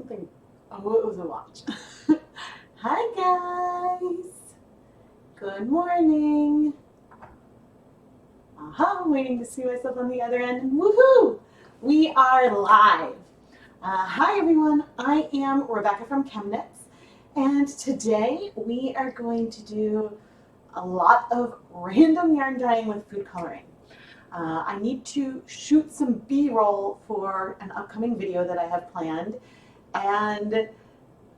something. Oh, it was a watch. Hi guys. Good morning. I'm waiting to see myself on the other end. Woohoo! We are live. Hi everyone. I am Rebecca from ChemKnits, and today we are going to do a lot of random yarn dyeing with food coloring. I need to shoot some B-roll for an upcoming video that I have planned, and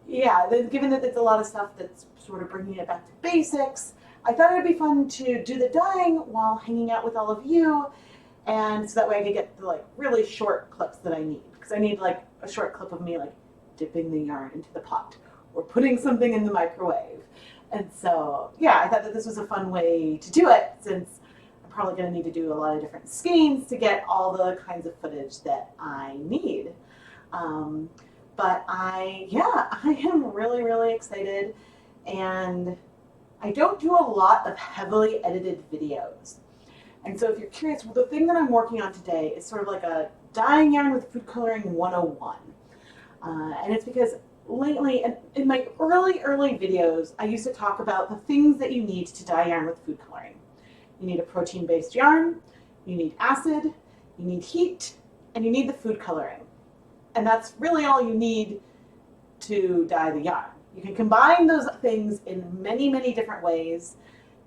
yeah, given that it's a lot of stuff that's sort of bringing it back to basics, I thought it would be fun to do the dyeing while hanging out with all of you, and so that way I could get the like really short clips that I need, because I need like a short clip of me like dipping the yarn into the pot or putting something in the microwave. And so yeah, I thought that this was a fun way to do it, since I'm probably going to need to do a lot of different skeins to get all the kinds of footage that I need. But I am really, really excited, and I don't do a lot of heavily edited videos. And so if you're curious, well, the thing that I'm working on today is sort of like a dyeing yarn with food coloring 101. And it's because lately, in my early videos, I used to talk about the things that you need to dye yarn with food coloring. You need a protein-based yarn, you need acid, you need heat, and you need the food coloring. And that's really all you need to dye the yarn. You can combine those things in many, many different ways,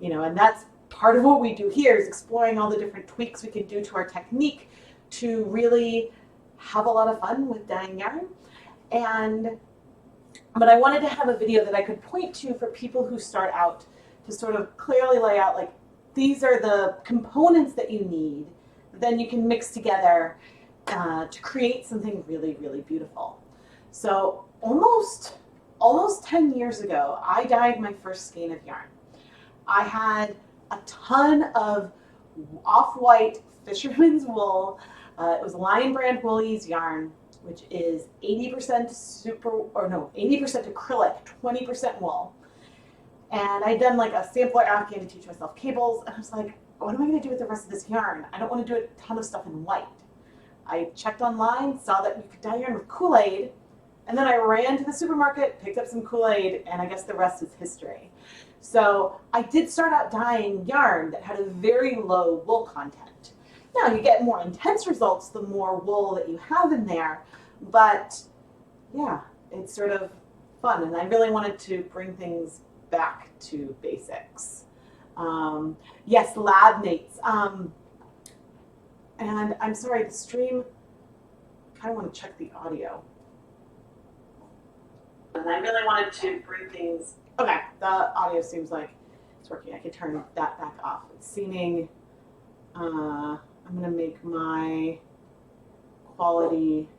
and that's part of what we do here, is exploring all the different tweaks we can do to our technique to really have a lot of fun with dyeing yarn. But I wanted to have a video that I could point to for people who start out, to sort of clearly lay out, like, these are the components that you need, then you can mix together to create something really, really beautiful. So almost 10 years ago, I dyed my first skein of yarn. I had a ton of off-white fisherman's wool. It was Lion Brand Woolies yarn, which is 80% acrylic, 20% wool. And I'd done like a sampler Afghan to teach myself cables, and I was like, what am I going to do with the rest of this yarn? I don't want to do a ton of stuff in white. I checked online, saw that you could dye yarn with Kool-Aid, and then I ran to the supermarket, picked up some Kool-Aid, and I guess the rest is history. So I did start out dyeing yarn that had a very low wool content. Now, you get more intense results the more wool that you have in there, but yeah, it's sort of fun, and I really wanted to bring things back to basics. Yes, lab mates. And I'm sorry, the stream, I kind of want to check the audio. And I really wanted to bring things, okay, the audio seems like it's working. I can turn that back off. It's seeming, I'm going to make my quality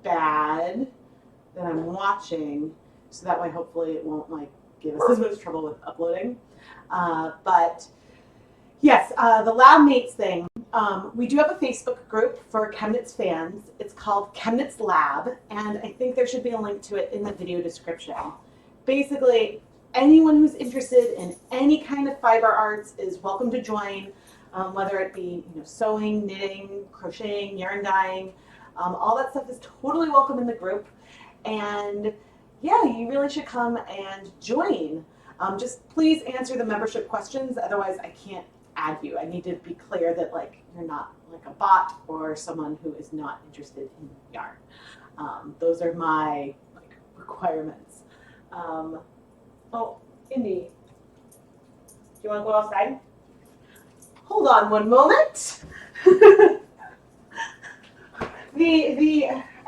bad that I'm watching, so that way hopefully it won't like give us as much trouble with uploading. But yes, the lab mates thing. We do have a Facebook group for ChemKnits fans. It's called ChemKnits Lab, and I think there should be a link to it in the video description. Basically, anyone who's interested in any kind of fiber arts is welcome to join, whether it be sewing, knitting, crocheting, yarn dyeing. All that stuff is totally welcome in the group, and yeah, you really should come and join. Just please answer the membership questions, otherwise I can't add you. I need to be clear that like you're not like a bot or someone who is not interested in yarn. Those are my like requirements. Oh, Indy, do you want to go outside? Hold on one moment.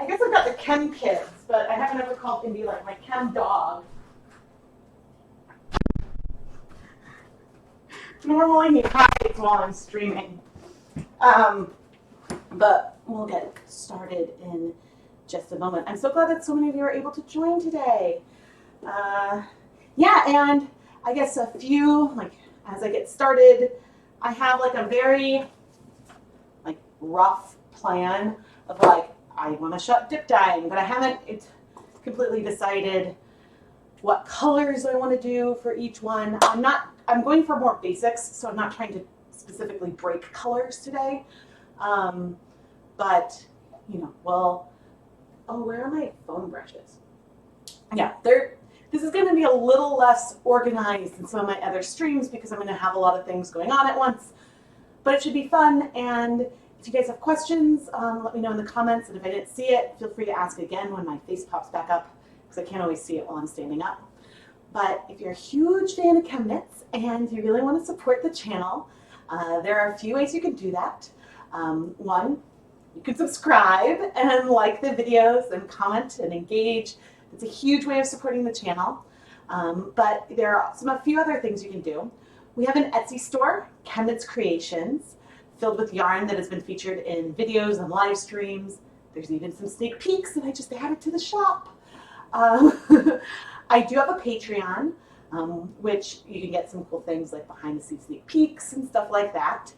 I guess I've got the Chem Kids, but I haven't ever called Indy like my Chem dog. Normally he hides while I'm streaming. But we'll get started in just a moment. I'm so glad that so many of you are able to join today. Yeah, and I guess a few, like as I get started, I have like a very like rough plan of like, I want to dip dyeing, but I haven't completely decided what colors I want to do for each one. I'm going for more basics, so I'm not trying to specifically break colors today. But, we'll oh, where are my foam brushes? Yeah, this is going to be a little less organized than some of my other streams because I'm going to have a lot of things going on at once. But it should be fun, and if you guys have questions, let me know in the comments, and if I didn't see it, feel free to ask again when my face pops back up, because I can't always see it while I'm standing up. But if you're a huge fan of ChemKnits and you really want to support the channel, there are a few ways you can do that. One, you can subscribe and like the videos and comment and engage. It's a huge way of supporting the channel. But there are a few other things you can do. We have an Etsy store, ChemKnits Creations, filled with yarn that has been featured in videos and live streams. There's even some sneak peeks that I just added to the shop. I do have a Patreon, which you can get some cool things like behind the scenes sneak peeks and stuff like that.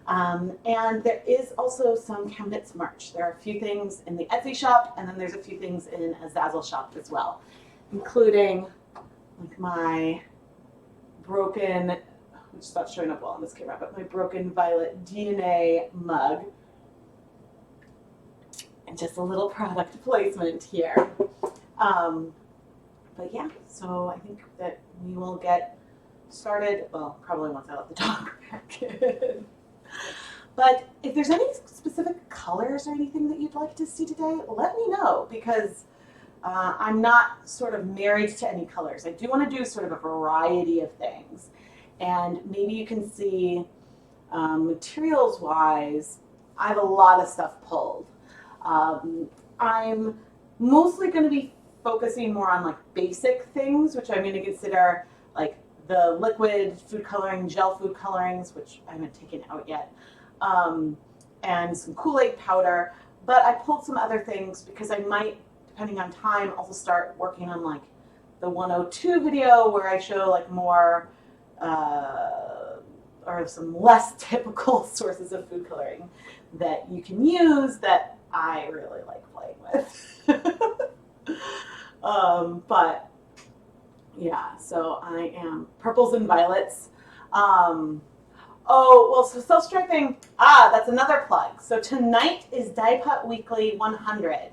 And there is also some ChemKnits merch. There are a few things in the Etsy shop, and then there's a few things in a Zazzle shop as well, including like my broken, which is not showing up well on this camera, but my broken violet DNA mug. And just a little product placement here. But yeah, so I think that we will get started, well, probably once I let the dog back in. But if there's any specific colors or anything that you'd like to see today, let me know, because I'm not sort of married to any colors. I do want to do sort of a variety of things. And maybe you can see materials-wise, I have a lot of stuff pulled. I'm mostly going to be focusing more on like basic things, which I'm going to consider like the liquid food coloring, gel food colorings, which I haven't taken out yet, and some Kool-Aid powder. But I pulled some other things because I might, depending on time, also start working on like the 102 video where I show like more or some less typical sources of food coloring that you can use that I really like playing with. But yeah, so I am purples and violets. Oh, well, so self-striping, that's another plug. So tonight is Die Cut Weekly 100.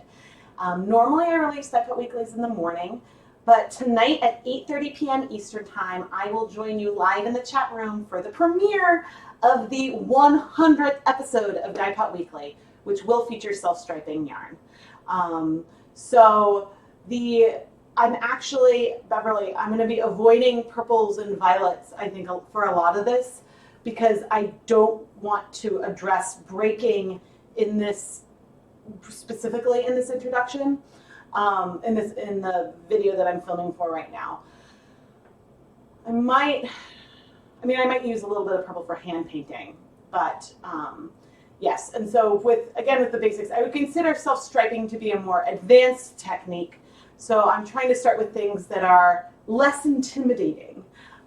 Normally I release Die Cut Weeklies in the morning, but tonight at 8:30 p.m. Eastern Time, I will join you live in the chat room for the premiere of the 100th episode of Die Cut Weekly, which will feature self-striping yarn. I'm actually, Beverly, I'm going to be avoiding purples and violets, I think, for a lot of this, because I don't want to address breaking in this, specifically in this introduction, in the video that I'm filming for right now. I might use a little bit of purple for hand painting, but yes. And so with the basics, I would consider self-striping to be a more advanced technique. So I'm trying to start with things that are less intimidating.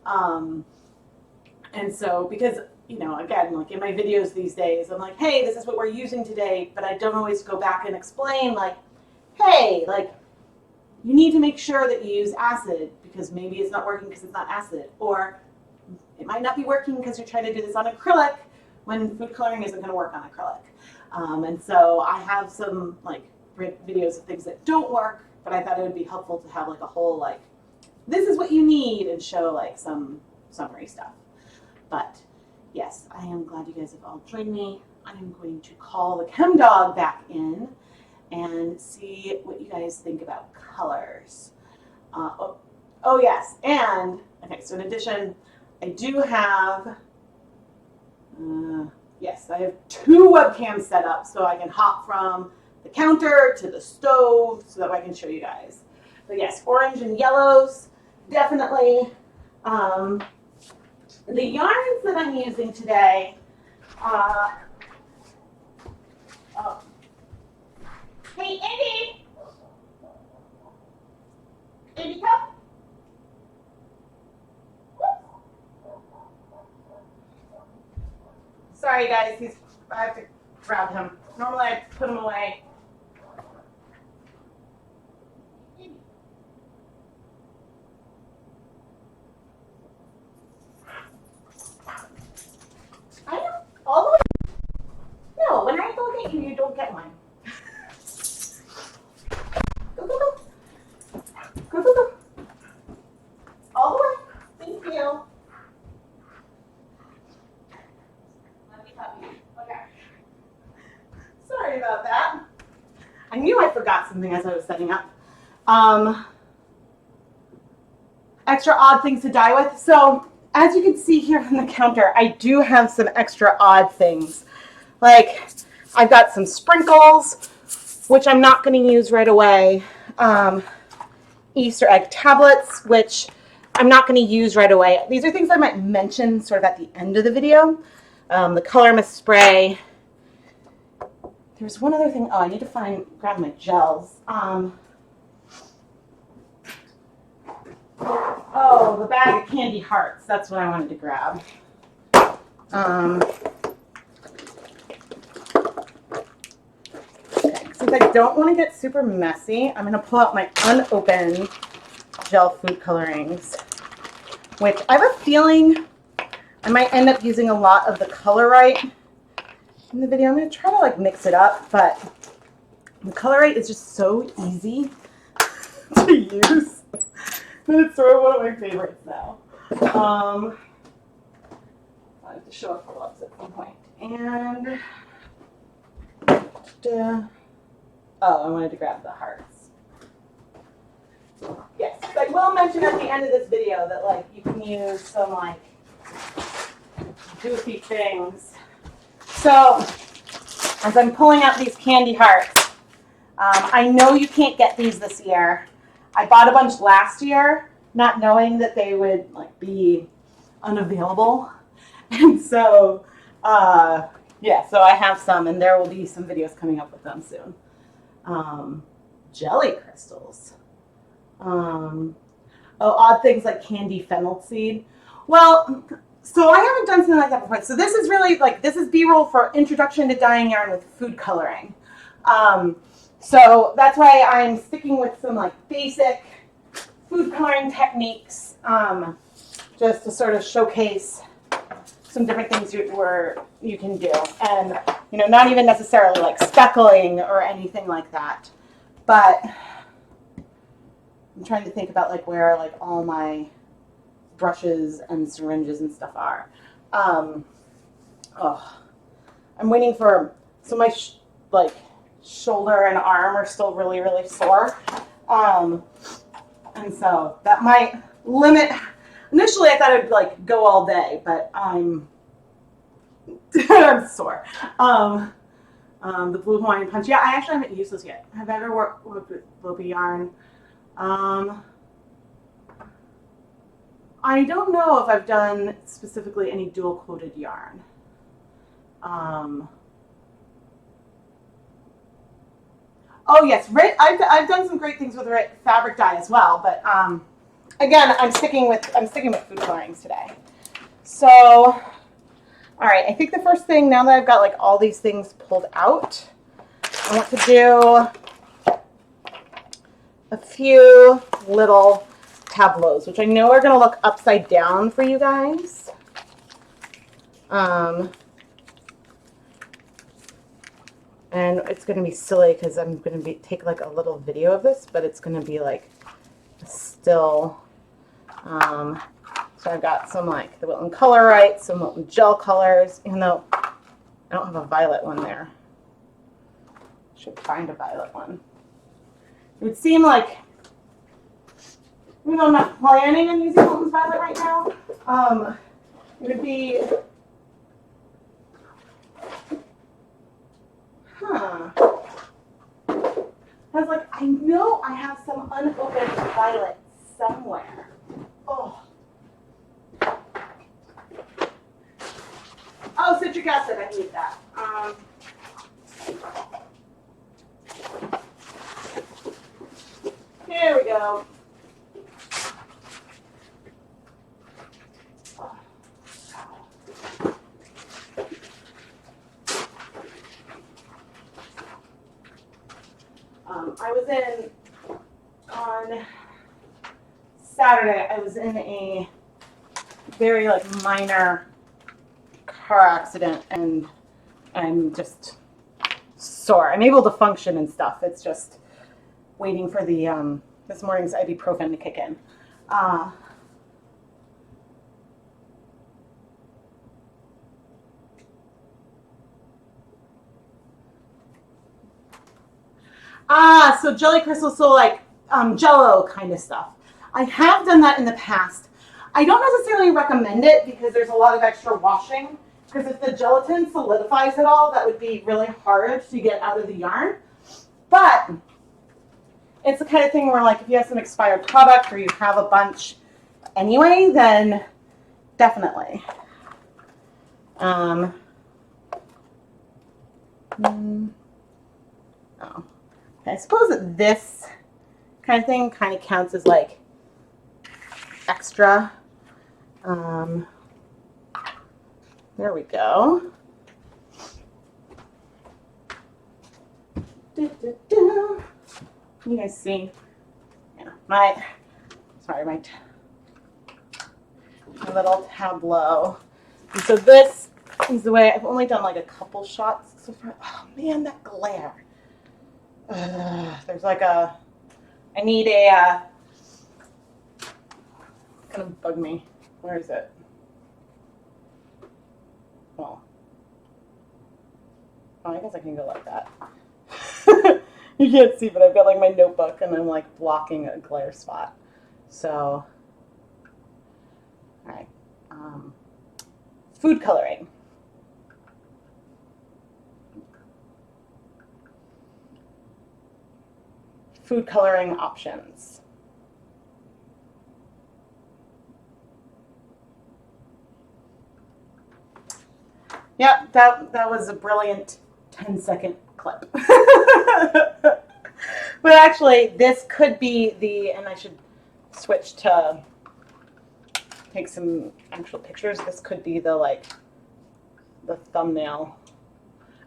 And so, because, you know, again, like in my videos these days, I'm like, hey, this is what we're using today, but I don't always go back and explain like, hey, like, you need to make sure that you use acid because maybe it's not working because it's not acid, or it might not be working because you're trying to do this on acrylic when food coloring isn't going to work on acrylic. And so I have some like videos of things that don't work, but I thought it would be helpful to have like a whole like, this is what you need, and show like some summary stuff. But yes, I am glad you guys have all joined me. I am going to call the chem dog back in and see what you guys think about colors. Oh yes, and okay, so in addition, I do have, yes, I have 2 webcams set up so I can hop from the counter to the stove so that I can show you guys. But yes, orange and yellows, definitely. The yarns that I'm using today, hey, Andy! Andy, come. Sorry, guys. I have to grab him. Normally, I put him away. I am all the way. No, when I go get you, you don't get one. Sorry about that. I knew I forgot something as I was setting up. Extra odd things to dye with. So as you can see here on the counter, I do have some extra odd things. Like I've got some sprinkles, which I'm not going to use right away. Easter egg tablets, which I'm not going to use right away. These are things I might mention sort of at the end of the video. The color mist spray. There's one other thing. Oh, I need to grab my gels. Oh, the bag of candy hearts. That's what I wanted to grab. Okay. Since I don't want to get super messy, I'm going to pull out my unopened gel food colorings, which I have a feeling I might end up using a lot of the Colorite in the video. I'm going to try to like mix it up, but the Colorite is just so easy to use. It's sort of one of my favorites now. I have to show up for lots at some point. And oh, I wanted to grab the hearts. Yes, I will mention at the end of this video that like you can use some like goofy things. So as I'm pulling out these candy hearts, I know you can't get these this year. I bought a bunch last year, not knowing that they would like be unavailable. And so, yeah, so I have some, and there will be some videos coming up with them soon. Jelly crystals. Oh, odd things like candy fennel seed. Well, so I haven't done something like that before. So this is really like, this is B-roll for introduction to dyeing yarn with food coloring. So that's why I'm sticking with some like basic food coloring techniques, just to sort of showcase some different things you can do. And, you know, not even necessarily like speckling or anything like that, but I'm trying to think about like where like all my brushes and syringes and stuff are. I'm waiting for, so my like shoulder and arm are still really, really sore. And so that might limit, initially I thought it would like go all day, but I'm sore. The Blue Hawaiian Punch. Yeah, I actually haven't used those yet. Have I ever worked with Lopi yarn? I don't know if I've done specifically any dual coated yarn. Oh yes, I've done some great things with fabric dye as well, but again, I'm sticking with food colorings today. So, all right, I think the first thing, now that I've got like all these things pulled out, I want to do a few little tableaus, which I know are going to look upside down for you guys. And it's going to be silly because I'm going to take like a little video of this, but it's going to be like still. So I've got some like the Wilton Colorite, some Wilton gel colors, even though I don't have a violet one there. Should find a violet one. It would seem like, even though I'm not planning on using Wilton's violet right now, it would be, I was like, I know I have some unopened violet somewhere. Oh, citric acid, I need that. Here we go. I was on Saturday, I was in a very like minor car accident and I'm just sore. I'm able to function and stuff. It's just waiting for the this morning's ibuprofen to kick in. Ah, so jelly crystals, so like Jello kind of stuff. I have done that in the past. I don't necessarily recommend it because there's a lot of extra washing. Because if the gelatin solidifies at all, that would be really hard to get out of the yarn. But it's the kind of thing where, like, if you have some expired product or you have a bunch anyway, then definitely. Oh. Okay, I suppose that this kind of thing kind of counts as like extra. There we go. You guys see? Yeah, my little tableau. And so this is the way. I've only done like a couple shots so far. Oh man, that glare. There's like a. I need a. It's gonna bug me. Where is it? Well, I guess I can go like that. You can't see, but I've got like my notebook and I'm like blocking a glare spot. So, all right. Food coloring. Food coloring options. Yep, that was a brilliant 10-second clip. But actually, this could be the, and I should switch to take some actual pictures. This could be the, like, the thumbnail.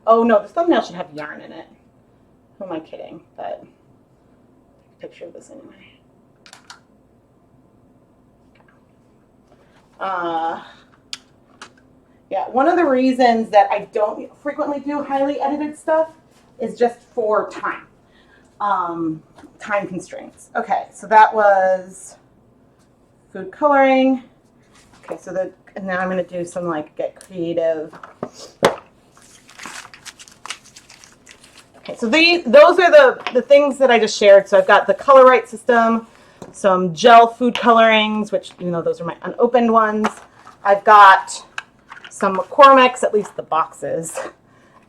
Oh, no, the thumbnail should have yarn in it. Who am I kidding? But take a picture of this anyway. Yeah, one of the reasons that I don't frequently do highly edited stuff is just for time. Time constraints. Okay, so that was food coloring. Okay, so and now I'm going to do some like get creative. Okay, so those are the things that I just shared. So I've got the Color Right system, some gel food colorings, which, you know, those are my unopened ones. I've got some McCormick's, at least the boxes.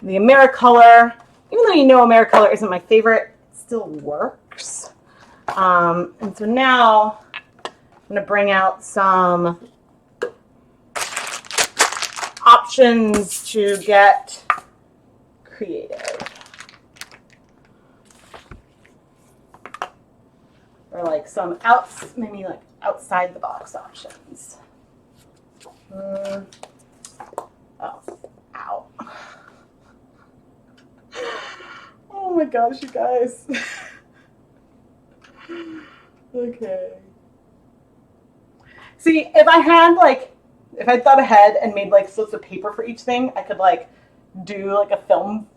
The Americolor, even though you know Americolor isn't my favorite, it still works. And so now I'm going to bring out some options to get creative. Or like some maybe like outside the box options. Oh, ow. Oh my gosh, you guys. Okay. See, if I thought ahead and made like slips of paper for each thing, I could like do like a film,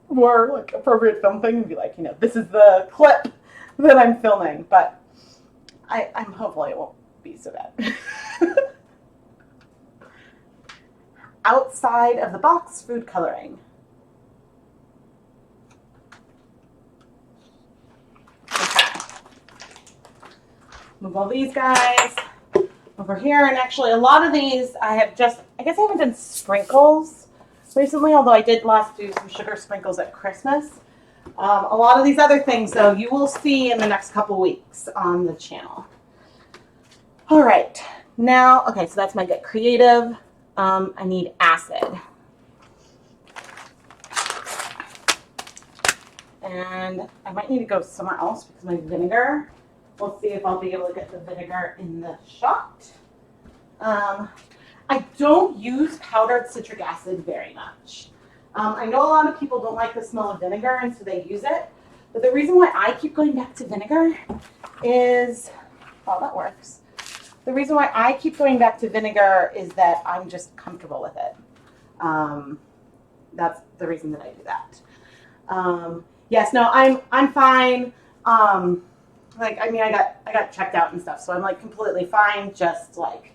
more like appropriate film thing and be like, you know, this is the clip that I'm filming, but I'm hopefully it won't be so bad. Outside of the box food coloring. Okay. Move all these guys over here, and actually a lot of these I guess I haven't done sprinkles recently, although I did last do some sugar sprinkles at Christmas. A lot of these other things, though, you will see in the next couple weeks on the channel. All right, now, okay, so that's my get creative. I need acid. And I might need to go somewhere else because my vinegar, we'll see if I'll be able to get the vinegar in the shot. I don't use powdered citric acid very much. I know a lot of people don't like the smell of vinegar, and so they use it. But the reason why I keep going back to vinegar is, well, that works. The reason why I keep going back to vinegar is that I'm just comfortable with it. That's the reason that I do that. Yes, no, I'm fine. Like, I mean, I got checked out and stuff, so I'm like completely fine. Just like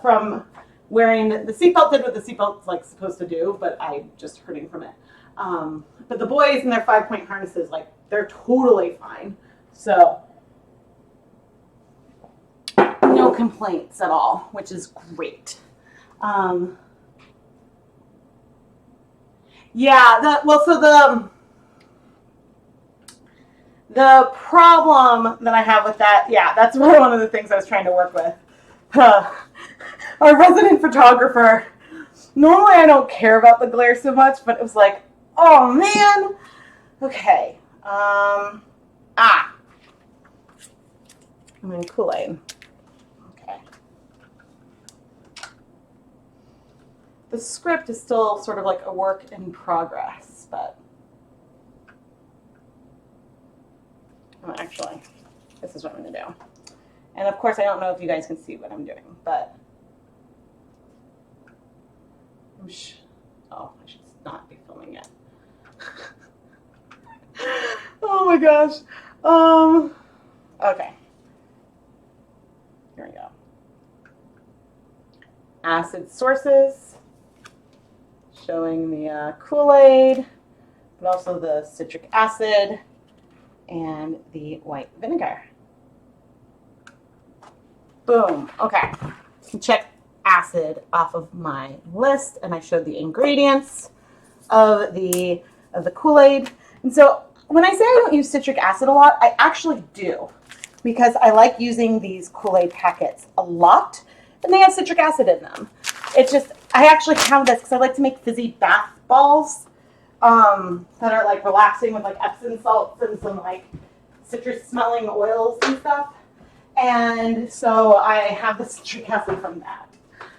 from wearing the seatbelt did what the seatbelt's like supposed to do, but I'm just hurting from it. But the boys in their 5-point harnesses, like they're totally fine. So no complaints at all, which is great. Yeah, the problem that I have with that, yeah, that's one of the things I was trying to work with. Our resident photographer, normally I don't care about the glare so much, but it was like, oh man. Okay. I'm in Kool-Aid. Okay. The script is still sort of like a work in progress, but actually, this is what I'm going to do. And of course, I don't know if you guys can see what I'm doing, but oh, I should not be filming yet. Oh my gosh. Okay. Here we go. Acid sources, showing the Kool-Aid, but also the citric acid and the white vinegar. Boom. Okay. Check acid off of my list, and I showed the ingredients of the Kool-Aid. And so when I say I don't use citric acid a lot, I actually do, because I like using these Kool-Aid packets a lot, and they have citric acid in them. It's just, I actually have this because I like to make fizzy bath balls that are like relaxing with like Epsom salts and some like citrus smelling oils and stuff. And so I have the citric acid from that.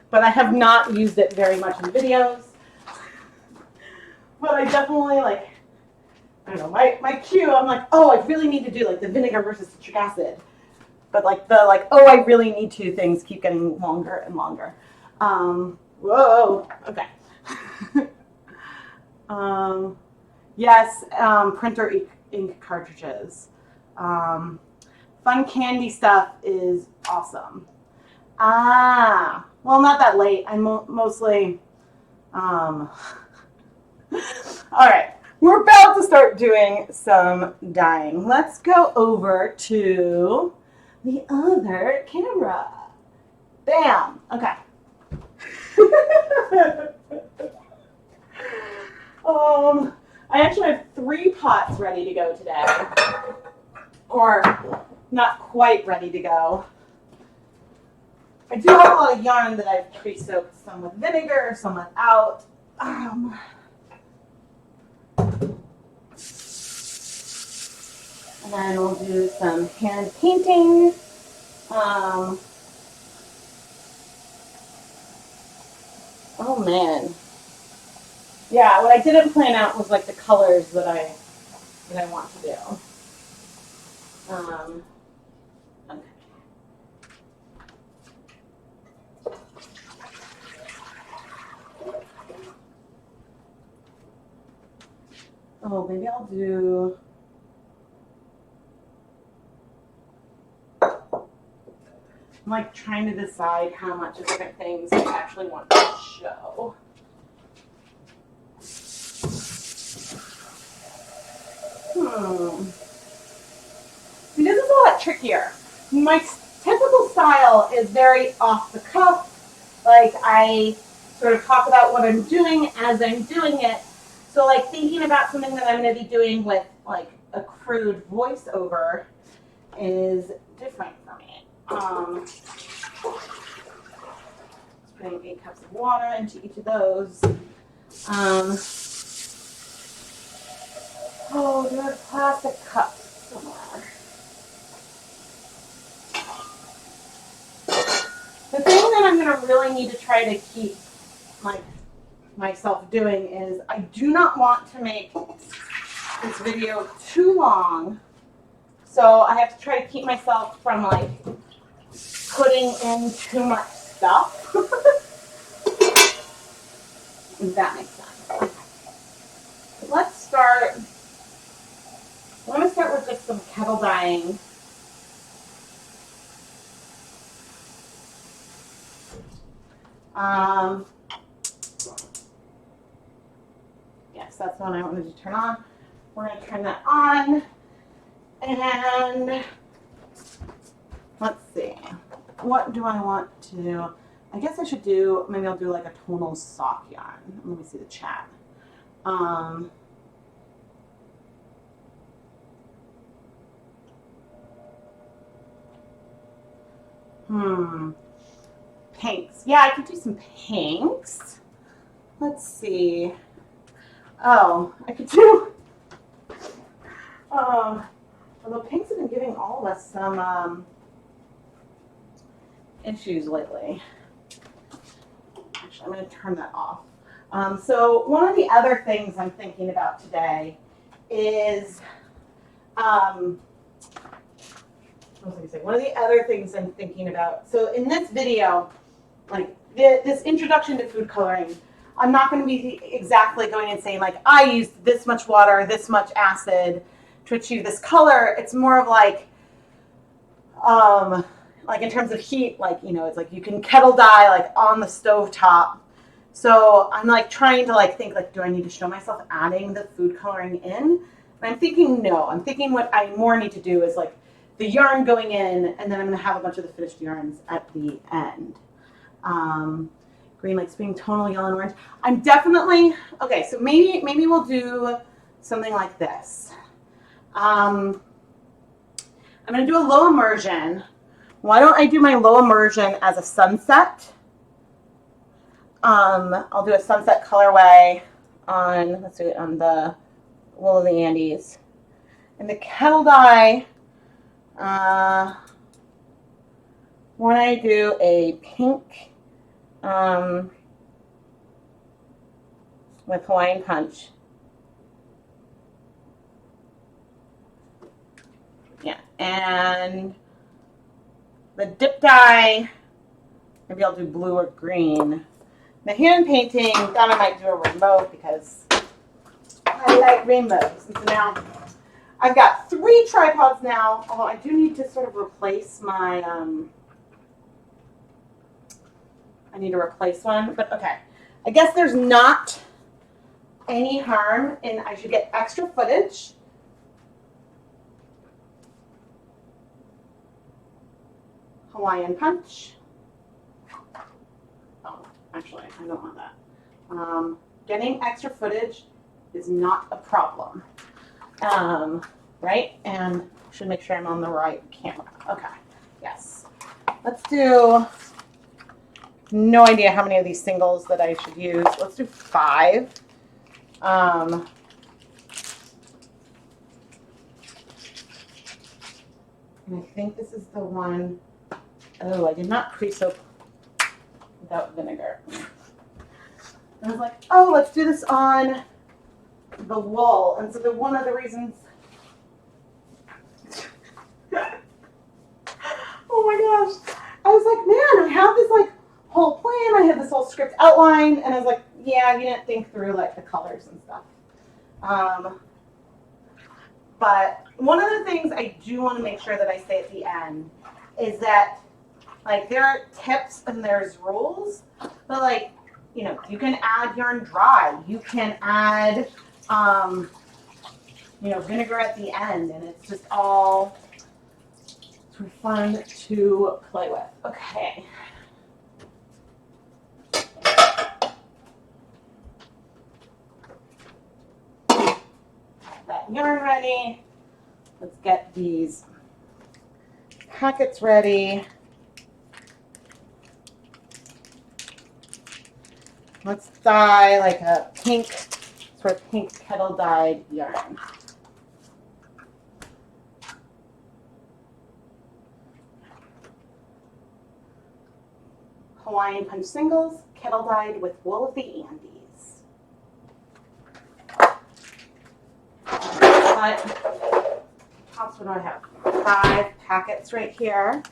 But I have not used it very much in videos. But I definitely like, I don't know, my cue, I'm like, oh, I really need to do like the vinegar versus citric acid. But like oh, I really need to things keep getting longer and longer. Whoa, okay. Yes, printer ink cartridges. Fun candy stuff is awesome. Well, not that late. I'm mostly, all right. We're about to start doing some dyeing. Let's go over to the other camera. Bam. Okay. I actually have 3 pots ready to go today. Or not quite ready to go. I do have a lot of yarn that I've pre-soaked, some with vinegar, some without. And then we'll do some hand painting. Oh man. Yeah, what I didn't plan out was like the colors that I want to do. Okay. Oh, maybe I'll do. I'm like trying to decide how much of different things I actually want to show. See, this is a lot trickier. My typical style is very off the cuff. Like I sort of talk about what I'm doing as I'm doing it. So like thinking about something that I'm going to be doing with like a crude voiceover is different for me. Putting 8 cups of water into each of those. Oh, there's plastic cups somewhere. The thing that I'm going to really need to try to keep myself doing is I do not want to make this video too long. So I have to try to keep myself from like putting in too much stuff. If that makes sense. Let's start. I'm going to start with just some kettle dyeing. Yes, that's the one I wanted to turn on. We're going to turn that on. And let's see. What do I want to... I guess I should do... Maybe I'll do like a tonal sock yarn. Let me see the chat. Pinks. Yeah, I could do some pinks. Let's see. Oh, I could do... although pinks have been giving all of us some issues lately. Actually, I'm going to turn that off. So one of the other things I'm thinking about today is... what was I going to say? One of the other things I'm thinking about... So in this video, like this introduction to food coloring, I'm not going to be exactly going and saying like, I used this much water, this much acid to achieve this color. It's more of like in terms of heat, like, you know, it's like you can kettle dye like on the stove top. So I'm like trying to like think like, do I need to show myself adding the food coloring in? And I'm thinking no. I'm thinking what I more need to do is like the yarn going in, and then I'm going to have a bunch of the finished yarns at the end. Green, like spring, tonal, yellow, and orange. I'm definitely, okay, so maybe we'll do something like this. I'm going to do a low immersion. Why don't I do my low immersion as a sunset? I'll do a sunset colorway on, let's do it on the Wool of the Andes. And the kettle dye, when I do a pink with Hawaiian Punch. Yeah, and the dip dye, maybe I'll do blue or green. The hand painting, that I might do a rainbow because I like rainbows. And so now I've got 3 tripods now, although I do need to sort of replace my, I need to replace one, but okay. I guess there's not any harm in, I should get extra footage. Hawaiian Punch. Oh, actually, I don't want that. Getting extra footage is not a problem. Right? And I should make sure I'm on the right camera. Okay, yes. Let's do, no idea how many of these singles that I should use. Let's do 5. And I think this is the one, oh, I did not pre-soak without vinegar. I was like, oh, let's do this on the wool. And so one of the reasons, oh my gosh, I was like, man, I have this like whole plan. I have this whole script outlined, and I was like, yeah, you didn't think through like the colors and stuff. But one of the things I do want to make sure that I say at the end is that like there are tips and there's rules, but like, you know, you can add yarn dry. You can add, you know, vinegar at the end, and it's just all sort of fun to play with. Okay. That yarn ready. Let's get these packets ready. Let's dye like a pink, sort of pink kettle dyed yarn. Hawaiian Punch singles, kettle dyed with Wool of the Andes. But what do I have? 5 packets right here.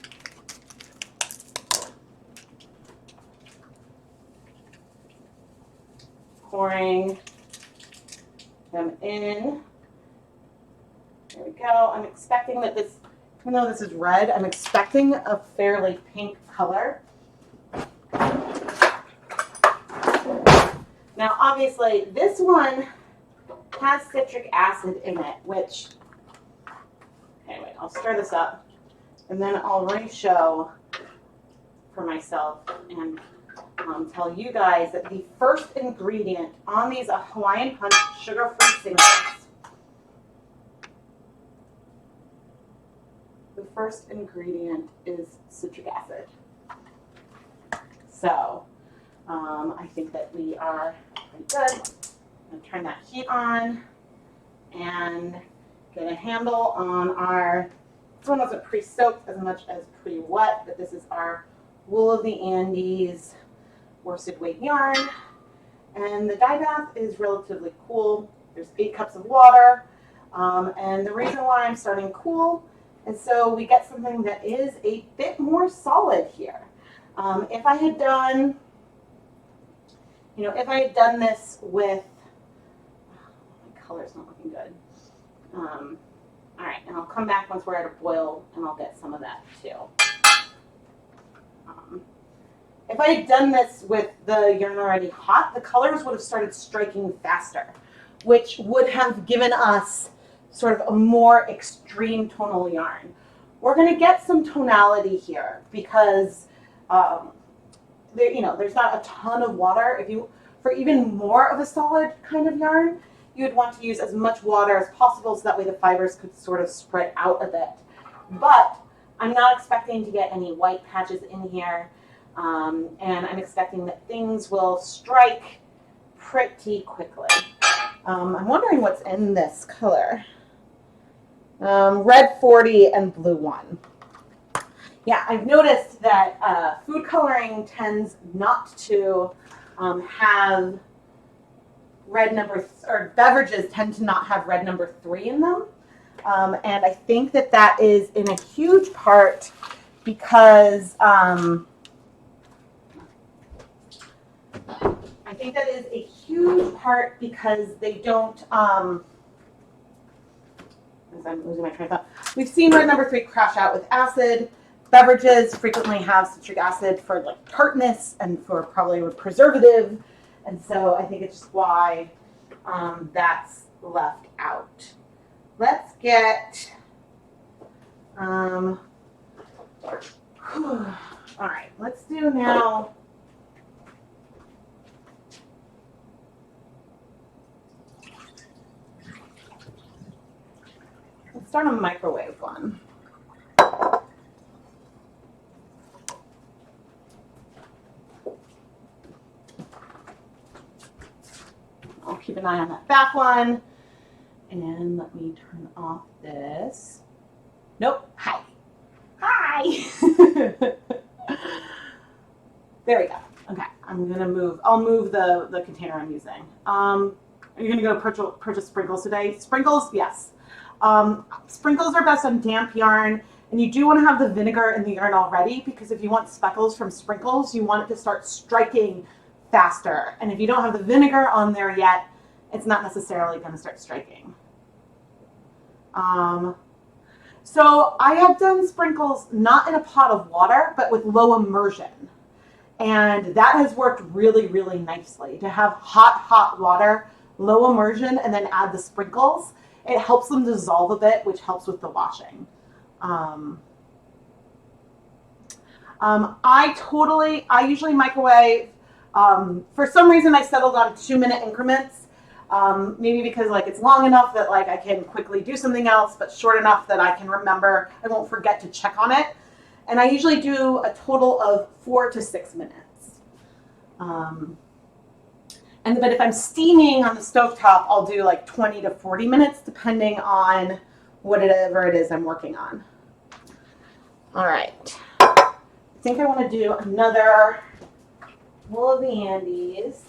Pouring them in. There we go. I'm expecting that this, even though this is red, I'm expecting a fairly pink color. obviously this one has citric acid in it, which, okay, wait, I'll stir this up and then I'll re-show for myself and tell you guys that the first ingredient on these Hawaiian Punch sugar-free singles, the first ingredient is citric acid. So I think that we are pretty good. I'm going to turn that heat on and get a handle on our, this one wasn't pre-soaked as much as pre-wet, but this is our Wool of the Andes worsted weight yarn. And the dye bath is relatively cool. There's 8 cups of water. And the reason why I'm starting cool is so we get something that is a bit more solid here. If I had done, if I had done this with, my color's not looking good. All right, and I'll come back once we're at a boil and I'll get some of that too. If I had done this with the yarn already hot, the colors would have started striking faster, which would have given us sort of a more extreme tonal yarn. We're going to get some tonality here because there's not a ton of water. For even more of a solid kind of yarn, you would want to use as much water as possible so that way the fibers could sort of spread out a bit. But I'm not expecting to get any white patches in here. And I'm expecting that things will strike pretty quickly. I'm wondering what's in this color. Red 40 and blue 1. Yeah, I've noticed that food coloring tends not to have red or beverages tend to not have red number 3 in them. And I think that is in a huge part because they don't, I'm losing my train of thought. We've seen red number 3 crash out with acid. Beverages frequently have citric acid for like tartness and for probably a preservative. And so I think it's just why that's left out. Let's get, all right, let's do now. Let's start a microwave one. I'll keep an eye on that back one. And let me turn off this. Nope. Hi. Hi. There we go. Okay. I'll move the container I'm using. Are you going to go purchase sprinkles today? Sprinkles? Yes. Sprinkles are best on damp yarn, and you do want to have the vinegar in the yarn already because if you want speckles from sprinkles, you want it to start striking faster. And if you don't have the vinegar on there yet, it's not necessarily going to start striking. So I have done sprinkles not in a pot of water, but with low immersion. And that has worked really, really nicely to have hot water, low immersion, and then add the sprinkles. It helps them dissolve a bit, which helps with the washing. I usually microwave. For some reason, I settled on 2-minute increments. Maybe because it's long enough that I can quickly do something else, but short enough that I can remember, I won't forget to check on it. And I usually do a total of 4 to 6 minutes. But if I'm steaming on the stovetop, I'll do 20 to 40 minutes, depending on whatever it is I'm working on. All right. I think I want to do another Wool of the Andes.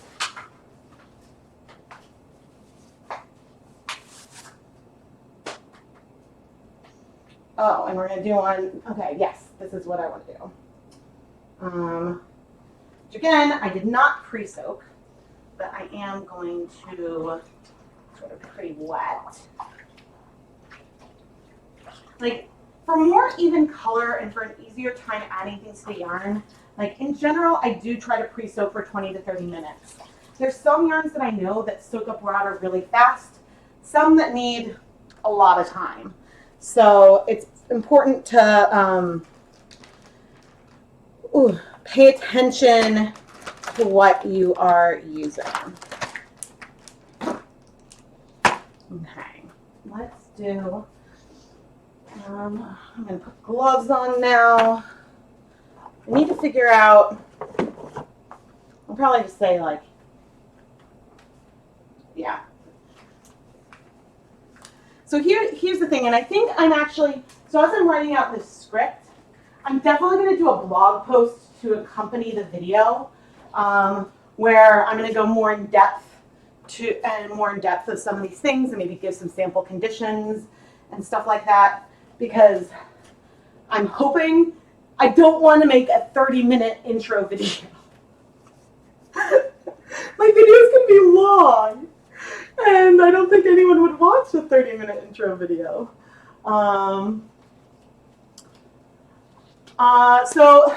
Oh, and we're going to do one. Okay, yes, this is what I want to do. Which again, I did not pre-soak, but I am going to sort of pre-wet. For more even color and for an easier time adding things to the yarn, in general, I do try to pre-soak for 20 to 30 minutes. there's some yarns that I know that soak up water really fast, some that need a lot of time. So it's important to pay attention to what you are using. Okay, let's do, I'm going to put gloves on now. I need to figure out, I'll probably just say like, yeah. So here's the thing, and I think I'm actually, so as I'm writing out this script, I'm definitely going to do a blog post to accompany the video where I'm going to go more in depth of some of these things and maybe give some sample conditions and stuff like that, because I'm hoping, I don't want to make a 30-minute intro video. My videos can be long, and I don't think anyone would watch a 30-minute intro video. So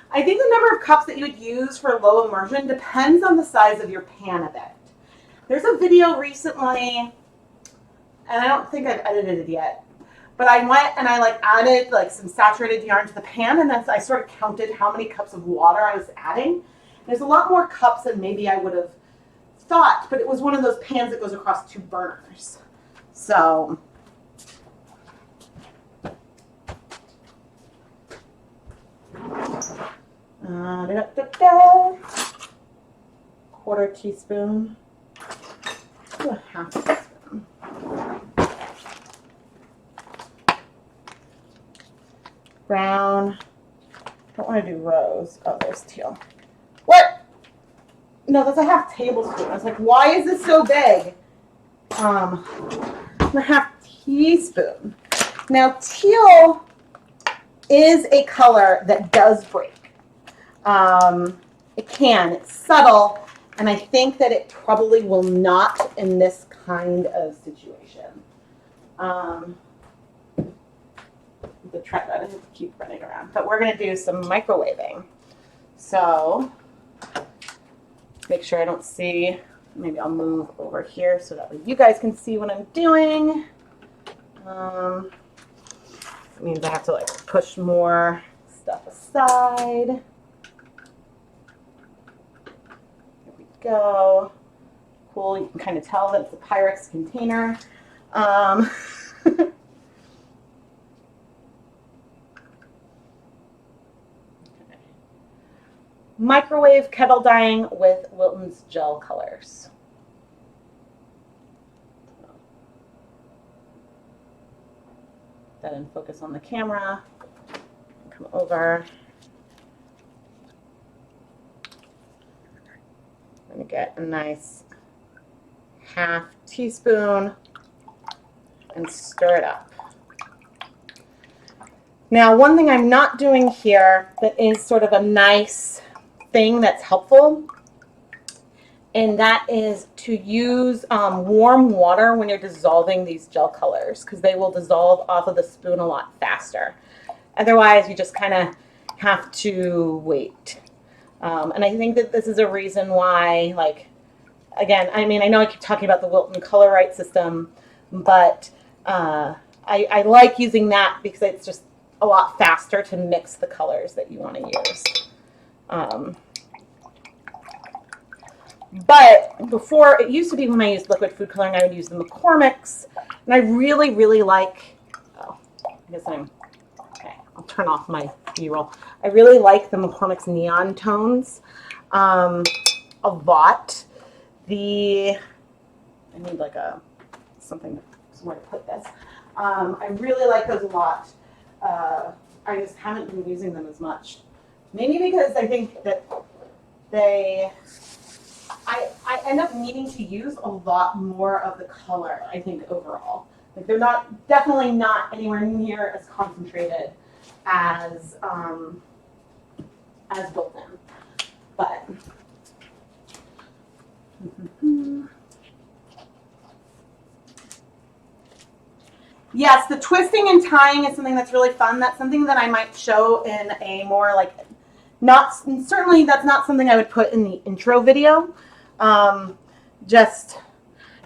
I think the number of cups that you would use for low immersion depends on the size of your pan a bit. There's a video recently, and I don't think I've edited it yet, but I went and I added some saturated yarn to the pan, and then I sort of counted how many cups of water I was adding. There's a lot more cups than maybe I would have thought, but it was one of those pans that goes across 2 burners. So quarter teaspoon to a half teaspoon. Brown. Don't want to do rose. Oh, there's teal. What? No, that's a half tablespoon. I was like, why is this so big? A half teaspoon. Now, teal is a color that does break. It can. It's subtle, and I think that it probably will not in this kind of situation. The trend, I didn't keep running around, but we're going to do some microwaving. So make sure I don't see. Maybe I'll move over here so that way you guys can see what I'm doing. It means I have to push more stuff aside. Here we go. Cool. You can kind of tell that it's a Pyrex container. Microwave kettle dyeing with Wilton's gel colors. Then focus on the camera. Come over. I'm going to get a nice half teaspoon and stir it up. Now, one thing I'm not doing here that is sort of a nice thing that's helpful, and that is to use warm water when you're dissolving these gel colors, because they will dissolve off of the spoon a lot faster. Otherwise, you just kind of have to wait. And I think that this is a reason why, again, I mean, I know I keep talking about the Wilton Color Right system, but I like using that because it's just a lot faster to mix the colors that you want to use. But before, it used to be when I used liquid food coloring, I would use the McCormick's, and I really, really like, oh, I guess okay, I'll turn off my B-roll. I really like the McCormick's neon tones a lot. I need somewhere to put this. I really like those a lot. I just haven't been using them as much. Maybe because I think that I end up needing to use a lot more of the color, I think, overall. They're definitely not anywhere near as concentrated as Wilton. But yes, the twisting and tying is something that's really fun. That's something that I might show in a more certainly that's not something I would put in the intro video, Just,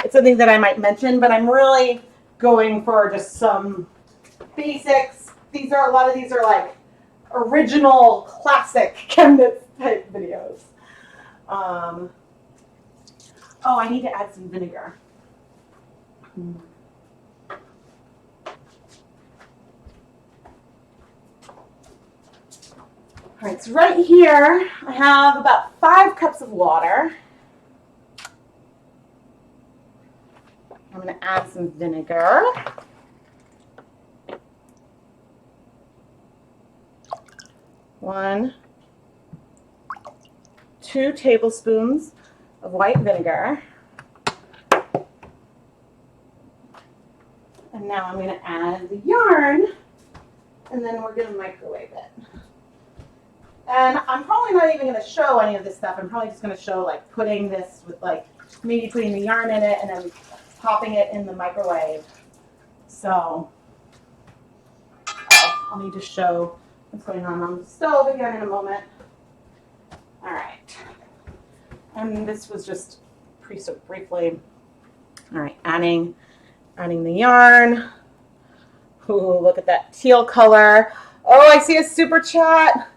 it's something that I might mention, but I'm really going for just some basics. A lot of these are like original classic ChemKnits type videos. Oh, I need to add some vinegar. All right, so right here I have about 5 cups of water. I'm going to add some vinegar. 1, 2 tablespoons of white vinegar. And now I'm going to add the yarn, and then we're going to microwave it. And I'm probably not even going to show any of this stuff. I'm probably just going to show like putting this with like maybe putting the yarn in it and then popping it in the microwave. So I'll need to show what's going on the stove again in a moment. All right. And this was just pre-soaked briefly. All right, adding the yarn. Ooh, look at that teal color. Oh, I see a super chat.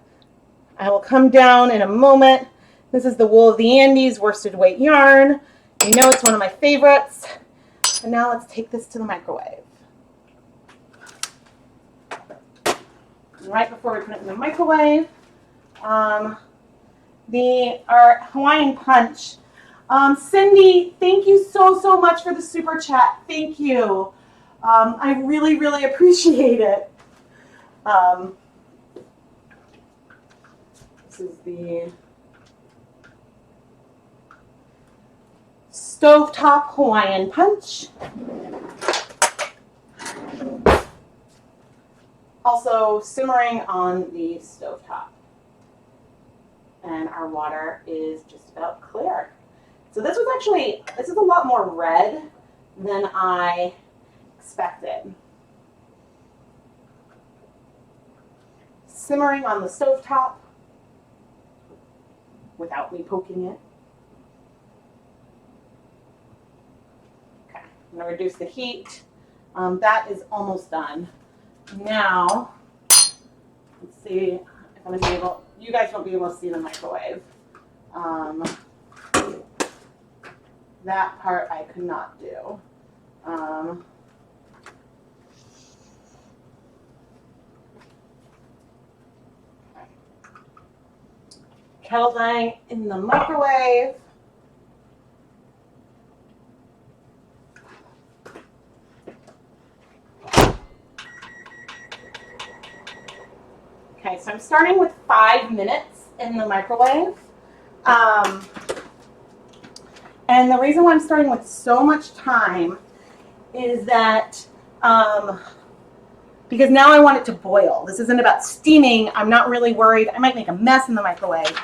I will come down in a moment. This is the Wool of the Andes worsted weight yarn. You know it's one of my favorites. And now let's take this to the microwave. And right before we put it in the microwave, our Hawaiian punch. Cindy, thank you so much for the super chat. Thank you. I really appreciate it. This is the stovetop Hawaiian punch. Also simmering on the stovetop. And our water is just about clear. So this is a lot more red than I expected. Simmering on the stovetop without me poking it. Okay, I'm gonna reduce the heat. That is almost done. Now, let's see if I'm gonna be able, you guys won't be able to see the microwave. That part I could not do. Kettle dyeing in the microwave. Okay, so I'm starting with 5 minutes in the microwave. And the reason why I'm starting with so much time is that because now I want it to boil. This isn't about steaming. I'm not really worried. I might make a mess in the microwave,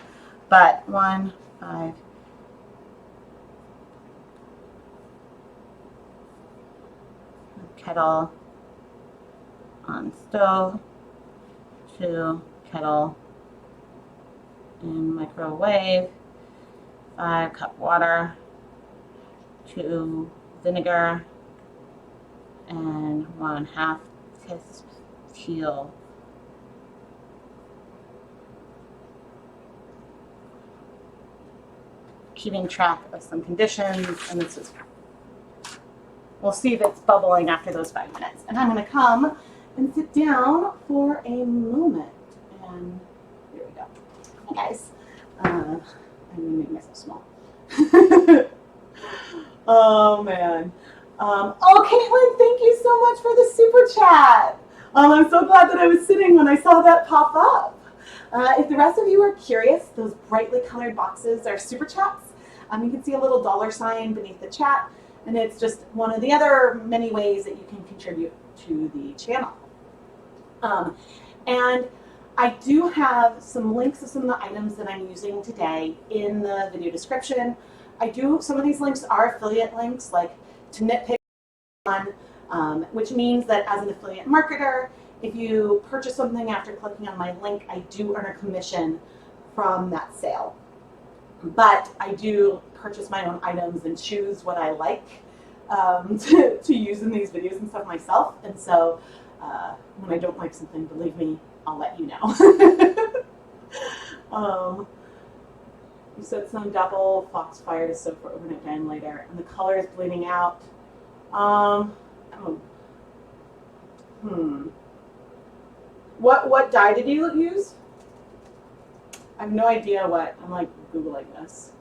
but 1, 5. Kettle on stove. 2, kettle in microwave. 5 cup water. 2 vinegar, and 1/2 teal. Keeping track of some conditions, and this is, we'll see if it's bubbling after those 5 minutes. And I'm going to come and sit down for a moment. And here we go. Hey guys. I'm going to make myself small. Oh man. Oh, Caitlin, thank you so much for the super chat. I'm so glad that I was sitting when I saw that pop up. If the rest of you are curious, those brightly colored boxes are super chats. You can see a little $ beneath the chat, and it's just one of the other many ways that you can contribute to the channel. And I do have some links of some of the items that I'm using today in the video description. Some of these links are affiliate links, like to Knit One, which means that as an affiliate marketer, if you purchase something after clicking on my link, I do earn a commission from that sale. but I do purchase my own items and choose what I like to use in these videos and stuff myself. And so when I don't like something, believe me, I'll let you know. You said some double foxfire to soak for overnight dye later, and the color is bleeding out. What dye did you use? I have no idea what. I'm like Googling this.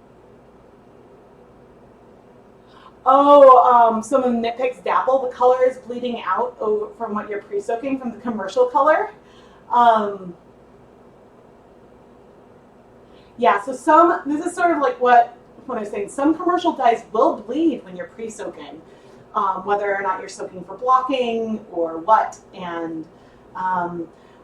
Oh, some of Knit Picks Dapple, the color is bleeding out over from what you're pre-soaking from the commercial color. Yeah, so this is sort of like what I was saying. Some commercial dyes will bleed when you're pre-soaking, whether or not you're soaking for blocking or what. And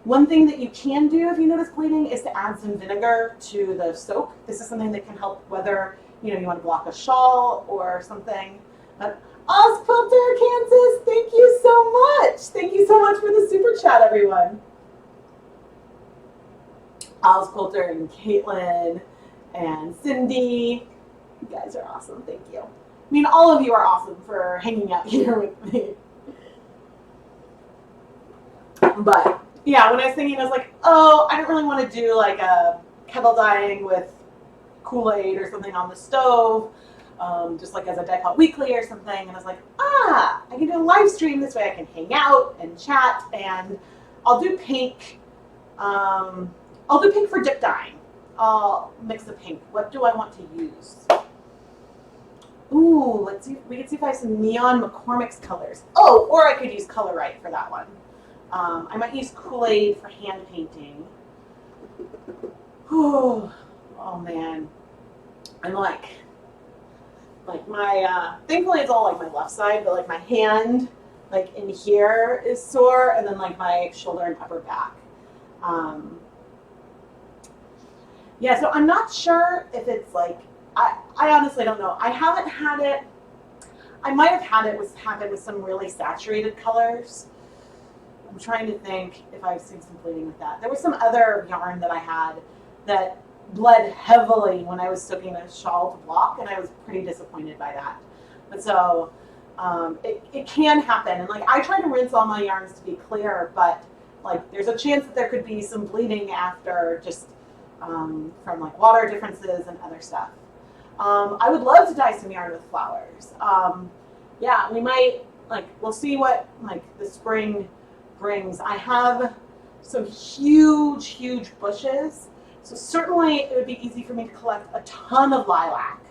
one thing that you can do if you notice bleeding is to add some vinegar to the soak. This is something that can help whether you want to block a shawl or something. But Ozquilter, Kansas, thank you so much. Thank you so much for the super chat, everyone. Ozquilter and Caitlin and Cindy, you guys are awesome. Thank you. I mean, all of you are awesome for hanging out here with me. But yeah, when I was thinking, I was like, oh, I don't really want to do like a kettle dyeing with Kool-Aid or something on the stove, just like as a dye pot weekly or something. And I was like, I can do a live stream this way. I can hang out and chat, and I'll do pink. I'll do pink for dip dyeing. I'll mix the pink. What do I want to use? Ooh, let's see. We can see if I have some neon McCormick's colors. Oh, or I could use Color Right for that one. I might use Kool-Aid for hand painting. Oh man. I'm like my, thankfully it's all like my left side, but like my hand, like in here is sore, and then like my shoulder and upper back. Yeah, so I'm not sure if it's like, I honestly don't know. I haven't had it, I might have had it happen with some really saturated colors. I'm trying to think if I've seen some bleeding with that. There was some other yarn that I had that bled heavily when I was soaking a shawl to block, and I was pretty disappointed by that. But so it can happen. And like I try to rinse all my yarns to be clear, but like there's a chance that there could be some bleeding after just from like water differences and other stuff. I would love to dye some yarn with flowers. Yeah, we might, like, we'll see what like the spring brings. I have some huge bushes, so certainly it would be easy for me to collect a ton of lilac,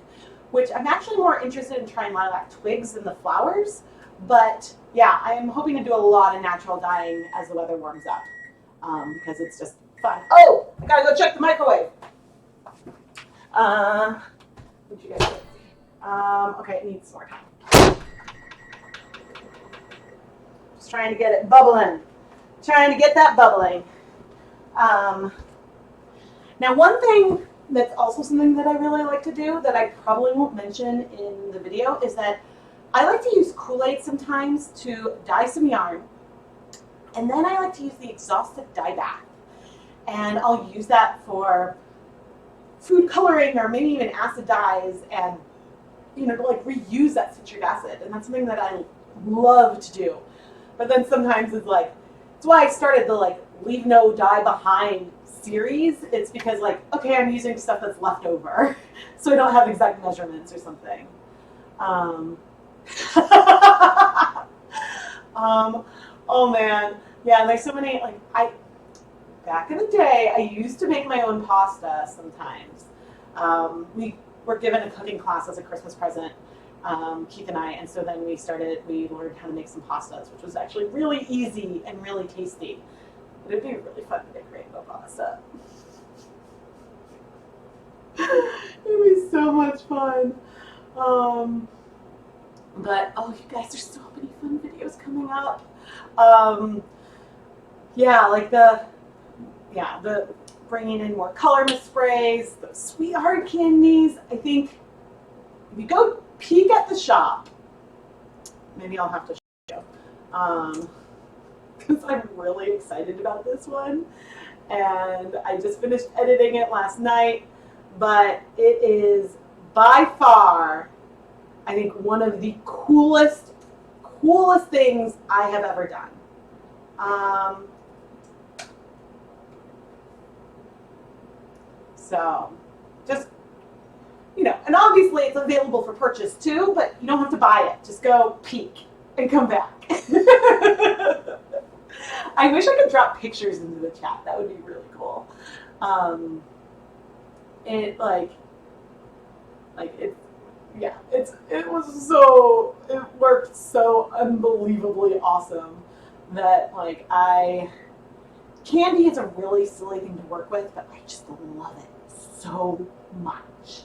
which I'm actually more interested in trying lilac twigs than the flowers. But yeah, I am hoping to do a lot of natural dyeing as the weather warms up, because it's just fun. Oh, I gotta go check the microwave. What you guys see? Okay, it needs more time. Just trying to get it bubbling. Trying to get that bubbling. Now, one thing that's also something that I really like to do that I probably won't mention in the video is that I like to use Kool-Aid sometimes to dye some yarn, and then I like to use the exhaustive dye bath, and I'll use that for food coloring or maybe even acid dyes, and to like reuse that citric acid, and that's something that I love to do. But then sometimes it's like, it's why I started the like leave no dye behind series. It's because like, okay, I'm using stuff that's left over, so I don't have exact measurements or something. Oh man, yeah. There's so many like back in the day, I used to make my own pasta sometimes. We were given a cooking class as a Christmas present, Keith and I, and so then we learned how to make some pastas, which was actually really easy and really tasty. But it'd be really fun to make rainbow pasta. It'd be so much fun. But oh, you guys, there's so many fun videos coming up. Yeah, like the bringing in more color mist sprays, the Sweetheart candies. I think if you go peek at the shop, maybe I'll have to show you, because I'm really excited about this one, and I just finished editing it last night. but it is by far, I think, one of the coolest things I have ever done. So just, and obviously it's available for purchase too, but you don't have to buy it. Just go peek and come back. I wish I could drop pictures into the chat. That would be really cool. It it worked so unbelievably awesome that candy is a really silly thing to work with, but I just love it so much.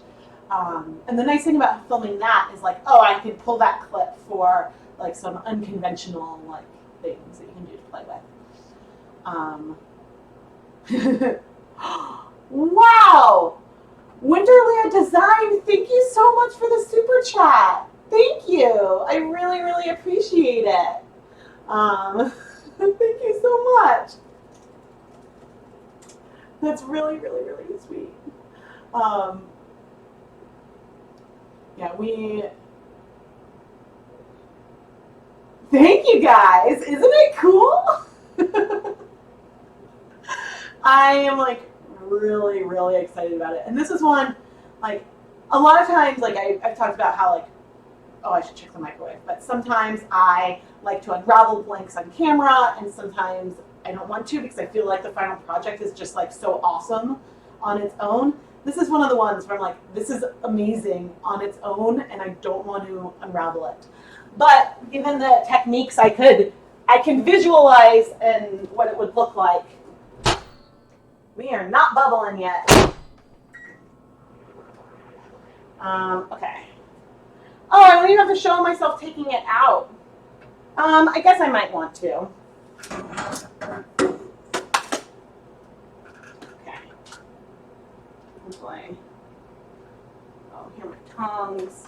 And the nice thing about filming that is I can pull that clip for some unconventional things that you can do to play with. Wow! Winterland Design, thank you so much for the super chat. Thank you. I really, really appreciate it. Thank you so much. That's really, really, really sweet. Thank you guys. Isn't it cool? I am really, really excited about it. And this is one, a lot of times, I've talked about how I should check the microwave, but sometimes I like to unravel blanks on camera, and sometimes I don't want to because I feel like the final project is just so awesome on its own. This is one of the ones where I'm this is amazing on its own, and I don't want to unravel it. But given the techniques I can visualize and what it would look like. We are not bubbling yet. Okay. Oh, I don't even have to show myself taking it out. I guess I might want to. Okay. Hopefully. Oh, here are my tongs.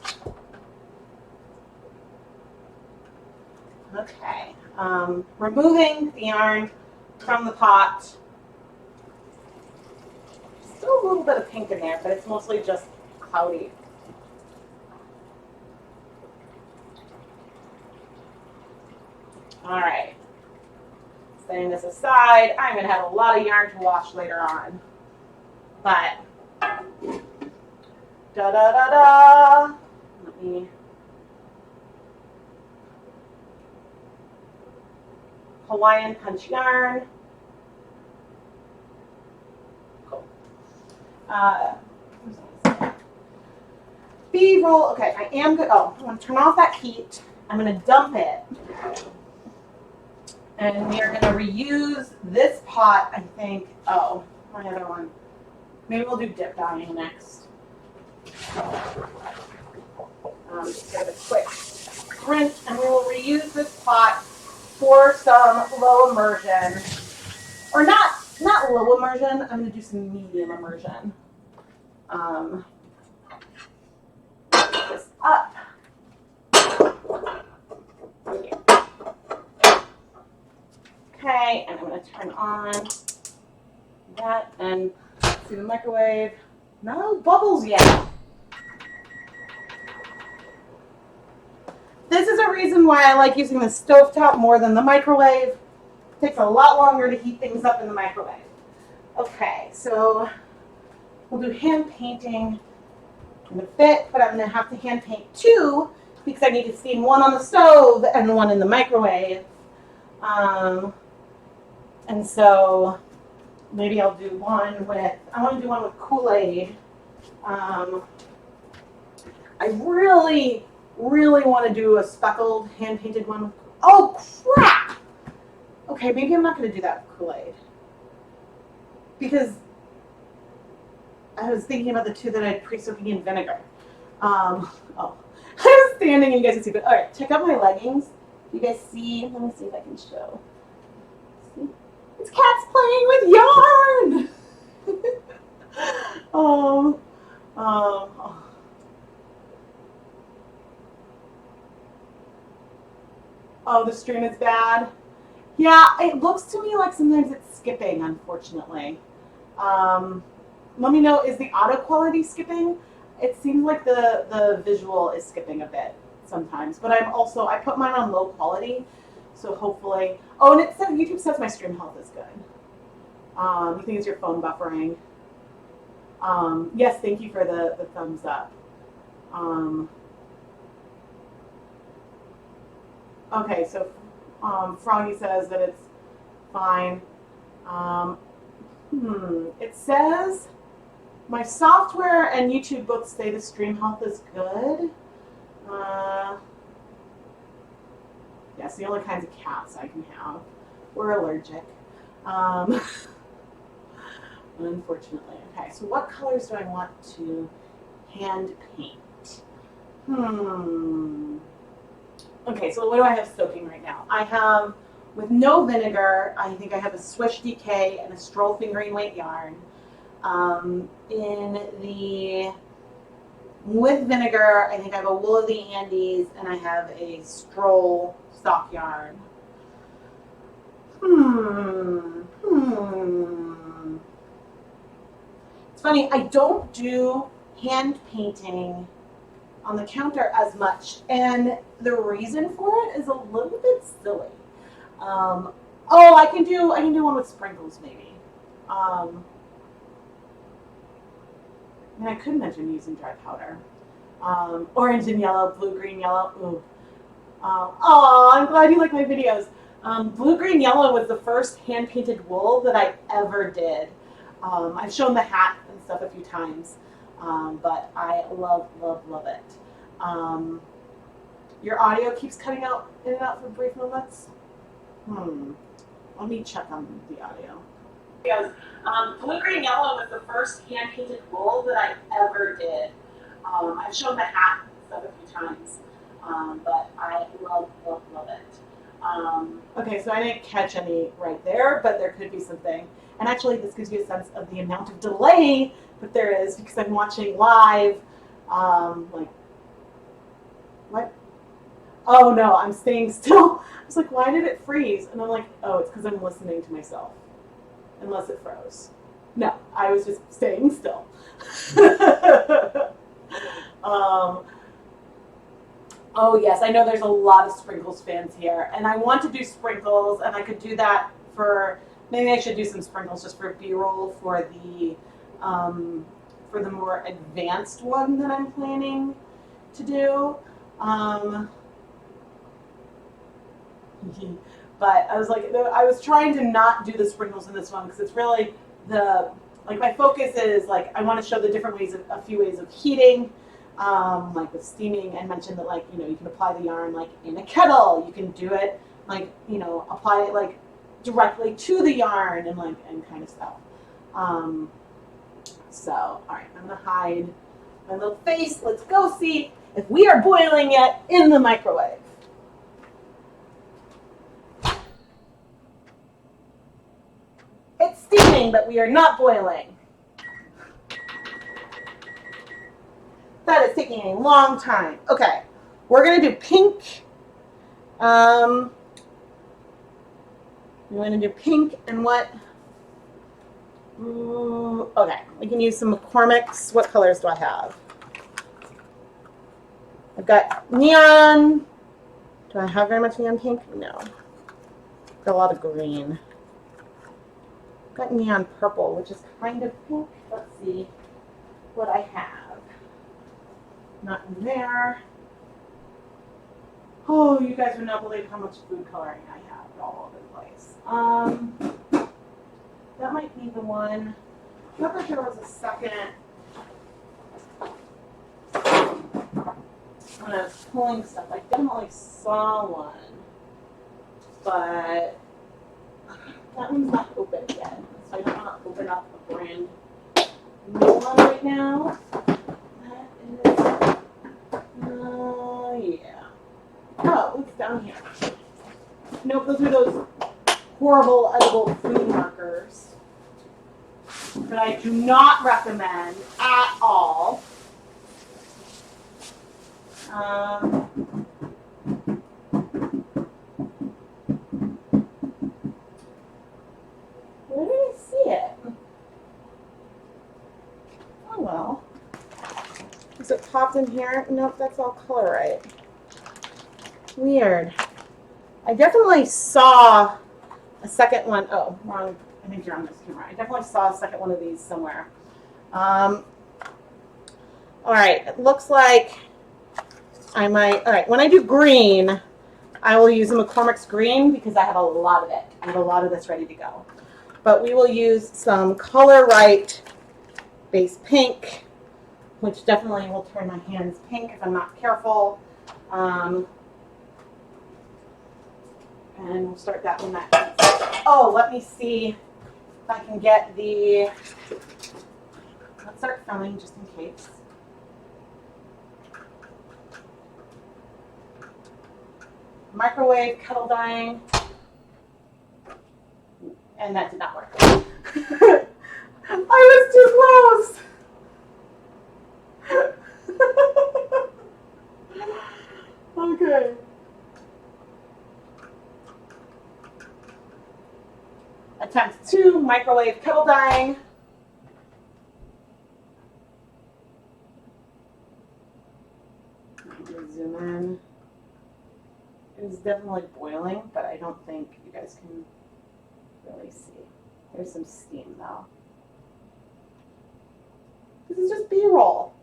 Okay. Removing the yarn from the pot. Still a little bit of pink in there, but it's mostly just cloudy. All right. Setting this aside, I'm going to have a lot of yarn to wash later on. But, da-da-da-da. Let me Hawaiian punch yarn. Cool. B-roll. Okay, I am good. Oh, I'm going to turn off that heat. I'm going to dump it. And we are going to reuse this pot, I think. Oh, my other one. Maybe we'll do dip dyeing next. Just give it a quick rinse, and we will reuse this pot for some low immersion. Or not low immersion. I'm going to do some medium immersion. Put this up. Okay, and I'm going to turn on that and see the microwave. No bubbles yet. This is a reason why I like using the stovetop more than the microwave. It takes a lot longer to heat things up in the microwave. Okay, so we'll do hand painting in a bit, but I'm going to have to hand paint two because I need to steam one on the stove and one in the microwave. And so maybe I'll do one with, I want to do one with Kool-Aid. I really want to do a speckled hand-painted one. Oh, crap! Okay, maybe I'm not going to do that with Kool-Aid. Because I was thinking about the two that I had pre-soaking in vinegar. I was standing and you guys can see, but all right, check out my leggings. You guys see? Let me see if I can show. See? It's cats playing with yarn! Oh, the stream is bad. Yeah, it looks to me like sometimes it's skipping, unfortunately. let me know, is the auto quality skipping? It seems like the visual is skipping a bit sometimes, but I put mine on low quality, so hopefully. Oh, and it says YouTube says my stream health is good. You think it's your phone buffering? Yes, thank you for the thumbs up. Okay, so Froggy says that it's fine. It says my software and YouTube books say the stream health is good. Yes, the only kinds of cats I can have. We're allergic. Unfortunately. Okay, so what colors do I want to hand paint? Okay, so what do I have soaking right now? I have, with no vinegar, I think I have a Swish DK and a Stroll fingering weight yarn. With vinegar, I think I have a Wool of the Andes and I have a Stroll stock yarn. It's funny, I don't do hand painting on the counter as much, and the reason for it is a little bit silly. I can do one with sprinkles maybe. I could mention using dry powder. Orange and yellow, blue, green, yellow. Ooh. I'm glad you like my videos. Blue, green, yellow was the first hand painted wool that I ever did. I've shown the hat and stuff a few times. But I love, love, love it. Your audio keeps cutting out in and out for brief moments. Let me check on the audio. Blue, green, yellow was the first hand-painted wool that I ever did. I've shown the hat and stuff a few times, but I love, love, love it. Okay, so I didn't catch any right there, but there could be something. And actually, this gives you a sense of the amount of delay that there is because I'm watching live. What? Oh no, I'm staying still. I was like, why did it freeze? And I'm like, oh, it's because I'm listening to myself. Unless it froze. No, I was just staying still. Oh yes, I know there's a lot of sprinkles fans here, and I want to do sprinkles, and I could do that for, maybe I should do some sprinkles just for B-roll for the more advanced one that I'm planning to do. But I was like, I was trying to not do the sprinkles in this one because it's really my focus is like, I want to show the different ways of, a few ways of heating, like with steaming, and mention that you can apply the yarn like in a kettle. You can do it apply it like directly to the yarn and kind of stuff. So, all right, I'm gonna hide my little face. Let's go see if we are boiling yet in the microwave. It's steaming, but we are not boiling. That is taking a long time. Okay, we're gonna do pink. We're gonna do pink and what? Okay, we can use some McCormick's. What colors do I have? I've got neon. Do I have very much neon pink? No. Got a lot of green. I've got neon purple, which is kind of pink. Let's see what I have. Not in there. Oh, you guys would not believe how much food coloring I have all over the place. That might be the one. I thought there was a second. When I was pulling stuff, I definitely saw one, but that one's not open yet, so I don't want to open up a brand new one right now. That is, yeah. Oh, it's down here. Nope, those are those horrible edible food markers that I do not recommend at all. Where did I see it? dropped in here. Nope, that's all color right. Weird. I definitely saw a second one. Oh, wrong. I think you're on this camera. I definitely saw a second one of these somewhere. All right, it looks like I might. All right, when I do green, I will use a McCormick's green because I have a lot of it. I have a lot of this ready to go. But we will use some Color Right base pink, which definitely will turn my hands pink if I'm not careful. And we'll start that one next. Oh, let me see if I can get the, let's start filming just in case. Microwave kettle dyeing. And that did not work. I was too close. Okay. Attempt 2, microwave kettle dyeing. Zoom in. It is definitely boiling, but I don't think you guys can really see. There's some steam though. This is just B-roll.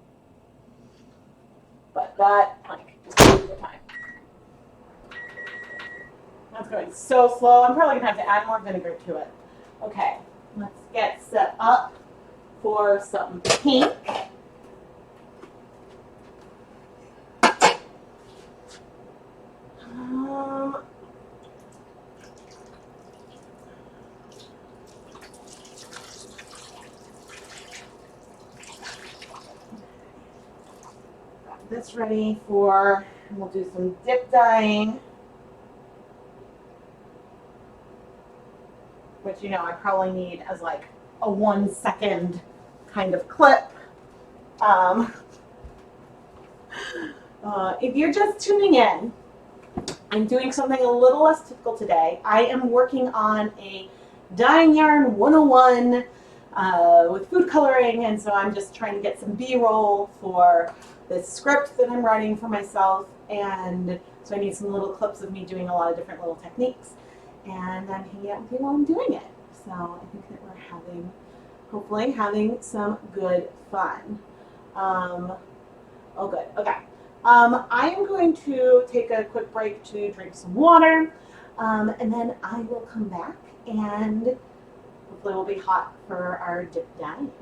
But that, like, just takes the time. That's going so slow. I'm probably gonna have to add more vinegar to it. Okay, let's get set up for some pink. Got this ready for, we'll do some dip dyeing. Which, you know, I probably need as like a 1 second kind of clip. If you're just tuning in, I'm doing something a little less typical today. I am working on a dyeing yarn 101 with food coloring, and so I'm just trying to get some B-roll for this script that I'm writing for myself, and so I need some little clips of me doing a lot of different little techniques, and I'm hanging out with you while I'm doing it. So I think that we're hopefully having some good fun. Oh good, okay. I am going to take a quick break to drink some water, and then I will come back and hopefully we'll be hot for our dip dyeing.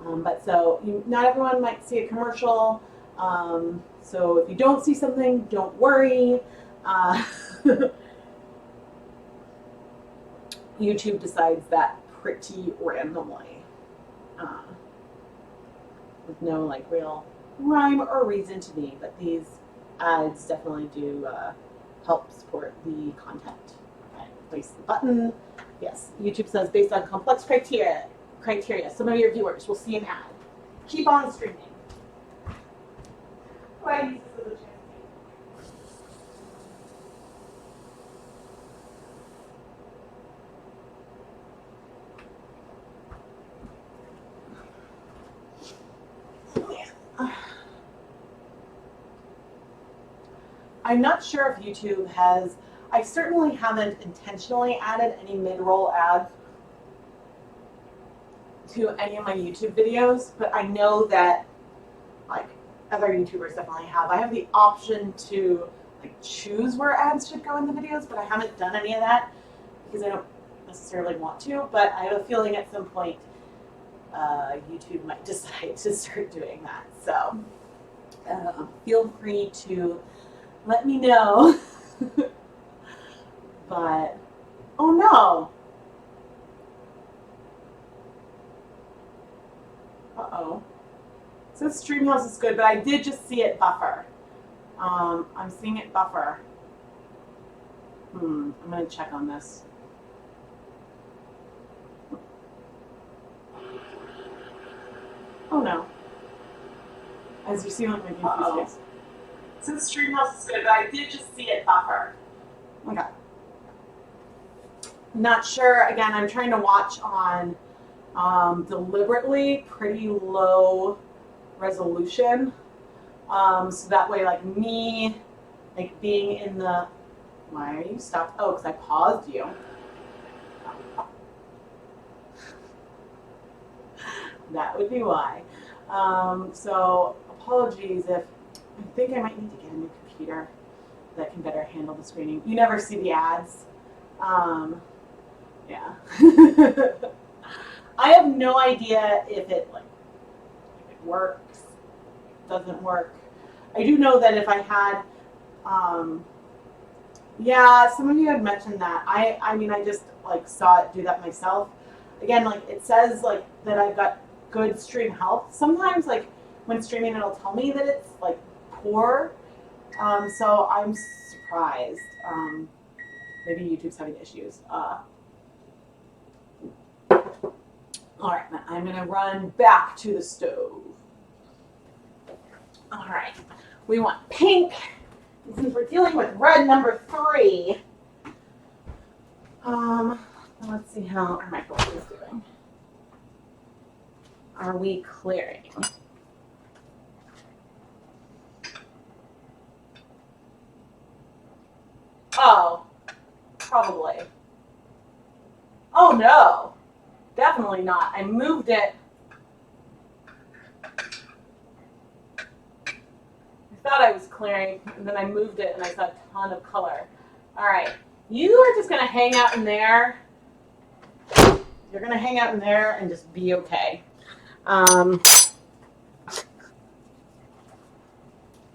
But so not everyone might see a commercial, so if you don't see something, don't worry. YouTube decides that pretty randomly, with no like real rhyme or reason to me, but these ads definitely do help support the content. Okay, place the button. Yes, YouTube says based on complex criteria, some of your viewers will see an ad. Keep on streaming. Oh, I use this as a chance. I'm not sure if YouTube has, I certainly haven't intentionally added any mid-roll ads to any of my YouTube videos, but I know that like other YouTubers definitely have. I have the option to like choose where ads should go in the videos, but I haven't done any of that because I don't necessarily want to, but I have a feeling at some point YouTube might decide to start doing that. So feel free to let me know. But, oh no. Uh-oh. So Streamhouse is good, but I did just see it buffer. I'm seeing it buffer. I'm going to check on this. Oh no. As you see on my confused face. Since Streamhouse is good, but I did just see it buffer. Okay. Not sure. Again, I'm trying to watch on deliberately pretty low resolution. So that way, like me, like being in the, why are you stopped? Oh, because I paused you. That would be why. So apologies if, I think I might need to get a new computer that can better handle the screening. You never see the ads. Yeah. I have no idea if it works, doesn't work. I do know that if I had, yeah, some of you had mentioned that. I mean, I just like saw it do that myself. Again, like it says like that I've got good stream health. Sometimes like when streaming, it'll tell me that it's like poor. So I'm surprised. Maybe YouTube's having issues. All right, now I'm gonna run back to the stove. All right, we want pink. Since we're dealing with red number 3, let's see how our microwave is doing. Are we clearing? Oh, probably. Oh no, definitely not. I moved it. I thought I was clearing, and then I moved it, and I saw a ton of color. All right, you are just gonna hang out in there. You're gonna hang out in there and just be okay.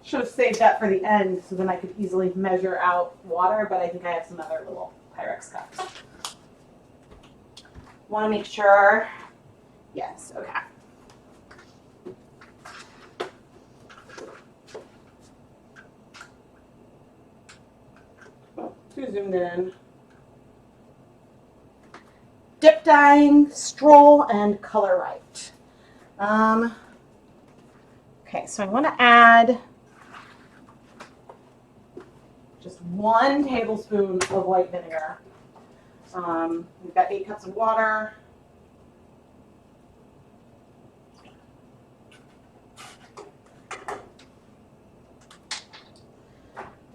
Should have saved that for the end so then I could easily measure out water, but I think I have some other little Pyrex cups. Want to make sure. Yes, okay. Too zoomed in. Dip dyeing, stroll, and color right. Okay, so I want to add just 1 tablespoon of white vinegar. We've got 8 cups of water.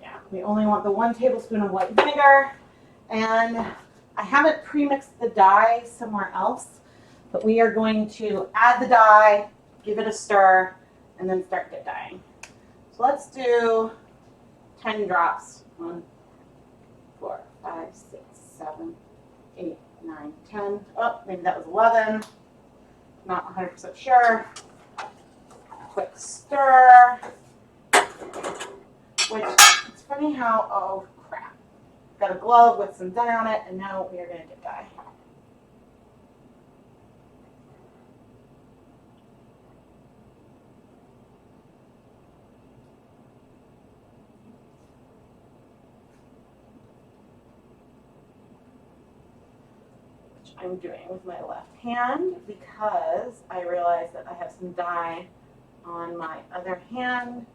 Yeah, we only want the 1 tablespoon of white vinegar, and I haven't pre-mixed the dye somewhere else, but we are going to add the dye, give it a stir, and then start dip dyeing. So let's do 10 drops. 1, 4, 5, 6, 7, 8, 9, 10. Oh, maybe that was 11. Not 100% sure. Quick stir. Which, it's funny how, oh crap. Got a glove with some dye on it, and now we are going to dip dye. Which I'm doing with my left hand because I realized that I have some dye on my other hand.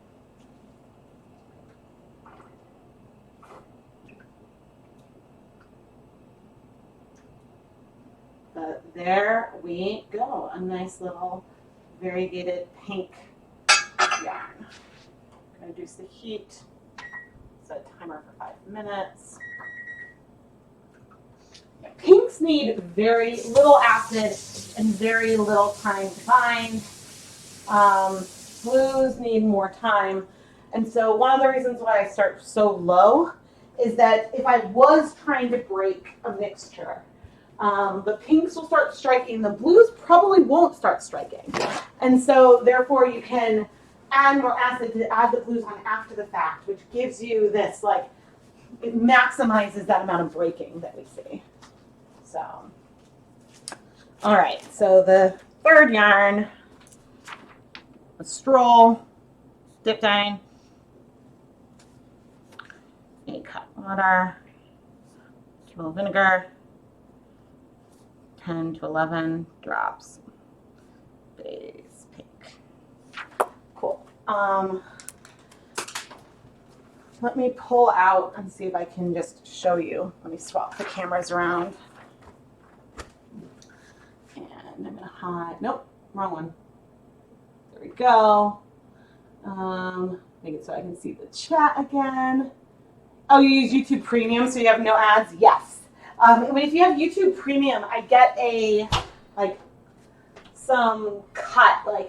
But there we go, a nice little variegated pink yarn. I'm going to reduce the heat, set a timer for 5 minutes. Pinks need very little acid and very little time to bind. Blues need more time. And so one of the reasons why I start so low is that if I was trying to break a mixture, the pinks will start striking, the blues probably won't start striking. And so therefore you can add more acid to add the blues on after the fact, which gives you this, like, it maximizes that amount of breaking that we see. So, all right, so the third yarn, a stroll, dip dyeing, 8 cup water, 2 vinegar, 10 to 11 drops base pink. Cool. Let me pull out and see if I can just show you. Let me swap the cameras around. And I'm gonna hide, nope, wrong one. There we go. Make it so I can see the chat again. Oh, you use YouTube Premium, so you have no ads? Yes. If you have YouTube Premium, I get some cut, oh,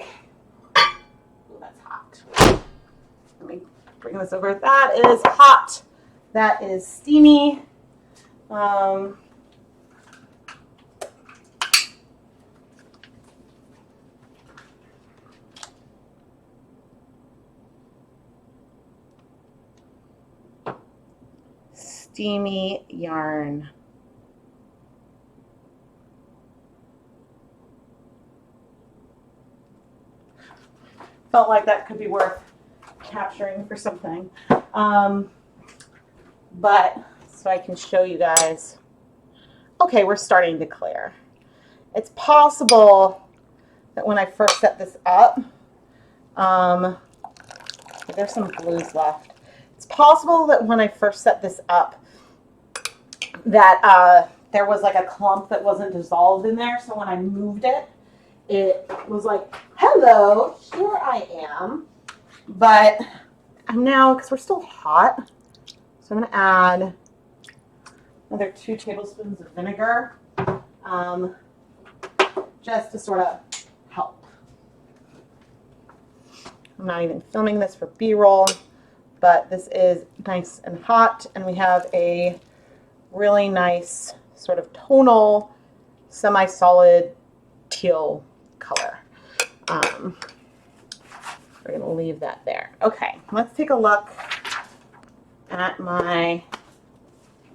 that's hot. Let me bring this over. That is hot. That is steamy. Steamy yarn. Felt like that could be worth capturing for something. But so I can show you guys. Okay, we're starting to clear. It's possible that when I first set this up, there's some blues left. It's possible that when I first set this up, that there was like a clump that wasn't dissolved in there. So when I moved it, it was like, hello, here I am. But I'm now, because we're still hot, so I'm going to add another 2 tablespoons of vinegar, just to sort of help. I'm not even filming this for B-roll, but this is nice and hot, and we have a really nice sort of tonal, semi-solid teal color. We're going to leave that there. Okay, let's take a look at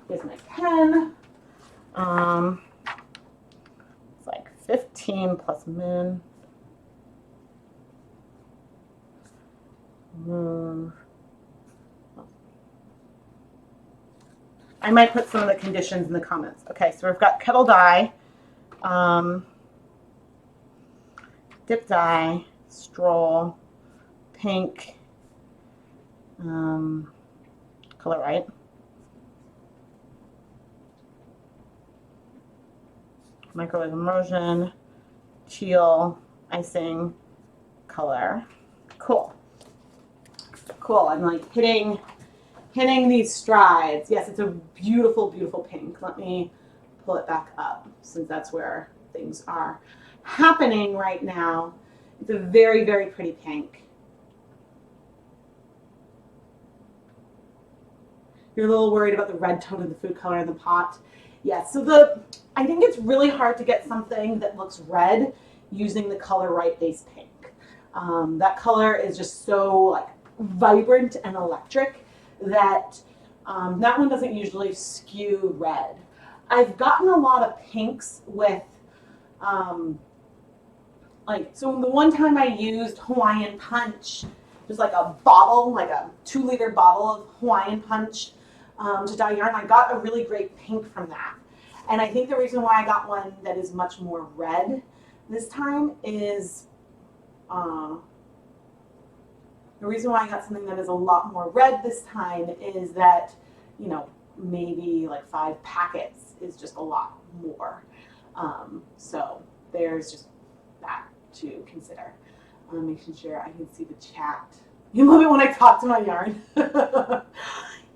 here's my pen. It's like 15 plus min. Move. I might put some of the conditions in the comments. Okay, so we've got Kettle dye, dip dye, stroll, pink, color right, microwave immersion, teal, icing, color. Cool. Cool. I'm like hitting these strides. Yes, it's a beautiful, beautiful pink. Let me pull it back up since that's where things are happening right now. It's a very, very pretty pink. You're a little worried about the red tone of the food color in the pot. Yes, so I think it's really hard to get something that looks red using the color right base pink. That color is just so like vibrant and electric that that one doesn't usually skew red. I've gotten a lot of pinks with so the one time I used Hawaiian Punch, just like a bottle, like a 2-liter bottle of Hawaiian Punch to dye yarn, I got a really great pink from that. And I think the reason why I got one that is much more red this time is the reason why I got something that is a lot more red this time is that, you know, maybe like 5 packets is just a lot more. So there's just that to consider. Making sure I can see the chat. You love it when I talk to my yarn.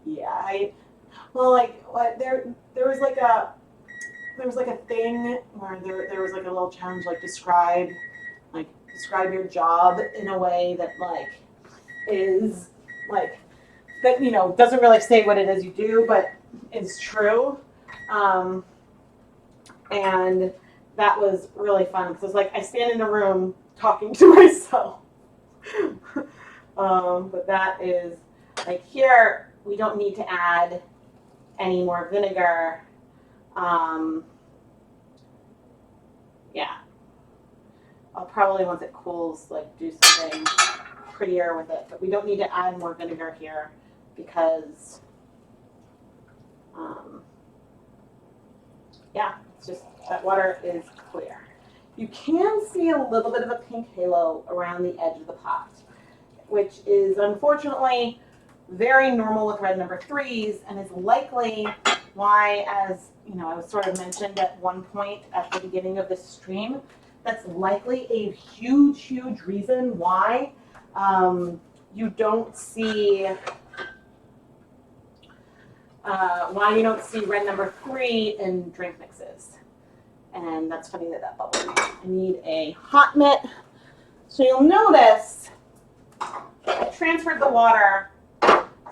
Yeah, there was like a thing where there was like a little challenge, like describe your job in a way that like is like that, you know, doesn't really say what it is you do, but is true. And that was really fun because it's like I stand in a room talking to myself. But that is like here we don't need to add any more vinegar. Yeah, I'll probably, once it cools, like do something prettier with it, but we don't need to add more vinegar here because yeah, it's just that water is clear. You can see a little bit of a pink halo around the edge of the pot, which is unfortunately very normal with red number 3s and is likely why, as you know, I was sort of mentioned at one point at the beginning of this stream, that's likely a huge, huge reason why you don't see red number 3 in drink mixes. And that's funny that bubbled. I need a hot mitt. So you'll notice I transferred the water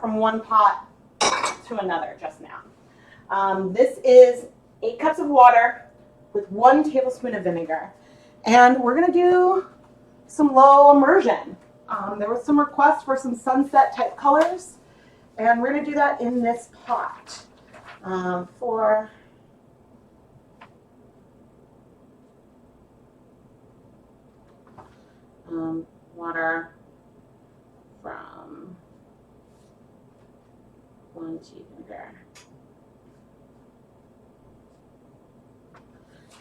from one pot to another just now. This is 8 cups of water with 1 tablespoon of vinegar. And we're going to do some low immersion. There was some requests for some sunset type colors. And we're going to do that in this pot for water from 1 tea vinegar.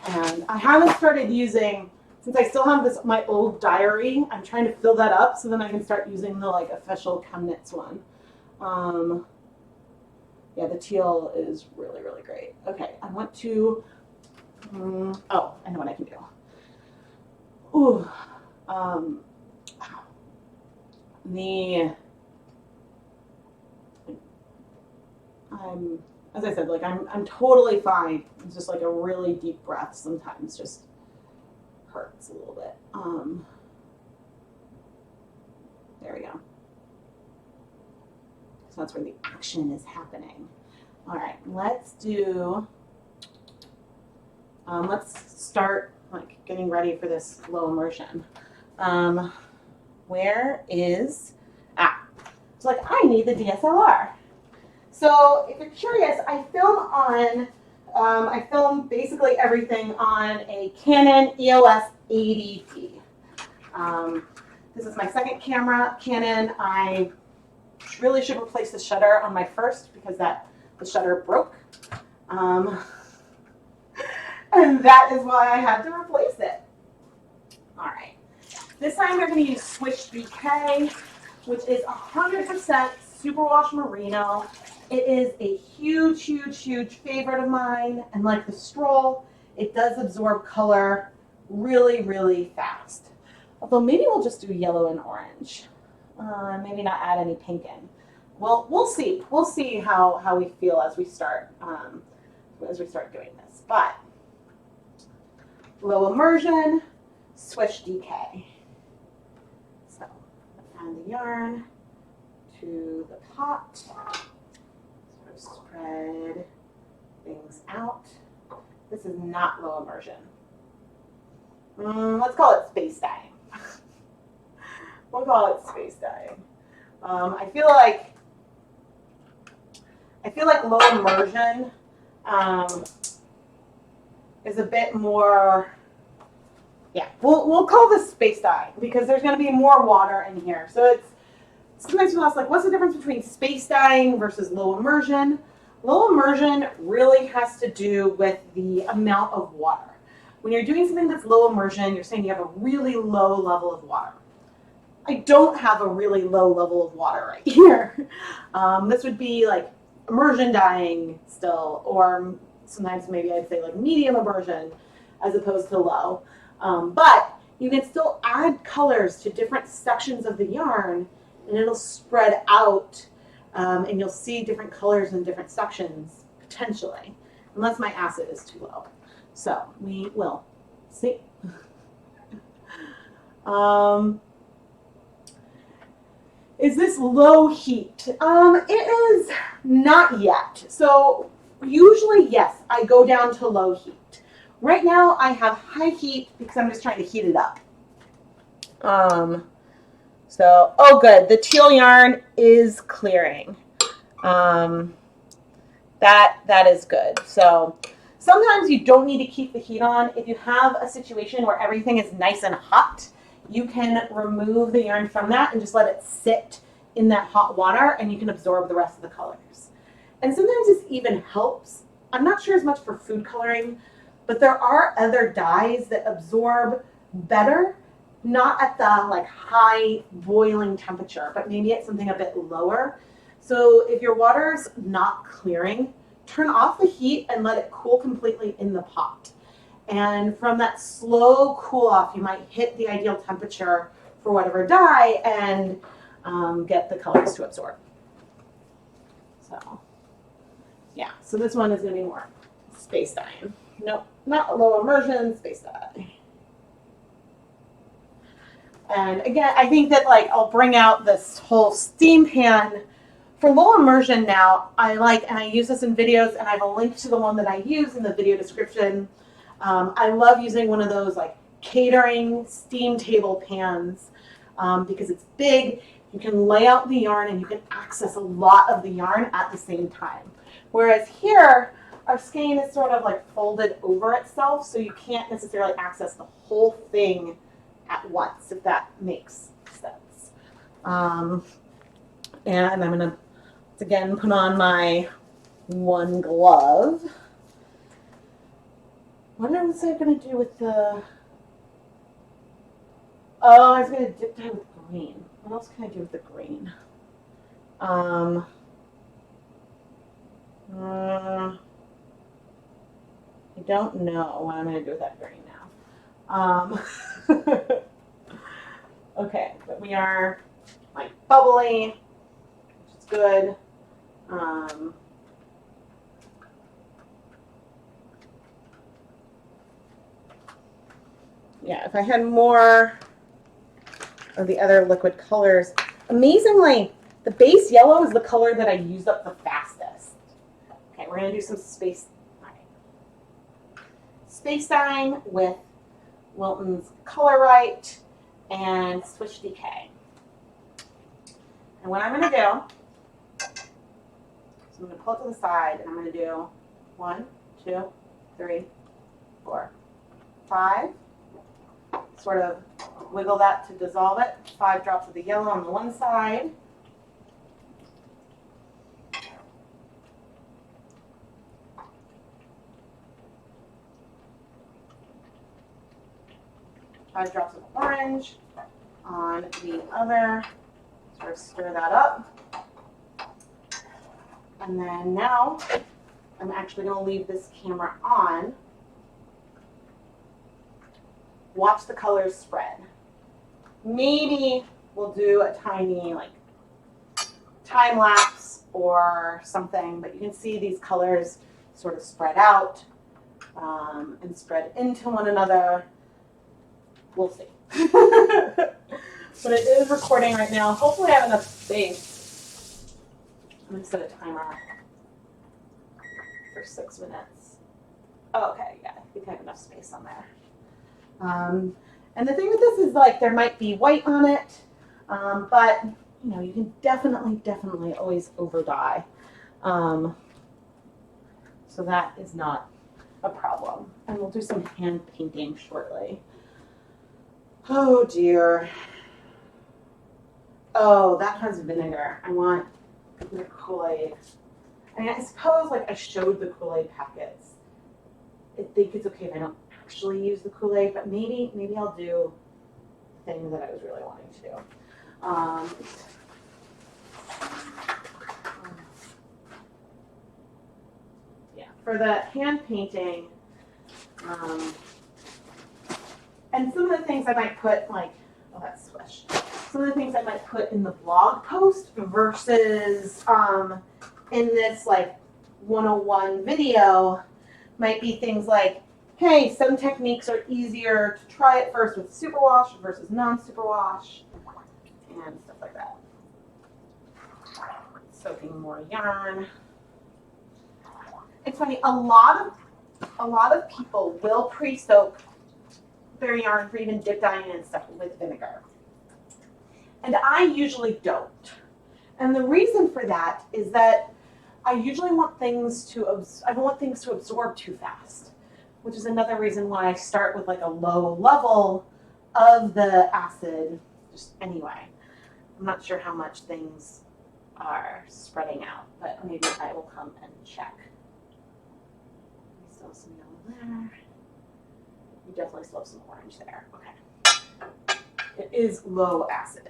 And I haven't started using, since I still have my old diary, I'm trying to fill that up so then I can start using the official ChemKnits one. Yeah, the teal is really, really great. Okay, I want to, oh, I know what I can do. Ooh, as I said, I'm totally fine. It's just a really deep breath sometimes just hurts a little bit. There we go. So that's where the action is happening. All right, let's do, let's start getting ready for this low immersion. Where is, so I need the DSLR. So if you're curious, I film basically everything on a Canon EOS 80D. This is my second camera, Canon. I really should replace the shutter on my first because the shutter broke. And that is why I had to replace it. All right. This time we're going to use Swish BK, which is 100% superwash merino. It is a huge, huge, huge favorite of mine. And like the Stroll, it does absorb color really, really fast. Although maybe we'll just do yellow and orange. Maybe not add any pink in. Well, we'll see. We'll see how we feel as we start doing this. But low immersion, Swish DK. So add the yarn to the pot. Sort of spread things out. This is not low immersion. Let's call it space dyeing. We'll call it space dyeing. I feel like low immersion is a bit more. Yeah, we'll call this space dyeing because there's going to be more water in here. So it's sometimes people ask what's the difference between space dyeing versus low immersion? Low immersion really has to do with the amount of water. When you're doing something that's low immersion, you're saying you have a really low level of water. I don't have a really low level of water right here. This would be immersion dyeing still, or sometimes maybe I'd say medium immersion as opposed to low. But you can still add colors to different sections of the yarn and it'll spread out and you'll see different colors in different sections potentially, unless my acid is too low. So we will see. Is this low heat? It is not yet. So usually, yes, I go down to low heat. Right now, I have high heat because I'm just trying to heat it up. So, oh good, the teal yarn is clearing. That is good. So sometimes you don't need to keep the heat on. If you have a situation where everything is nice and hot, you can remove the yarn from that and just let it sit in that hot water and you can absorb the rest of the colors. And sometimes this even helps. I'm not sure as much for food coloring, but there are other dyes that absorb better, not at the high boiling temperature, but maybe at something a bit lower. So if your water's not clearing, turn off the heat and let it cool completely in the pot. And from that slow cool off, you might hit the ideal temperature for whatever dye, and get the colors to absorb. So, yeah, so this one is going to be more space dyeing. Nope, not low immersion, space dye. And again, I think that like I'll bring out this whole steam pan. For low immersion now, I like, and I use this in videos, and I have a link to the one that I use in the video description. I love using one of those like catering steam table pans because it's big. You can lay out the yarn and you can access a lot of the yarn at the same time. Whereas here, our skein is sort of like folded over itself, so you can't necessarily access the whole thing at once, if that makes sense. And I'm going to, again, put on my one glove. What was I going to do with the... Oh, I was going to dip dye with green. What else can I do with the green? I don't know what I'm going to do with that green now. Okay, but we are like bubbly, which is good. Yeah, if I had more of the other liquid colors, amazingly, the base yellow is the color that I used up the fastest. Okay, we're going to do some space dyeing. Space dyeing with Wilton's Color Right and Switch Decay. And what I'm going to do, so I'm going to pull it to the side, and I'm going to do 1, 2, 3, 4, 5. Sort of wiggle that to dissolve it. 5 drops of the yellow on the one side. Five drops of orange on the other. Sort of stir that up. And then now I'm actually going to leave this camera on. Watch the colors spread. Maybe we'll do a tiny like time lapse or something, but you can see these colors sort of spread out and spread into one another. We'll see. But it is recording right now. Hopefully I have enough space. I'm going to set a timer for 6 minutes. Oh, okay, yeah, I think I have enough space on there. And the thing with this is like there might be white on it, but you know, you can definitely always over dye. So that is not a problem. And we'll do some hand painting shortly. Oh dear. Oh, that has vinegar. I want the Kool-Aid. I mean, I suppose like I showed the Kool-Aid packets. I think it's okay if I don't actually use the Kool-Aid, but maybe I'll do the thing that I was really wanting to do. Yeah, for the hand painting, and some of the things I might put like, oh, that's swish. Some of the things I might put in the blog post versus in this like 101 video might be things like, hey, some techniques are easier to try it first with superwash versus non-superwash and stuff like that. Soaking more yarn. It's funny, a lot of people will pre-soak their yarn for even dip dyeing and stuff with vinegar. And I usually don't. And the reason for that is that I usually want things to absorb too fast, which is another reason why I start with like a low level of the acid just anyway. I'm not sure how much things are spreading out, but maybe I will come and check. Still some yellow there. You definitely still have some orange there. Okay. It is low acid.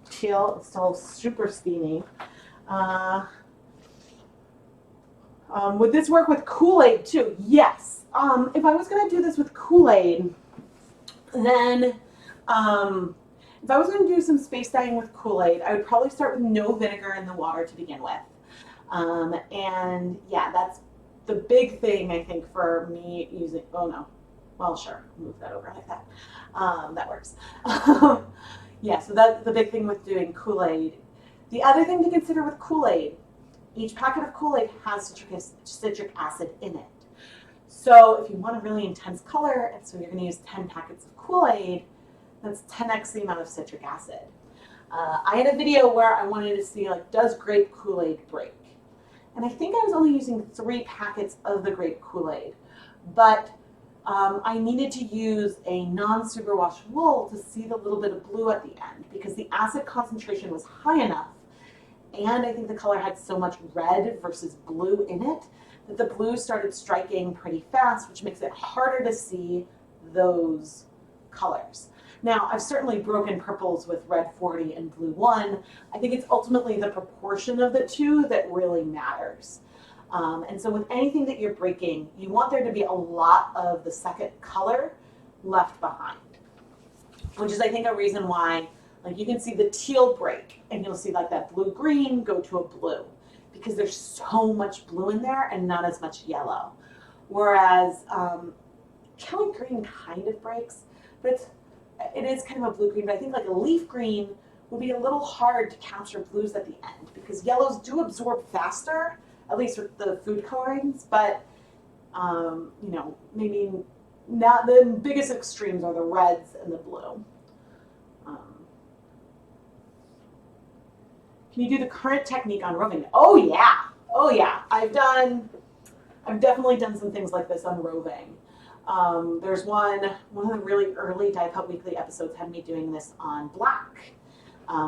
Teal is still super steamy. Would this work with Kool-Aid too? Yes. If I was going to do this with Kool-Aid, then If I was going to do some space dyeing with Kool-Aid, I would probably start with no vinegar in the water to begin with. And yeah, that's the big thing I think for me using, oh no, well sure, move that over like that. That works. Yeah, so that's the big thing with doing Kool-Aid. The other thing to consider with Kool-Aid, each packet of Kool-Aid has citric acid in it. So if you want a really intense color, and so you're going to use 10 packets of Kool-Aid, that's 10x the amount of citric acid. I had a video where I wanted to see, like, does grape Kool-Aid break? And I think I was only using 3 packets of the grape Kool-Aid, but I needed to use a non-superwash wool to see the little bit of blue at the end because the acid concentration was high enough, and I think the color had so much red versus blue in it that the blue started striking pretty fast, which makes it harder to see those colors. Now, I've certainly broken purples with red 40 and blue 1. I think it's ultimately the proportion of the two that really matters. And so with anything that you're breaking, you want there to be a lot of the second color left behind, which is, I think, a reason why, like, you can see the teal break and you'll see like that blue-green go to a blue because there's so much blue in there and not as much yellow. Whereas Kelly green kind of breaks, but it is kind of a blue-green, but I think like a leaf green would be a little hard to capture blues at the end because yellows do absorb faster, at least with the food colorings, but you know, maybe not. The biggest extremes are the reds and the blue. Can you do the current technique on roving? Oh yeah, oh yeah. I've definitely done some things like this on roving. There's one of the really early Die Cut Weekly episodes had me doing this on black,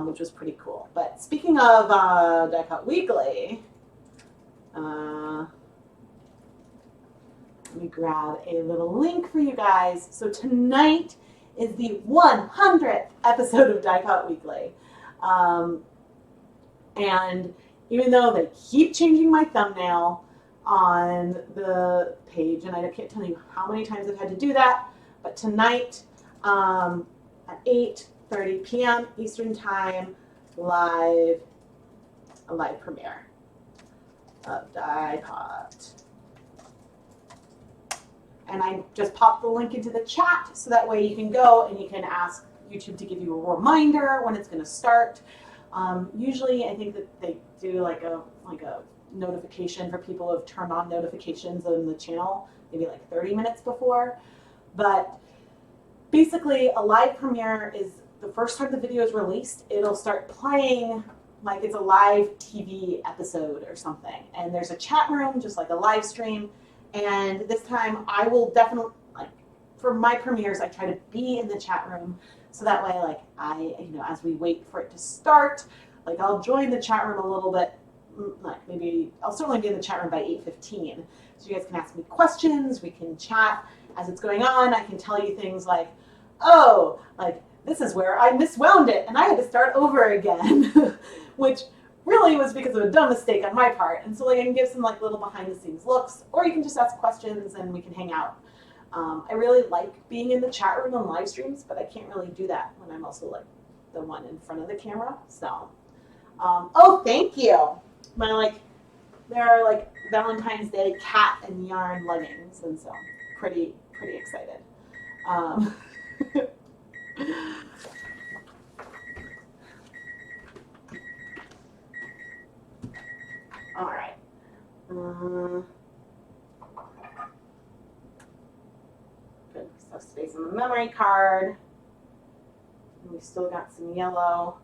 which was pretty cool. But speaking of Die Cut Weekly, let me grab a little link for you guys. So tonight is the 100th episode of Die Cut Weekly. And even though they keep changing my thumbnail on the page, and I can't tell you how many times I've had to do that, but tonight at 8:30 p.m. Eastern Time, a live premiere of Die Cut. And I just popped the link into the chat so that way you can go and you can ask YouTube to give you a reminder when it's going to start. Usually I think that they do like a notification for people who have turned on notifications on the channel, maybe like 30 minutes before. But basically a live premiere is the first time the video is released, it'll start playing like it's a live TV episode or something. And there's a chat room, just like a live stream. And this time I will definitely, like, for my premieres, I try to be in the chat room. So that way, like, as we wait for it to start, like, I'll join the chat room a little bit, like, maybe, I'll certainly be in the chat room by 8:15. So you guys can ask me questions, we can chat as it's going on. I can tell you things like, oh, like, this is where I miswound it and I had to start over again, which really was because of a dumb mistake on my part. And so, like, I can give some, like, little behind the scenes looks, or you can just ask questions and we can hang out. I really like being in the chat room on live streams, but I can't really do that when I'm also, like, the one in front of the camera. So, oh, thank you. There are, like, Valentine's Day cat and yarn leggings, and so pretty excited. All right. Good stuff stays on the memory card. And we still got some yellow.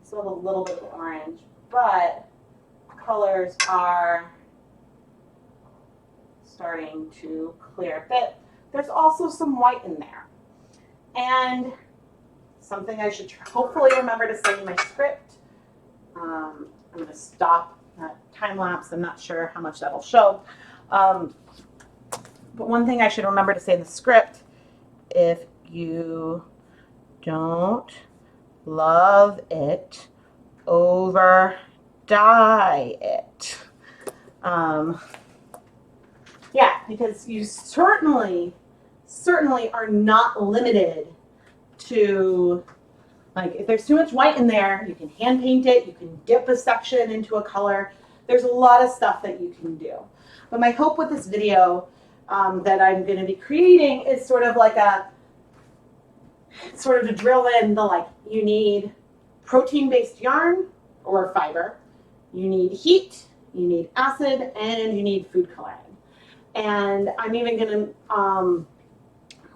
Still have a little bit of orange, but colors are starting to clear a bit. There's also some white in there. And something I should hopefully remember to say in my script. I'm going to stop that time lapse. I'm not sure how much that'll show. But one thing I should remember to say in the script, if you don't love it, over dye it. Yeah, because you certainly are not limited to, like, if there's too much white in there, you can hand paint it, you can dip a section into a color. There's a lot of stuff that you can do. But my hope with this video that I'm going to be creating is sort of to drill in the, like, you need protein-based yarn or fiber, you need heat, you need acid, and you need food coloring. And I'm even going to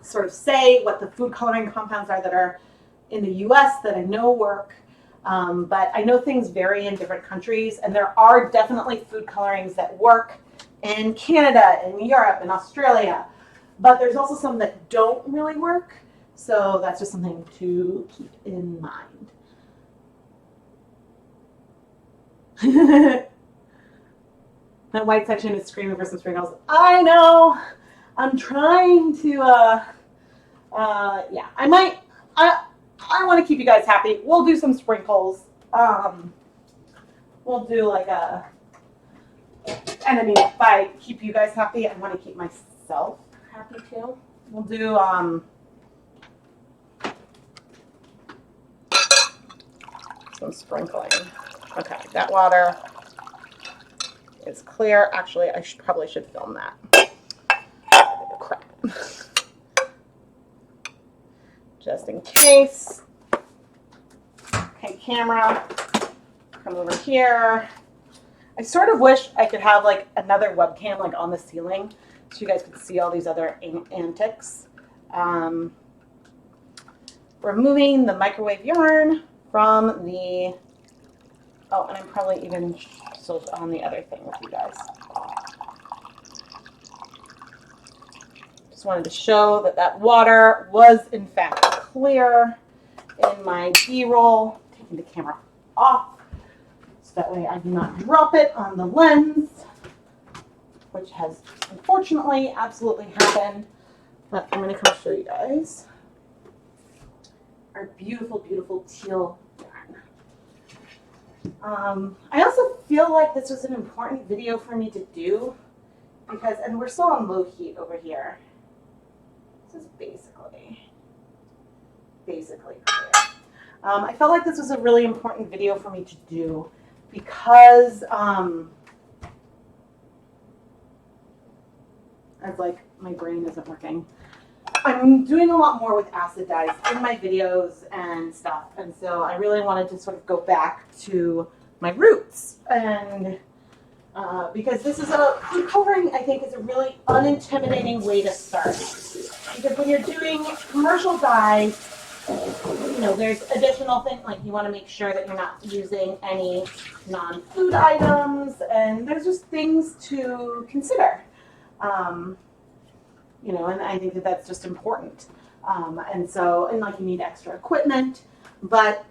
sort of say what the food coloring compounds are that are in the US that I know work. But I know things vary in different countries, and there are definitely food colorings that work in Canada and Europe and Australia. But there's also some that don't really work. So that's just something to keep in mind. That white section is screaming for some sprinkles. I know. I'm trying to, yeah, I want to keep you guys happy. We'll do some sprinkles. We'll do like and I mean, if I keep you guys happy, I want to keep myself happy too. We'll do, some sprinkling. Okay, that water is clear. Actually, I probably should film that. Crap. Just in case. Okay, camera, come over here. I sort of wish I could have like another webcam like on the ceiling so you guys could see all these other antics. Removing the microwave yarn from the, oh, and I'm probably even still on the other thing with you guys. Just wanted to show that that water was in fact clear in my B-roll. Taking the camera off so that way I do not drop it on the lens, which has unfortunately absolutely happened. But I'm going to come show you guys our beautiful, beautiful teal yarn. I also feel like this was an important video for me to do because, and we're still on low heat over here. This is basically clear. I felt like this was a really important video for me to do because it's like my brain isn't working. I'm doing a lot more with acid dyes in my videos and stuff, and so I really wanted to sort of go back to my roots, and because this is food coloring, I think is a really unintimidating way to start. Because when you're doing commercial dyes, you know, there's additional things, like you want to make sure that you're not using any non-food items, and there's just things to consider. You know, and I think that that's just important. And so, and like you need extra equipment, but,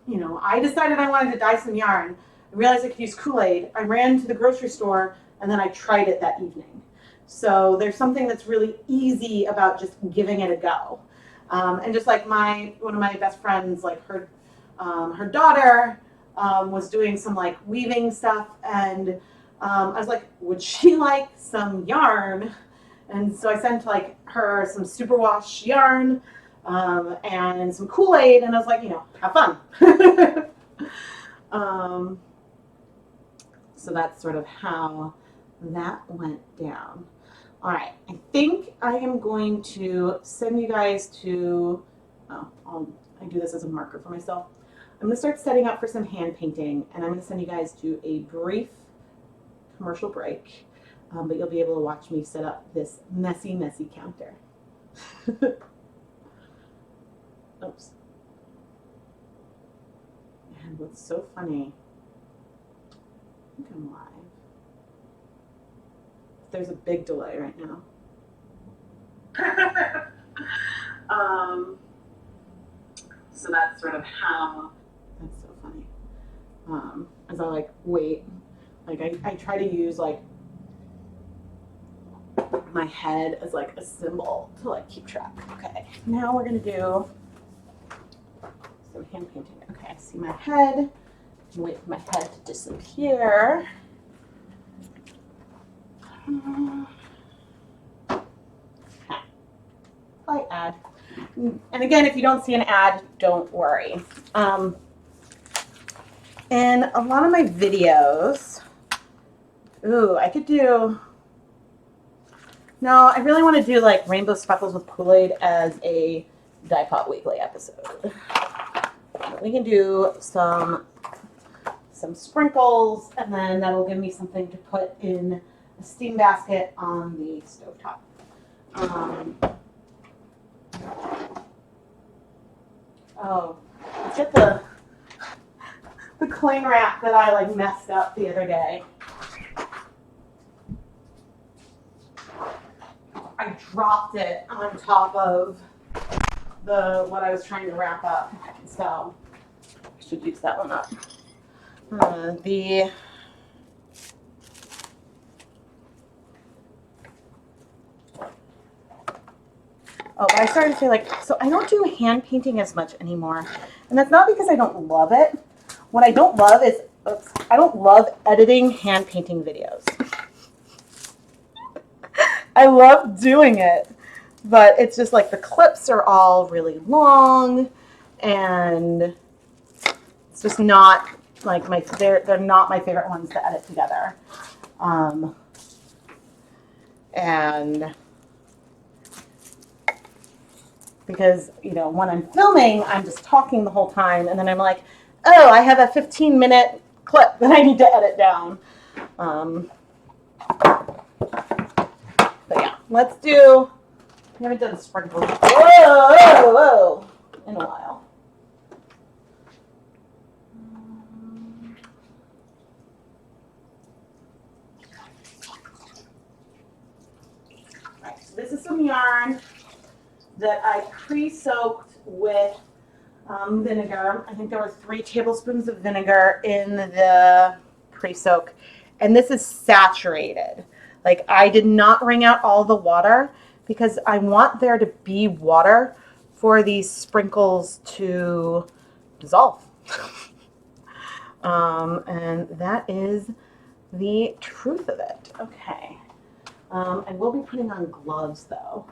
you know, I decided I wanted to dye some yarn. I realized I could use Kool-Aid. I ran to the grocery store and then I tried it that evening. So there's something that's really easy about just giving it a go. And just like one of my best friends, like her daughter was doing some like weaving stuff, and I was like, would she like some yarn? And so I sent like her some superwash yarn and some Kool-Aid, and I was like, you know, have fun. So that's sort of how that went down. All right, I think I am going to send you guys to, I do this as a marker for myself. I'm going to start setting up for some hand painting, and I'm going to send you guys to a brief commercial break. But you'll be able to watch me set up this messy, messy counter. Oops. And what's so funny, I think I'm live. There's a big delay right now. So that's sort of how, that's so funny. As I like wait, like I try to use like my head as like a symbol to like keep track. Okay, now we're gonna do some hand painting. Okay, I see my head. Wait for my head to disappear. Okay. I add. And again, if you don't see an ad, don't worry. In a lot of my videos, ooh, I could do, no, I really want to do like Rainbow Speckles with Kool-Aid as a Dye Pot Weekly episode. We can do some sprinkles, and then that'll give me something to put in a steam basket on the stovetop. Oh, let's get the cling wrap that I like messed up the other day. I dropped it on top of what I was trying to wrap up, so I should use that one up. Oh, but I started to say, like, so I don't do hand painting as much anymore, and that's not because I don't love it. What I don't love is, I don't love editing hand painting videos. I love doing it, but it's just like the clips are all really long, and it's just not like they're not my favorite ones to edit together. And because, you know, when I'm filming, I'm just talking the whole time, and then I'm like, oh, I have a 15-minute clip that I need to edit down. But yeah, let's do, I haven't done sprinkles whoa, in a while. All right, so this is some yarn that I pre-soaked with vinegar. I think there were 3 tablespoons of vinegar in the pre-soak, and this is saturated. Like, I did not wring out all the water because I want there to be water for these sprinkles to dissolve. And that is the truth of it. Okay. I will be putting on gloves though,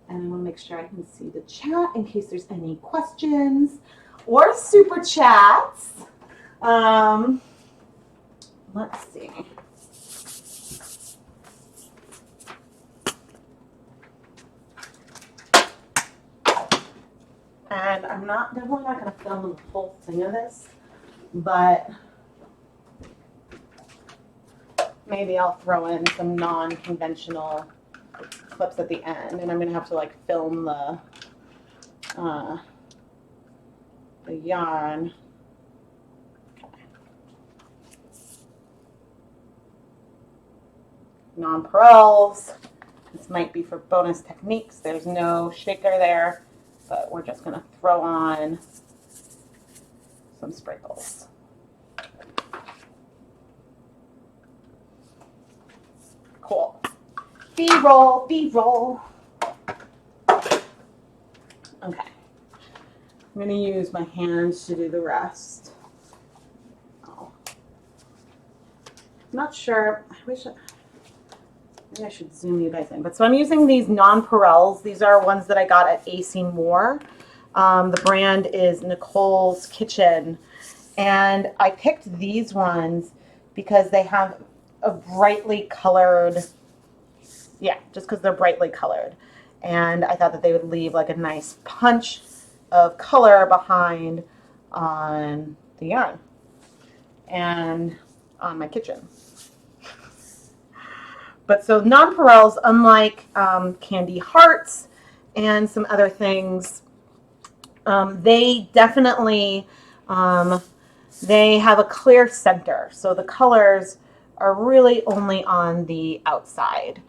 and I want to make sure I can see the chat in case there's any questions or super chats. Let's see. And I'm definitely not going to film the whole thing of this, but maybe I'll throw in some non-conventional clips at the end, and I'm going to have to like film the yarn. Okay. Non-pearls. This might be for bonus techniques. There's no shaker there, but we're just going to throw on some sprinkles. Cool. B-roll, B-roll. Okay. I'm going to use my hands to do the rest. Oh. I'm not sure. Maybe I should zoom you guys in. But so I'm using these nonpareils. These are ones that I got at AC Moore. The brand is Nicole's Kitchen. And I picked these ones because they have a brightly colored, just because they're brightly colored. And I thought that they would leave like a nice punch of color behind on the yarn and on my kitchen. But so nonpareils, unlike candy hearts and some other things, they definitely, they have a clear center. So the colors are really only on the outside,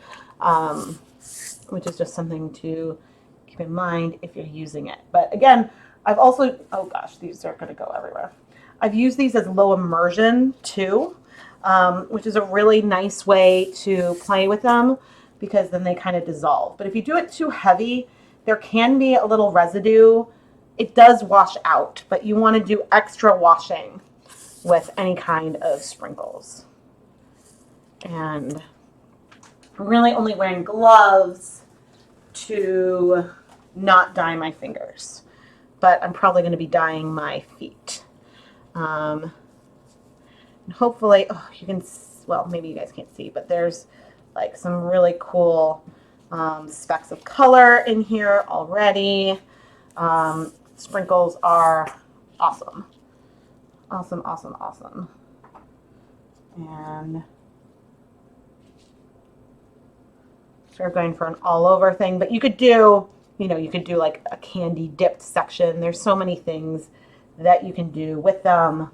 which is just something to keep in mind if you're using it. But again, I've also, oh gosh, these are going to go everywhere. I've used these as low immersion too, which is a really nice way to play with them because then they kind of dissolve. But if you do it too heavy, there can be a little residue. It does wash out, but you want to do extra washing with any kind of sprinkles. And I'm really only wearing gloves to not dye my fingers. But I'm probably going to be dyeing my feet. And hopefully, oh, you can, well, maybe you guys can't see, but there's like some really cool specks of color in here already. Sprinkles are awesome. Awesome, awesome, awesome. And sort of going for an all over thing, but you could do, you know, you could do like a candy dipped section. There's so many things that you can do with them.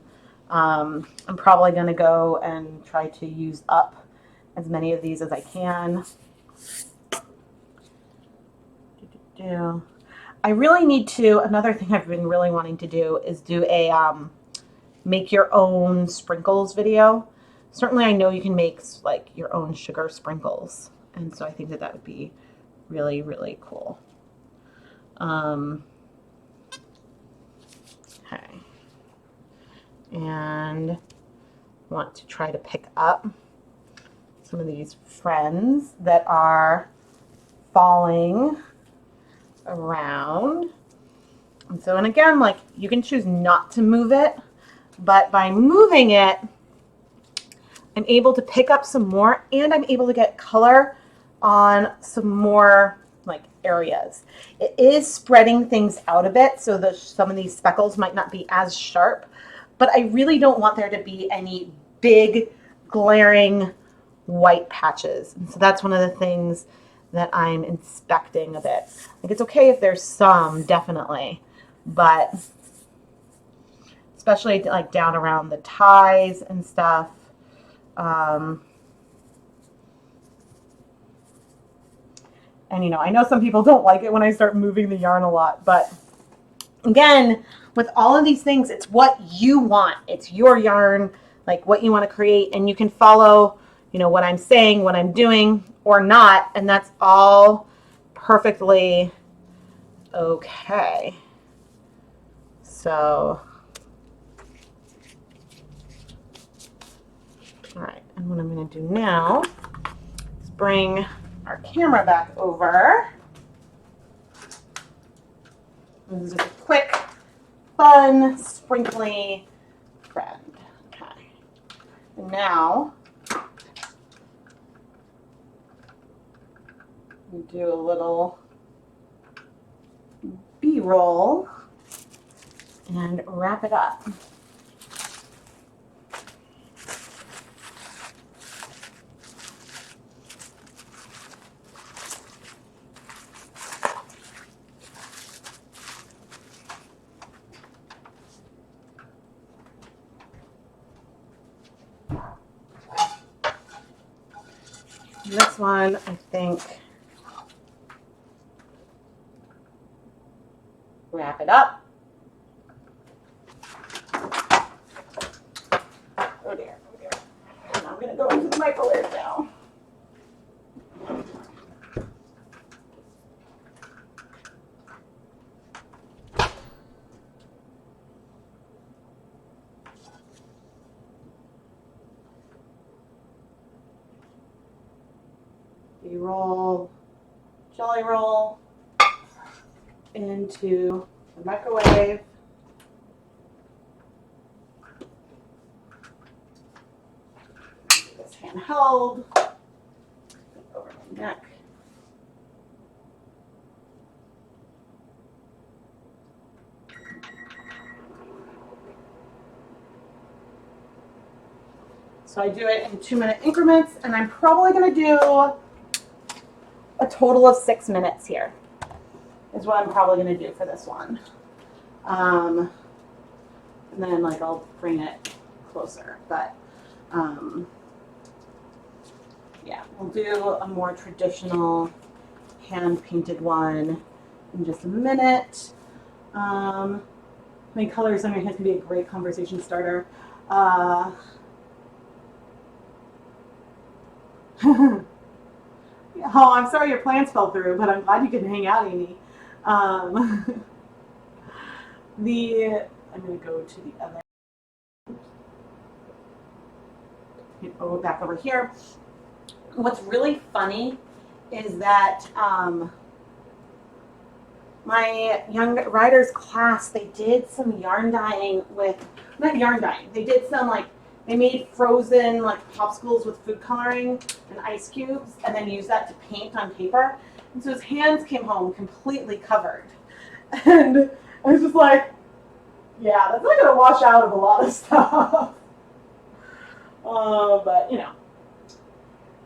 I'm probably going to go and try to use up as many of these as I can. I really need to, another thing I've been really wanting to do is do a make your own sprinkles video. Certainly I know you can make like your own sugar sprinkles. And so I think that that would be really, really cool. Okay. And want to try to pick up some of these friends that are falling around. And so, and again, like you can choose not to move it, but by moving it, I'm able to pick up some more and I'm able to get color on some more like areas. It is spreading things out a bit, so that some of these speckles might not be as sharp, but I really don't want there to be any big glaring white patches. And so that's one of the things that I'm inspecting a bit. Like it's okay if there's some, definitely, but especially like down around the ties and stuff. And you know, I know some people don't like it when I start moving the yarn a lot, but again, with all of these things, it's what you want. It's your yarn, like what you want to create, and you can follow, you know, what I'm saying, what I'm doing, or not, and that's all perfectly okay. So, all right, and what I'm going to do now is bring our camera back over. This is just a quick, fun, sprinkly friend. Okay. And now we do a little B-roll and wrap it up. This one, I think, wrap it up. Oh dear, oh dear. And I'm going to go into the microwave now. You roll, jelly roll into the microwave. This handheld over my neck. So I do it in 2-minute increments, and I'm probably going to do a total of 6 minutes here is what I'm probably going to do for this one. And then like I'll bring it closer, but yeah, we'll do a more traditional hand painted one in just a minute. How many colors on your hand can be a great conversation starter. Oh, I'm sorry your plans fell through, but I'm glad you can hang out, Amy. I'm going to go to the other. Oh, back over here. What's really funny is that my young riders class, they did some yarn dyeing with, not yarn dyeing, they did some like, they made frozen like popsicles with food coloring and ice cubes and then used that to paint on paper. And so his hands came home completely covered. And I was just like, yeah, that's not going to wash out of a lot of stuff. But, you know,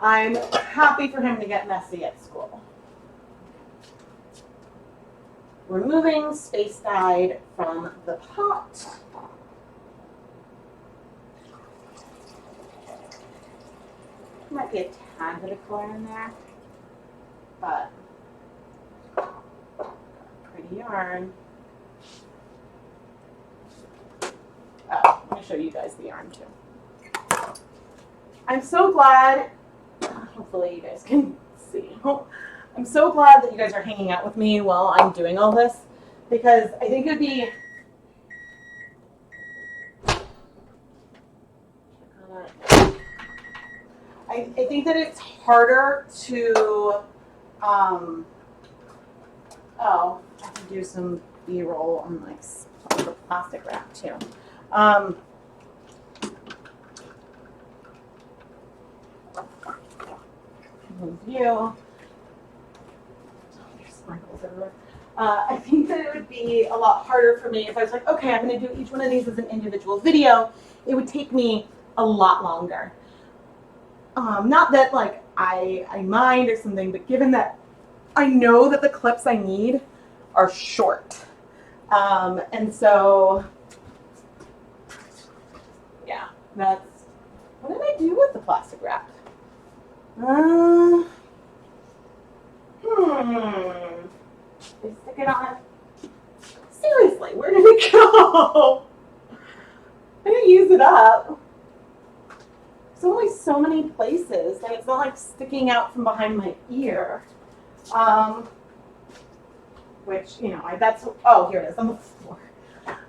I'm happy for him to get messy at school. Removing space dyed from the pot. Might be a tad bit of color in there, but pretty yarn. Oh, let me show you guys the yarn too. I'm so glad, hopefully you guys can see. I'm so glad that you guys are hanging out with me while I'm doing all this, because I think it would be I think that it's harder to oh, I can do some B-roll on like the plastic wrap too. View. I think that it would be a lot harder for me if I was like, okay, I'm going to do each one of these as an individual video. It would take me a lot longer. Not that like I mind or something, but given that I know that the clips I need are short. And so, yeah, that's, what did I do with the plastic wrap? They stick it on. Seriously, where did it go? I didn't use it up. There's only so many places, and it's not like sticking out from behind my ear. Which, you know, that's, oh, here it is on the floor.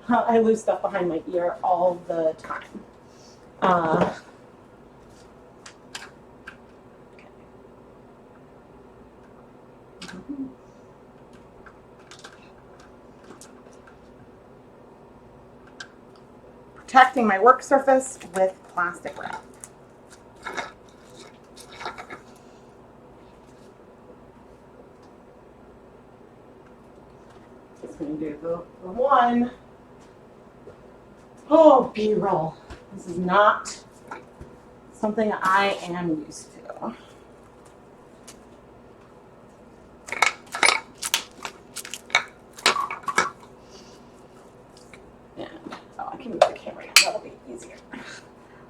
I lose stuff behind my ear all the time. Protecting my work surface with plastic wrap. Just going to do the one. Oh, B-roll. This is not something I am used to. Move the camera now. That'll be easier.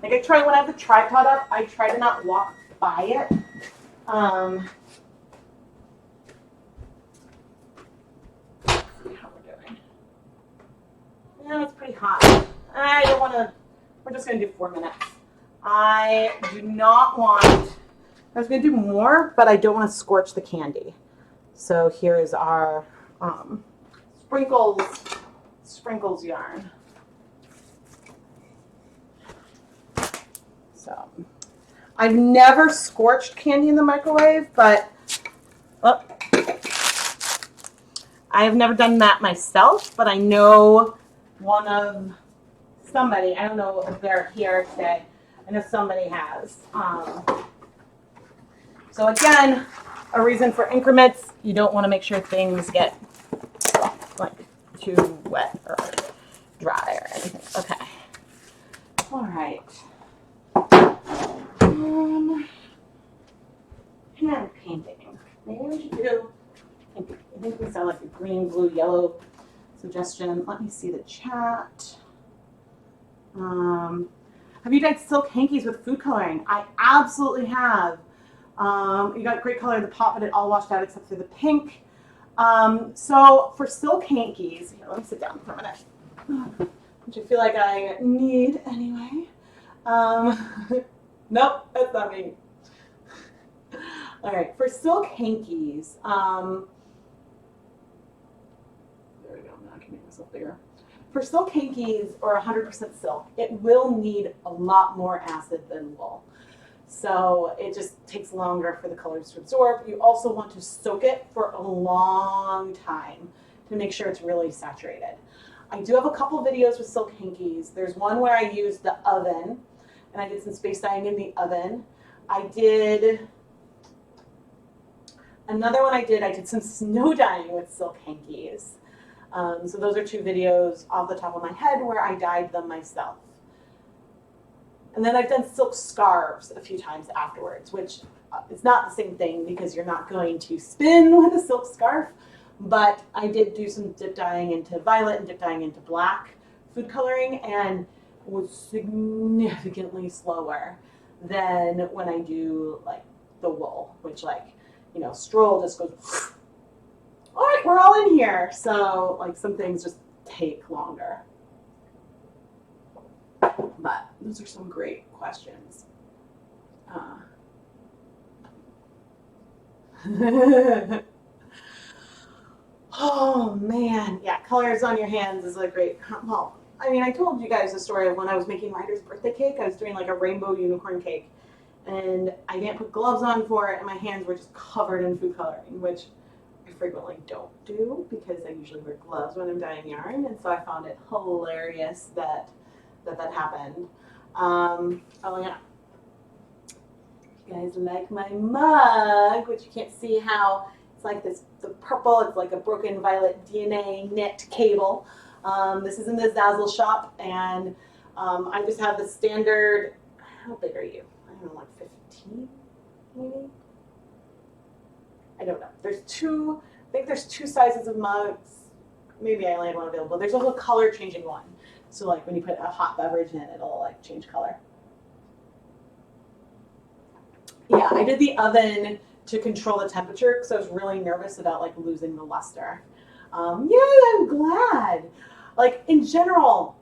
Like I try when I have the tripod up, I try to not walk by it. Let's see how we're doing. Yeah, it's pretty hot. I don't want to. We're just going to do 4 minutes. I do not want. I was going to do more, but I don't want to scorch the candy. So here is our sprinkles yarn. So, I've never scorched candy in the microwave, but I have never done that myself, but I know somebody, I don't know if they're here today, I know somebody has. So again, a reason for increments, you don't want to make sure things get like too wet or dry or anything. Okay. All right. Hand painting. Maybe we should do, I think we saw like a green, blue, yellow suggestion. Let me see the chat. Have you dyed silk hankies with food coloring? I absolutely have. You got great color in the pot, but it all washed out except for the pink. So for silk hankies, here, let me sit down for a minute, which I feel like I need anyway. Nope, that's not me. All right, for silk hankies, there we go, now I can make myself bigger. For silk hankies or 100% silk, it will need a lot more acid than wool. So it just takes longer for the colors to absorb. You also want to soak it for a long time to make sure it's really saturated. I do have a couple videos with silk hankies. There's one where I used the oven, and I did some space dyeing in the oven. I did another one I did some snow dyeing with silk hankies. So those are 2 videos off the top of my head where I dyed them myself. And then I've done silk scarves a few times afterwards, which is not the same thing because you're not going to spin with a silk scarf. But I did do some dip dyeing into violet and dip dyeing into black food coloring, and was significantly slower than when I do like the wool, which like, you know, Stroll just goes, all right, we're all in here. So like some things just take longer. But those are some great questions. Oh man, yeah, colors on your hands is a great, well, I mean, I told you guys the story of when I was making Ryder's birthday cake. I was doing like a rainbow unicorn cake, and I didn't put gloves on for it, and my hands were just covered in food coloring, which I frequently don't do because I usually wear gloves when I'm dyeing yarn, and so I found it hilarious that happened. Oh yeah. You guys like my mug, which you can't see how it's like this, the purple, it's like a broken violet DNA knit cable. This is in the Zazzle shop, and I just have the standard, how big are you? I don't know, like 15 maybe? I don't know. There's 2, I think there's 2 sizes of mugs. Maybe I only had one available. There's also a color changing one. So like when you put a hot beverage in, it'll like change color. Yeah, I did the oven to control the temperature because I was really nervous about like losing the luster. Yay, I'm glad. Like in general,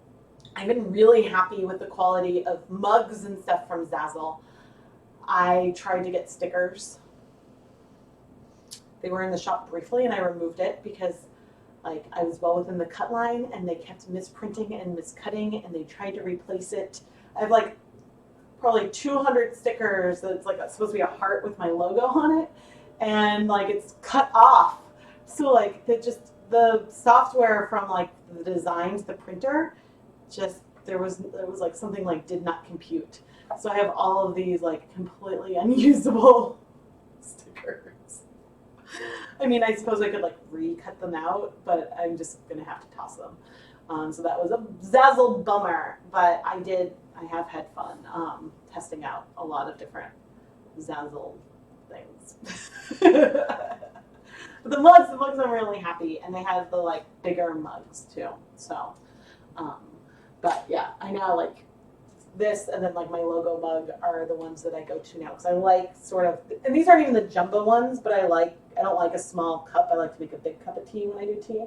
I've been really happy with the quality of mugs and stuff from Zazzle. I tried to get stickers. They were in the shop briefly and I removed it because like I was well within the cut line and they kept misprinting and miscutting and they tried to replace it. I have like probably 200 stickers that's like supposed to be a heart with my logo on it, and like it's cut off. So like the software from like the designs, the printer, just there was like something like did not compute. So I have all of these like completely unusable stickers. I mean, I suppose I could like recut them out, but I'm just gonna have to toss them. So that was a Zazzle bummer, but I have had fun testing out a lot of different Zazzle things. But the mugs I'm really happy, and they have the like bigger mugs too. So, but yeah, I know like this and then like my logo mug are the ones that I go to now because I like sort of, and these aren't even the jumbo ones, but I don't like a small cup. I like to make a big cup of tea when I do tea.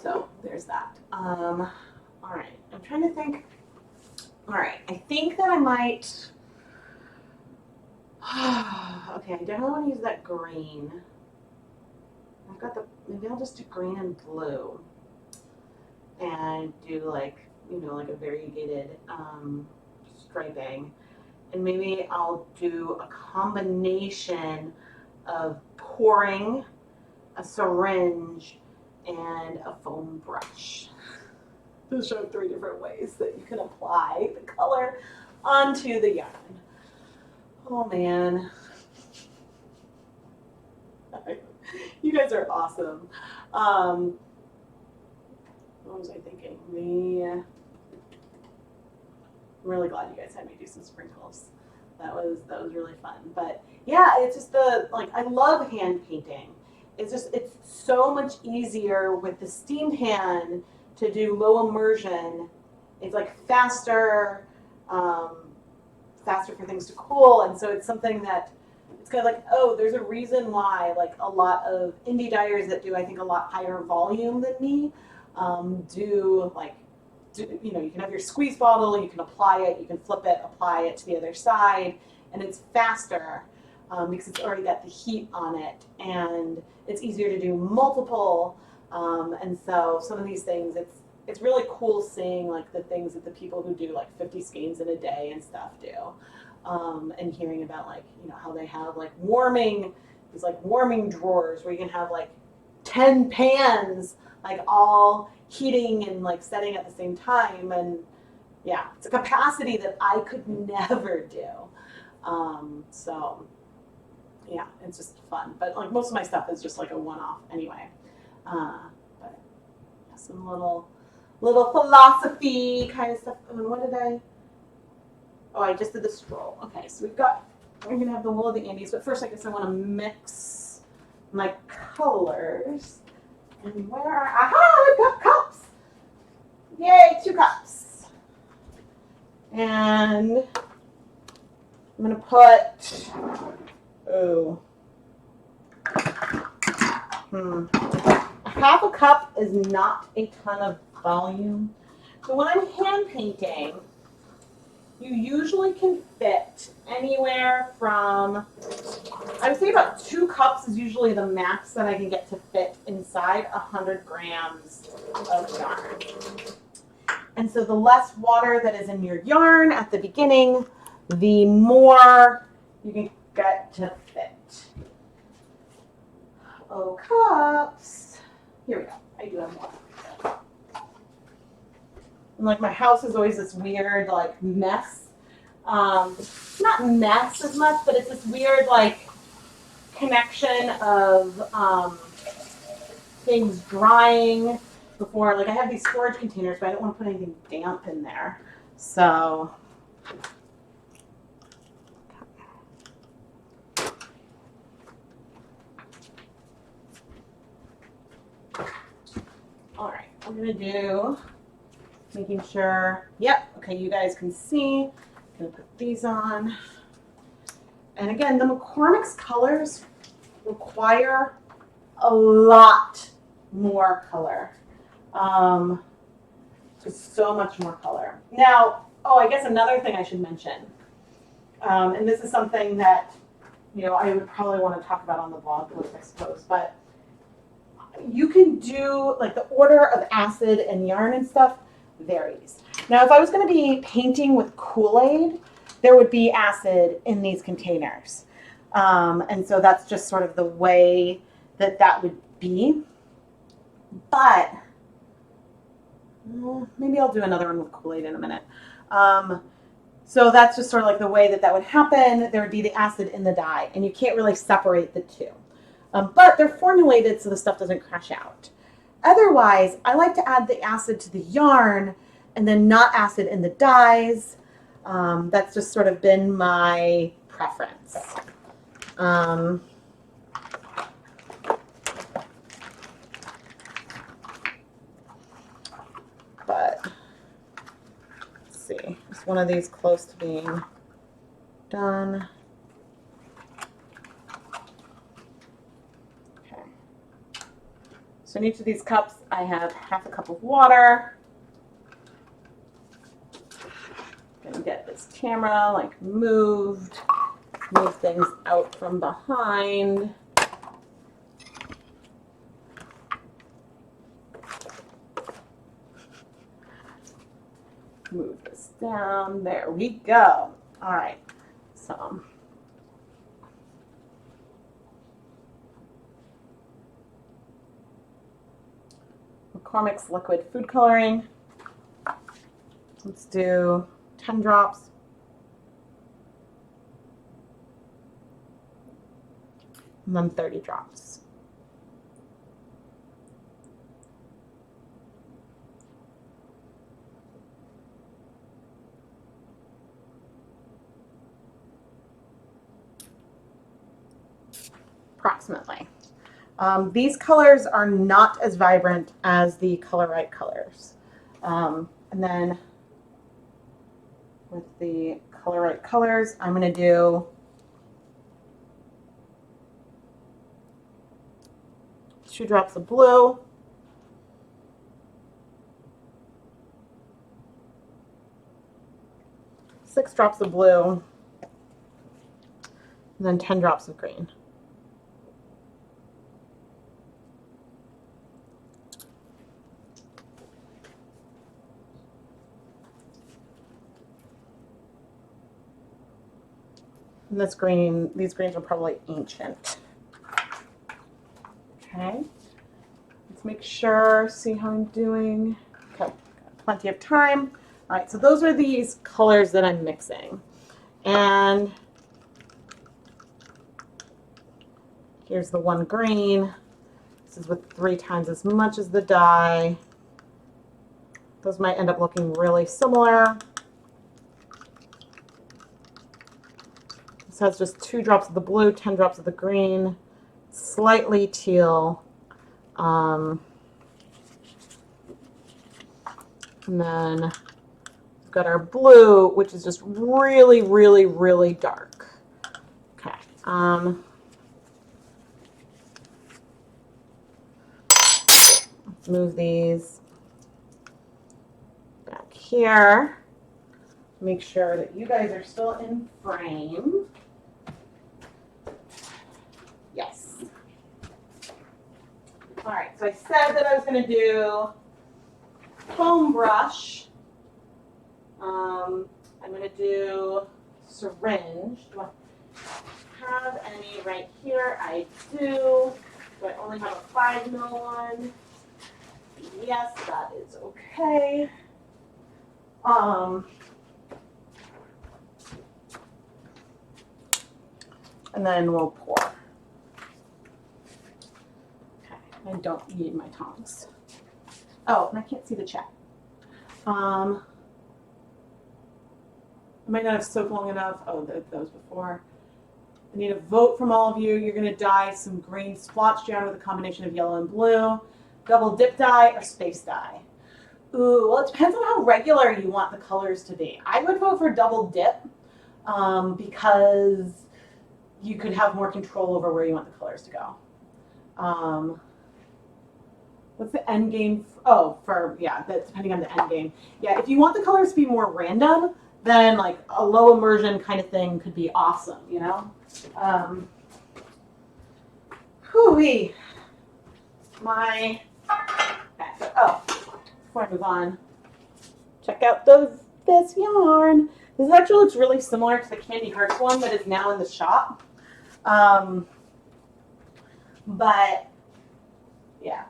So there's that. All right, I'm trying to think. All right, I think that I might. Okay, I definitely want to use that green. I've got maybe I'll just do green and blue, and do like, you know, like a variegated striping, and maybe I'll do a combination of pouring, a syringe, and a foam brush. To show 3 different ways that you can apply the color onto the yarn. Oh man. You guys are awesome. What was I thinking? I'm really glad you guys had me do some sprinkles. That was really fun. But yeah, it's just I love hand painting. It's so much easier with the steam pan to do low immersion. It's like faster for things to cool, and so it's something that it's kind of like, oh, there's a reason why like a lot of indie dyers that do I think a lot higher volume than me you know, you can have your squeeze bottle, you can apply it, you can flip it, apply it to the other side, and it's faster because it's already got the heat on it, and it's easier to do multiple, and so some of these things, it's really cool seeing like the things that the people who do like 50 skeins in a day and stuff do, and hearing about like, you know, how they have like warming these like warming drawers where you can have like 10 pans like all heating and like setting at the same time. And yeah, it's a capacity that I could never do. So yeah, it's just fun. But like most of my stuff is just like a one-off anyway. But yeah, some little philosophy kind of stuff. I mean, what did I? Oh, I just did the scroll. Okay, so we're gonna have the wool of the Andes, but first I guess I want to mix my colors. And where are, aha, I've got cups. Yay, 2 cups. And I'm gonna put, half a cup is not a ton of volume. So when I'm hand painting, you usually can fit anywhere from, I would say about 2 cups is usually the max that I can get to fit inside 100 grams of yarn. And so the less water that is in your yarn at the beginning, the more you can get to fit. Oh, cups. Here we go. I do have more. And like my house is always this weird like mess. Not mess as much, but it's this weird like connection of things drying before. Like I have these storage containers, but I don't want to put anything damp in there. So all right, I'm gonna do, making sure, yep, okay, you guys can see. I'm gonna put these on. And again, the McCormick's colors require a lot more color. Just so much more color. Now, oh, I guess another thing I should mention, and this is something that, you know, I would probably want to talk about on the blog post, I suppose, but you can do, like, the order of acid and yarn and stuff varies. Now, if I was going to be painting with Kool-Aid, there would be acid in these containers. And so that's just sort of the way that that would be. But maybe I'll do another one with Kool-Aid in a minute. So that's just sort of like the way that that would happen. There would be the acid in the dye, and you can't really separate the two. But they're formulated so the stuff doesn't crash out. Otherwise, I like to add the acid to the yarn and then not acid in the dyes. That's just sort of been my preference. But let's see, is one of these close to being done? Okay. So in each of these cups, I have half a cup of water. I'm gonna get this camera like moved, move things out from behind. Move this down. There we go. All right. So McCormick's liquid food coloring. Let's do 10 drops. And then 30 drops. Approximately. These colors are not as vibrant as the Color Right colors. And then with the Color Right colors, I'm going to do 2 drops of blue, 6 drops of blue, and then 10 drops of green. And this green, these greens are probably ancient. Okay, let's make sure, see how I'm doing. Okay, got plenty of time. All right, so those are these colors that I'm mixing. And here's the one green. This is with 3 times as much as the dye. Those might end up looking really similar. This has just 2 drops of the blue, 10 drops of the green, slightly teal. And then we've got our blue, which is just really, really, really dark. Okay. Let's move these back here. Make sure that you guys are still in frame. Yes. All right, so I said that I was going to do foam brush. I'm going to do syringe. Do I have any right here? I do. Do I only have a 5 mil one? Yes, that is okay. And then we'll pour. Okay, I don't need my tongs. Oh, and I can't see the chat. I might not have soaked long enough. Oh, that was before. I need a vote from all of you. You're going to dye some green splotch yarn with a combination of yellow and blue, double dip dye, or space dye. Ooh, well, it depends on how regular you want the colors to be. I would vote for double dip because you could have more control over where you want the colors to go. What's the end game? That's depending on the end game. Yeah, if you want the colors to be more random, then like a low immersion kind of thing could be awesome, you know? Hoo-wee. Before I move on, check out this yarn. This actually looks really similar to the Candy Hearts one that is now in the shop. But yeah.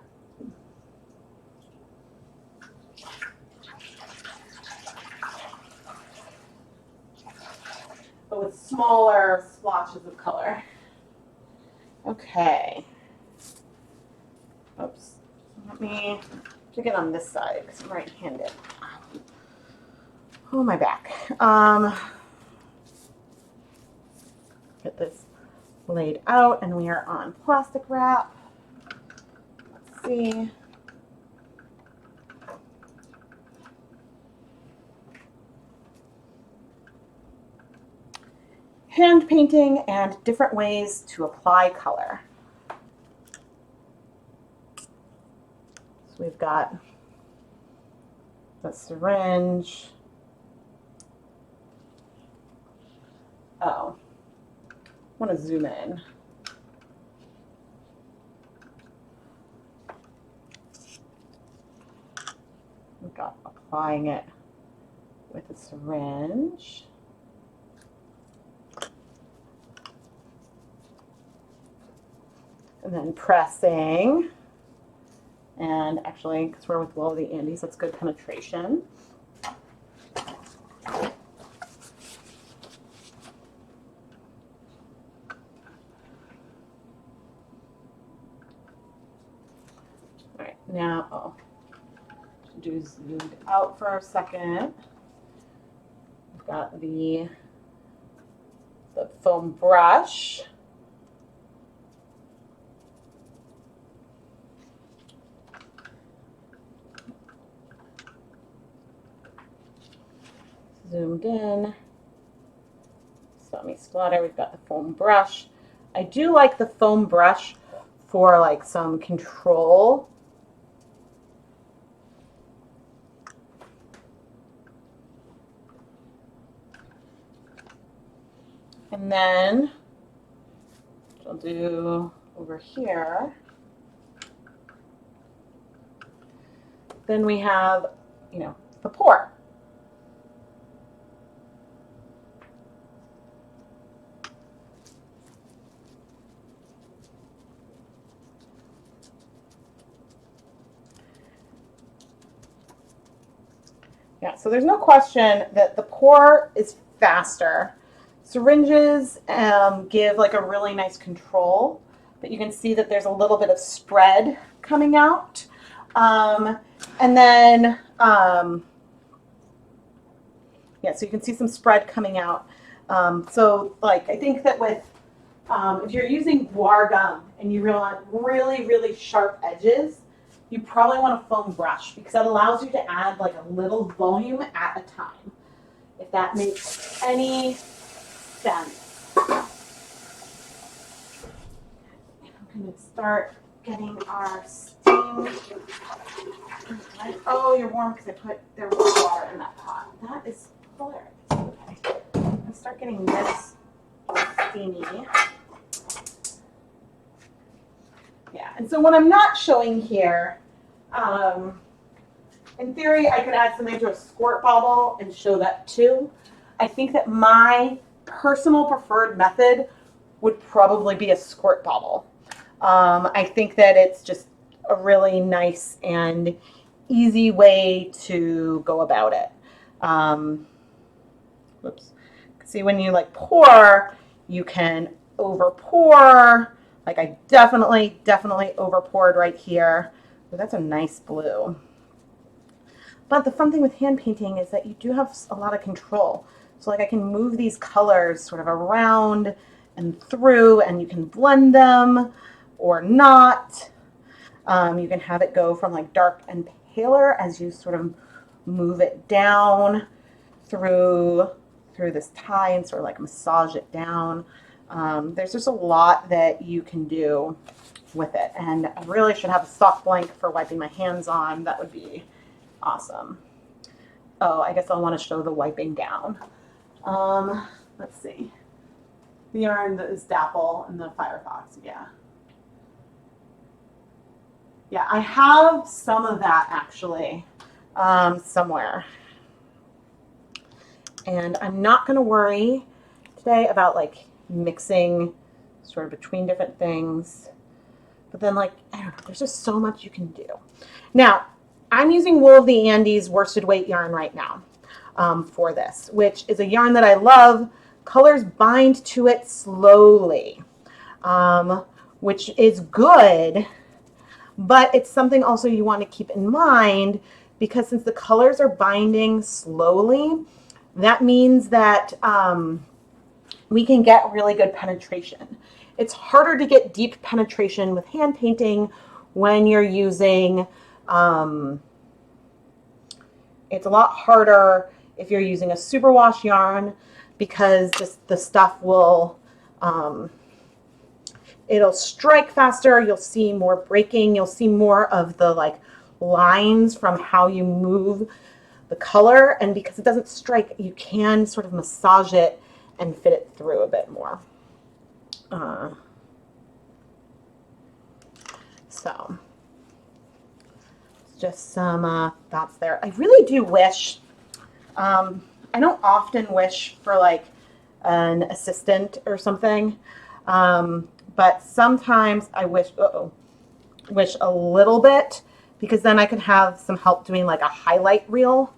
But with smaller splotches of color. Okay. Oops. Let me get on this side because I'm right-handed. Oh, my back. Get this laid out, and we are on plastic wrap. Let's see. Hand painting and different ways to apply color. So we've got the syringe. Oh, I want to zoom in. We've got applying it with a syringe. And then pressing. And actually, because we're with Will the Andes, that's good penetration. All right, now, do zoomed out for a second. We've got the foam brush. Zoomed in. Splatter. We've got the foam brush. I do like the foam brush for like some control. And then what I'll do over here. Then we have, the pour. Yeah, so there's no question that the pour is faster. Syringes give like a really nice control, but you can see that there's a little bit of spread coming out. And then, yeah, so you can see some spread coming out. So like, I think that with, if you're using guar gum and you want really, really sharp edges, you probably want a foam brush because that allows you to add like a little volume at a time, if that makes any sense. I'm going to start getting our steam. Oh, you're warm because there was water in that pot. That is hilarious. Okay. I'm going to start getting this steamy. Yeah, and so what I'm not showing here, in theory, I could add something to a squirt bottle and show that too. I think that my personal preferred method would probably be a squirt bottle. I think that it's just a really nice and easy way to go about it. Whoops. See, when you like pour, you can over pour. Like I definitely over poured right here. Ooh, that's a nice blue. But the fun thing with hand painting is that you do have a lot of control. So like I can move these colors sort of around and through, and you can blend them or not. You can have it go from like dark and paler as you sort of move it down through this tie and sort of like massage it down. There's just a lot that you can do with it. And I really should have a soft blanket for wiping my hands on. That would be awesome. Oh, I guess I'll want to show the wiping down. Let's see. The yarn that is Dapple and the Firefox, yeah. Yeah, I have some of that actually somewhere. And I'm not going to worry today about like mixing sort of between different things. But then like, I don't know, there's just so much you can do. Now, I'm using Wool of the Andes worsted weight yarn right now for this, which is a yarn that I love. Colors bind to it slowly, which is good, but it's something also you want to keep in mind because since the colors are binding slowly, that means that we can get really good penetration. It's harder to get deep penetration with hand painting when you're using, it's a lot harder if you're using a superwash yarn because just the stuff will, it'll strike faster. You'll see more breaking. You'll see more of the like lines from how you move the color. And because it doesn't strike, you can sort of massage it and fit it through a bit more. So just some thoughts there. I really do wish, I don't often wish for like an assistant or something, but sometimes I wish a little bit because then I could have some help doing like a highlight reel,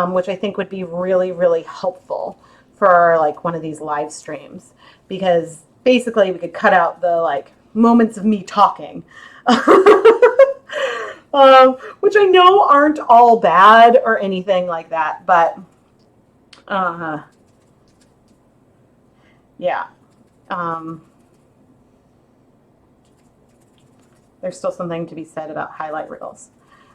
which I think would be really, really helpful for like one of these live streams because basically we could cut out the like moments of me talking, which I know aren't all bad or anything like that, but yeah. There's still something to be said about highlight reels.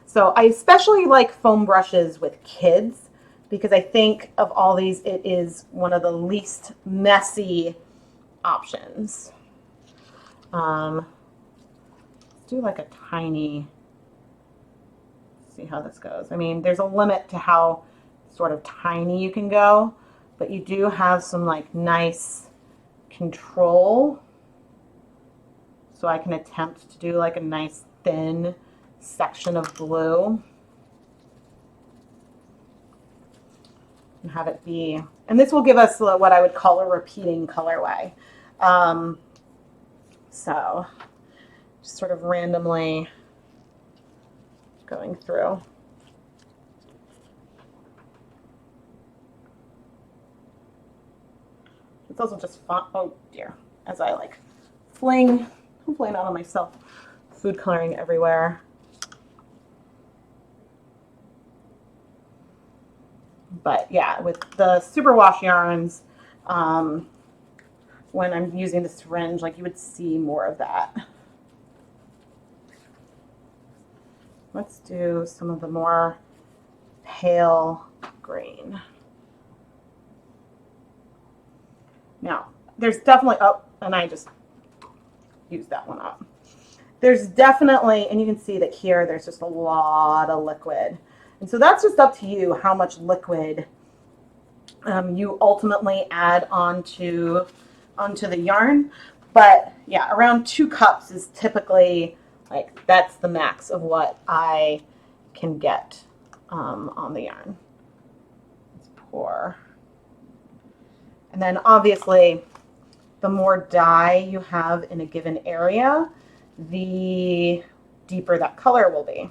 So I especially like foam brushes with kids because I think of all these, it is one of the least messy options. Let's do like a tiny, see how this goes. I mean, there's a limit to how sort of tiny you can go, but you do have some like nice control. So I can attempt to do like a nice thin section of blue and have it be, and this will give us what I would call a repeating colorway. So just sort of randomly going through. It's also just fun. Oh dear, as I like fling, hopefully not on myself, food coloring everywhere. But yeah, with the superwash yarns, when I'm using the syringe, like you would see more of that. Let's do some of the more pale green. Now, there's definitely, oh, and I just used that one up. There's definitely, and you can see that here, there's just a lot of liquid. And so that's just up to you how much liquid you ultimately add onto the yarn. But yeah, around 2 cups is typically, like, that's the max of what I can get on the yarn. Let's pour. And then obviously, the more dye you have in a given area, the deeper that color will be.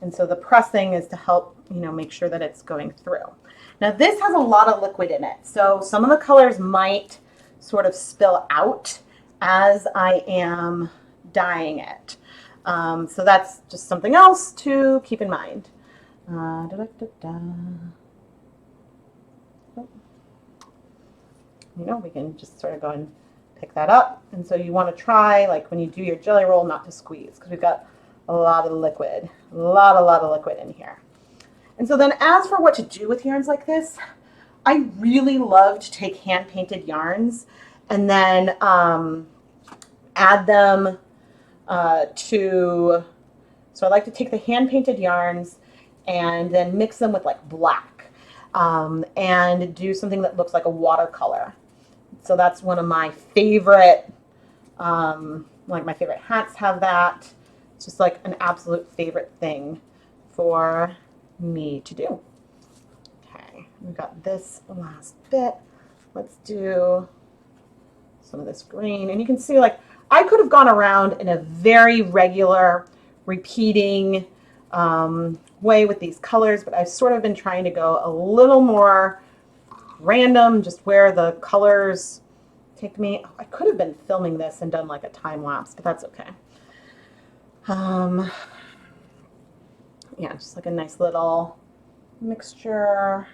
And so the pressing is to help, you know, make sure that it's going through. Now this has a lot of liquid in it, so some of the colors might sort of spill out as I am dyeing it. So that's just something else to keep in mind. You know, we can just sort of go and pick that up. And so you want to try, like when you do your jelly roll, not to squeeze, because we've got a lot of liquid, a lot of liquid in here. And so then as for what to do with yarns like this, I really love to take hand-painted yarns and then add them so I like to take the hand-painted yarns and then mix them with like black and do something that looks like a watercolor. So that's one of my favorite, like my favorite hats have that. It's just like an absolute favorite thing for me to do. Okay, we've got this last bit. Let's do some of this green. And you can see, like, I could have gone around in a very regular, repeating way with these colors, but I've sort of been trying to go a little more random, just where the colors take me. I could have been filming this and done like a time lapse, but that's okay. Yeah, just like a nice little mixture.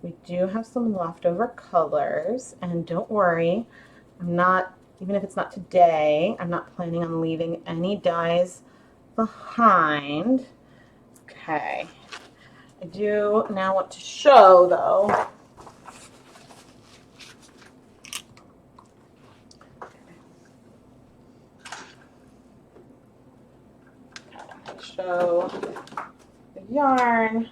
We do have some leftover colors, and don't worry, I'm not, even if it's not today, I'm not planning on leaving any dyes behind. Okay, I do now want to show though, show the yarn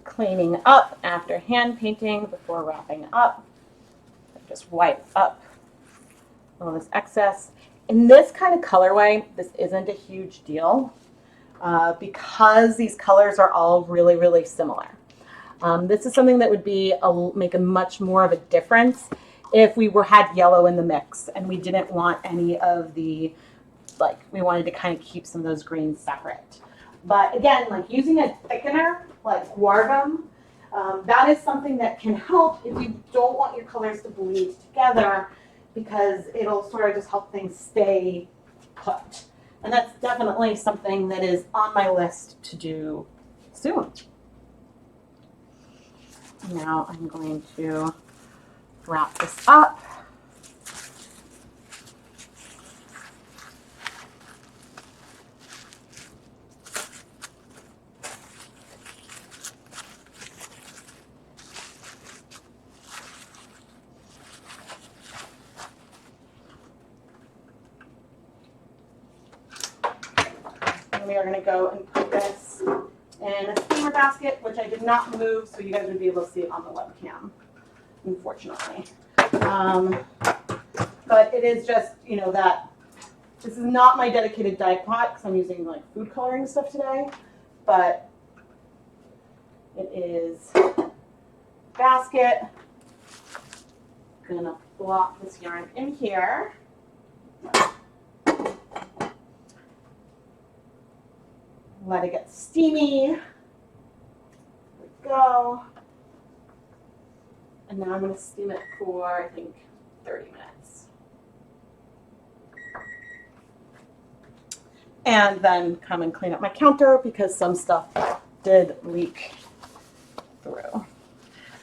cleaning up after hand painting before wrapping up. Just wipe up all this excess. In this kind of colorway, this isn't a huge deal because these colors are all really similar. This is something that would be make a much more of a difference if we had yellow in the mix and we didn't want any of the, like, we wanted to kind of keep some of those greens separate. But again, like using a thickener like Guargum, that is something that can help if you don't want your colors to bleed together, because it'll sort of just help things stay put. And that's definitely something that is on my list to do soon. Now I'm going to wrap this up. We are going to go and put this in a steamer basket, which I did not move, so you guys would be able to see it on the webcam, unfortunately. But it is just, you know, that this is not my dedicated dye pot because I'm using like food coloring stuff today, but it is basket. Gonna plop this yarn in here. let it get steamy. There we go. And now I'm going to steam it for, I think, 30 minutes. And then come and clean up my counter because some stuff did leak through.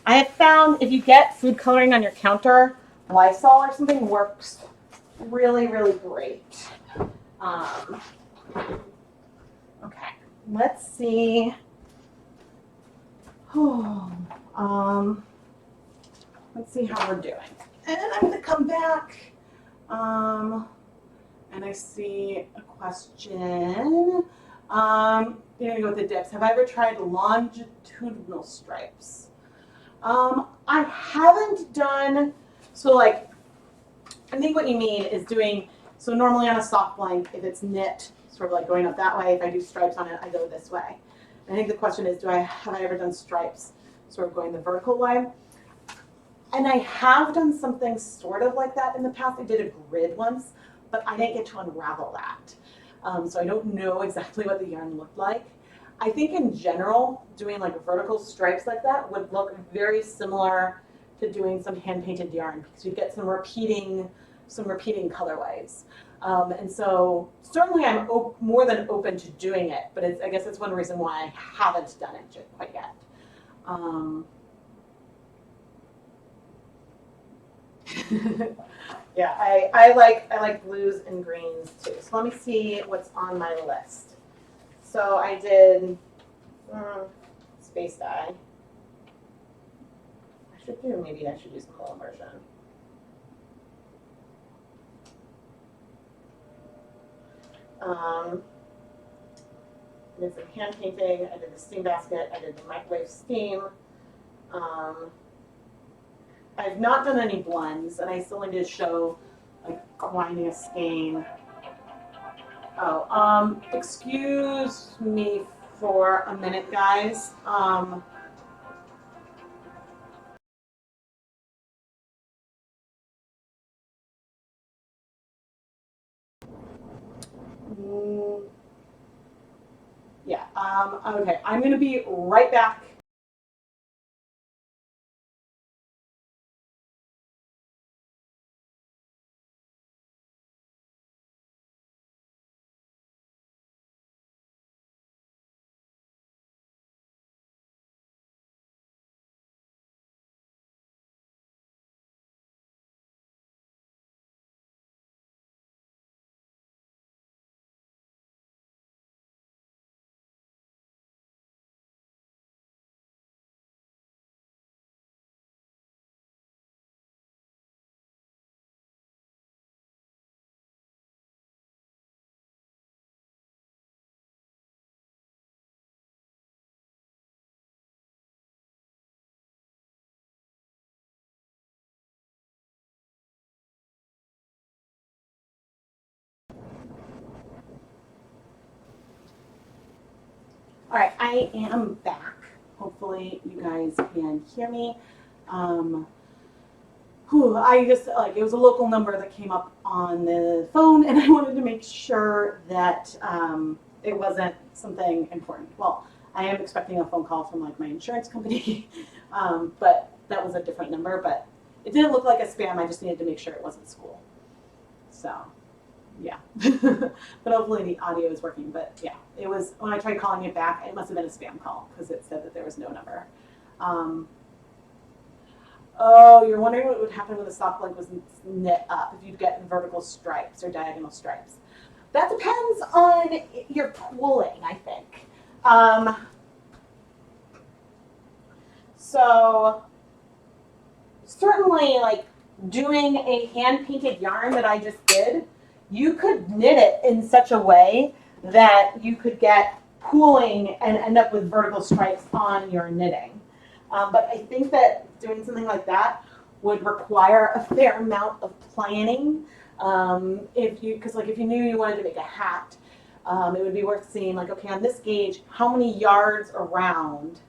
I have found if you get food coloring on your counter, Lysol or something works really, really great. Okay, let's see. Let's see how we're doing. And I'm going to come back. And I see a question. You're going to go with the dips. Have I ever tried longitudinal stripes? I haven't done, so like, I think what you mean is doing, so normally on a soft blank, if it's knit, sort of like going up that way, if I do stripes on it, I go this way. And I think the question is, have I ever done stripes sort of going the vertical way? And I have done something sort of like that in the past. I did a grid once, but I didn't get to unravel that. So I don't know exactly what the yarn looked like. I think in general, doing like vertical stripes like that would look very similar to doing some hand-painted yarn because you get some repeating colorways. And so certainly I'm more than open to doing it, but I guess it's one reason why I haven't done it quite yet. Yeah, I like blues and greens too. So let me see what's on my list. So I did space dye. Maybe I should do some color immersion. I did some hand painting. I did the steam basket. I did the microwave steam. I've not done any blends, and I still need to show like winding a skein. Oh, excuse me for a minute, guys. Yeah, okay, I'm gonna be right back. All right, I am back. Hopefully you guys can hear me. I just, like, it was a local number that came up on the phone, and I wanted to make sure that it wasn't something important. Well, I am expecting a phone call from, like, my insurance company, but that was a different number, but it didn't look like a spam. I just needed to make sure it wasn't school. So, yeah. But hopefully the audio is working. But, yeah, it was, when I tried calling it back, it must have been a spam call because it said that there was no number. Oh, you're wondering what would happen when the soft blank was knit up, if you'd get vertical stripes or diagonal stripes. That depends on your pooling, I think. So certainly, like, doing a hand-painted yarn that I just did, you could knit it in such a way that you could get pooling and end up with vertical stripes on your knitting. But I think that doing something like that would require a fair amount of planning. Because if you knew you wanted to make a hat, it would be worth seeing, like, okay, on this gauge, how many yards around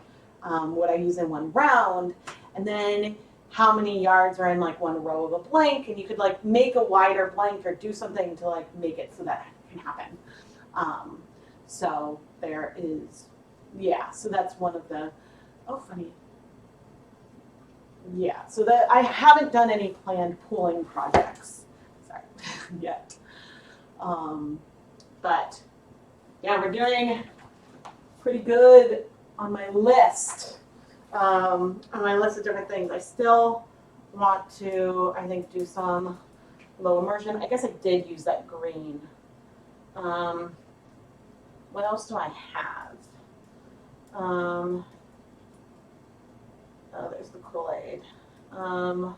would I use in one round? And then how many yards are in, like, one row of a blank? And you could, like, make a wider blank or do something to, like, make it so that can happen. So there is, yeah, so that's one of the, oh, funny. Yeah, so that I haven't done any planned pooling projects, sorry, yet. But yeah, we're doing pretty good on my list. On my list of different things. I still want to, I think, do some low immersion. I guess I did use that green. What else do I have? Oh, there's the Kool-Aid. Oh,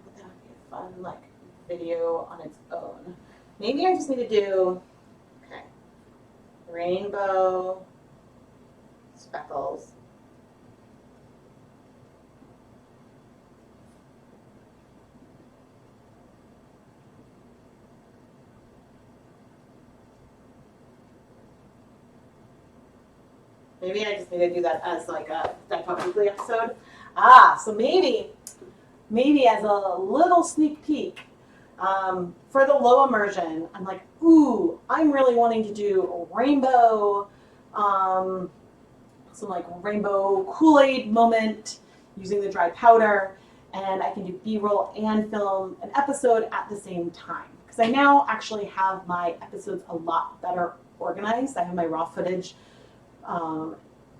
but that would be a fun, like, video on its own. Maybe I just need to do, okay, rainbow speckles. Maybe I just need to do that as like a Dye Weekly episode. So maybe as a little sneak peek, for the low immersion, I'm like, ooh, I'm really wanting to do a rainbow, some like rainbow Kool-Aid moment using the dry powder, and I can do B-roll and film an episode at the same time. Because I now actually have my episodes a lot better organized. I have my raw footage.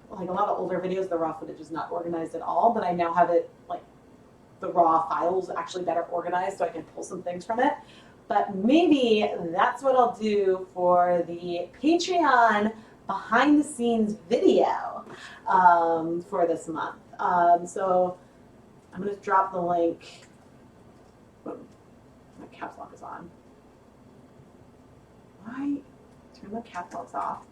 Like a lot of older videos, the raw footage is not organized at all, but I now have it, like, the raw files actually better organized, so I can pull some things from it. But maybe that's what I'll do for the Patreon behind the scenes video for this month. So I'm going to drop the link. Boom. My caps lock is on. Why? Turn the caps locks off.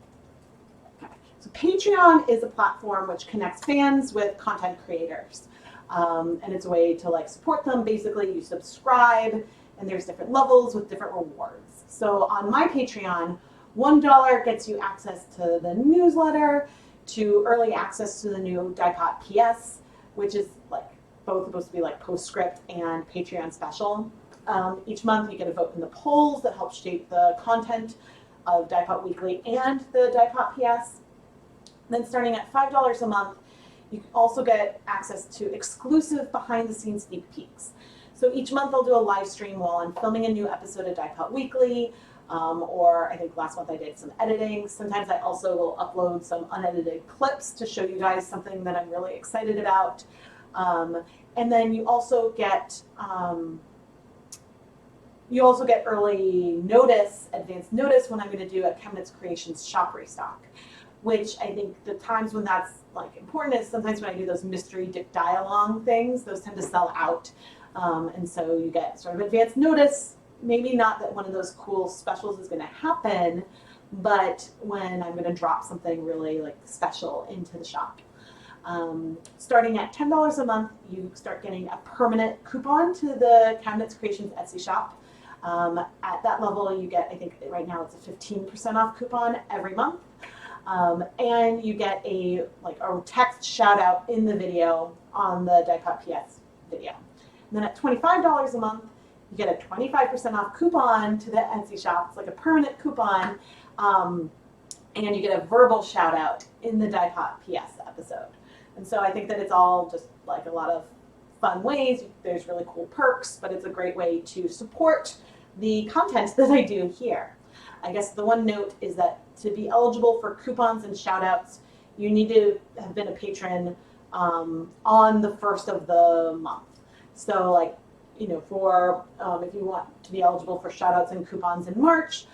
So Patreon is a platform which connects fans with content creators. And it's a way to like support them. Basically, you subscribe and there's different levels with different rewards. So on my Patreon, $1 gets you access to the newsletter, to early access to the new Dye-Pot PS, which is like both supposed to be like postscript and Patreon special. Each month you get a vote in the polls that help shape the content of Dye-Pot Weekly and the Dye-Pot PS. Then starting at $5 a month, you can also get access to exclusive behind-the-scenes sneak peeks. So each month I'll do a live stream while I'm filming a new episode of Dye-Pot Weekly, or I think last month I did some editing. Sometimes I also will upload some unedited clips to show you guys something that I'm really excited about. And then you also get early notice, advanced notice when I'm going to do a ChemKnits Creations shop restock, which I think the times when that's like important is sometimes when I do those mystery dye along things, those tend to sell out. And so you get sort of advanced notice, maybe not that one of those cool specials is going to happen, but when I'm going to drop something really like special into the shop. Starting at $10 a month, you start getting a permanent coupon to the ChemKnits Creations Etsy shop. At that level, you get, I think right now it's a 15% off coupon every month. And you get a text shout out in the video on the Dye-Pot PS video. And then at $25 a month, you get a 25% off coupon to the Etsy shop. It's like a permanent coupon. And you get a verbal shout out in the Dye-Pot PS episode. And so I think that it's all just like a lot of fun ways. There's really cool perks, but it's a great way to support the content that I do here. I guess the one note is that to be eligible for coupons and shout outs, you need to have been a patron on the first of the month. So like, you know, for if you want to be eligible for shout outs and coupons in March,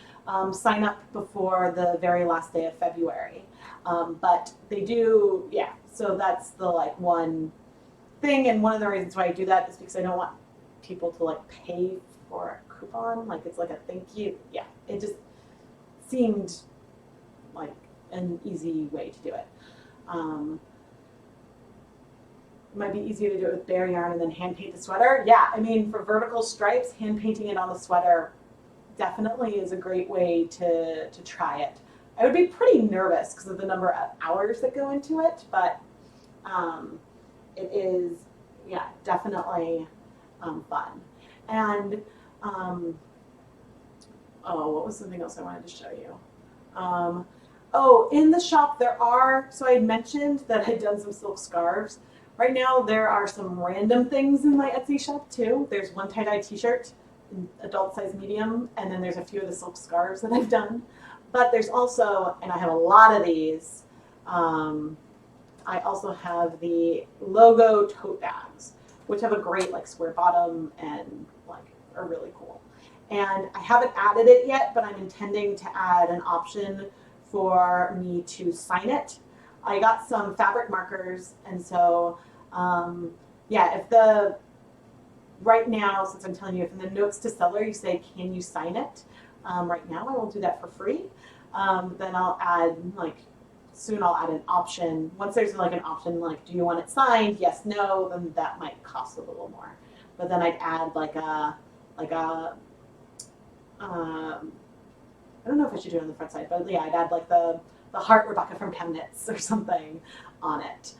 sign up before the very last day of February. But they do, yeah, so that's the like one thing. And one of the reasons why I do that is because I don't want people to like pay for a coupon. Like it's like a thank you. Yeah, it just seemed like an easy way to do it. It might be easier to do it with bare yarn and then hand paint the sweater. Yeah, I mean, for vertical stripes, hand painting it on the sweater definitely is a great way to try it. I would be pretty nervous because of the number of hours that go into it, but it is, yeah, definitely fun. And oh, what was something else I wanted to show you? Oh, in the shop there are, so I had mentioned that I'd done some silk scarves. Right now there are some random things in my Etsy shop too. There's one tie-dye t-shirt, adult size medium, and then there's a few of the silk scarves that I've done. But there's also, and I have a lot of these, I also have the logo tote bags, which have a great like square bottom and like are really cool. And I haven't added it yet, but I'm intending to add an option for me to sign it. I got some fabric markers, and so yeah, if the right now, since I'm telling you, if in the notes to seller you say, can you sign it? Right now I will do that for free. Then I'll add like, soon I'll add an option. Once there's like an option like, do you want it signed? Yes, no, then that might cost a little more. But then I'd add like a, I don't know if I should do it on the front side, but yeah, I'd add like the heart Rebecca from ChemKnits or something on it.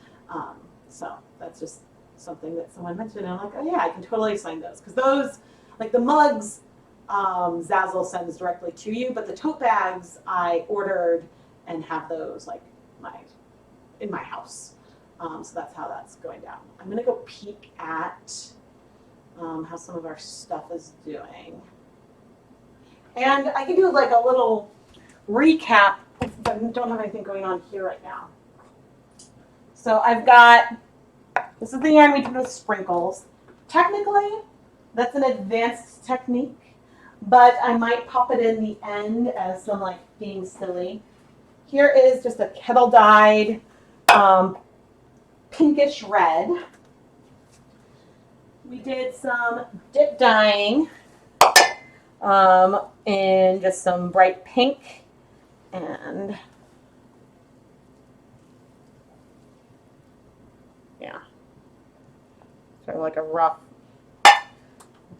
So that's just something that someone mentioned, and I'm like, oh yeah, I can totally sign those. Because those, like the mugs, Zazzle sends directly to you, but the tote bags I ordered and have those like in my house. So that's how that's going down. I'm gonna go peek at how some of our stuff is doing. And I can do like a little recap, but I don't have anything going on here right now. So I've got, this is the yarn we did with sprinkles. Technically, that's an advanced technique, but I might pop it in the end as some like being silly. Here is just a kettle dyed pinkish red. We did some dip dyeing in just some bright pink, and yeah, sort of like a rough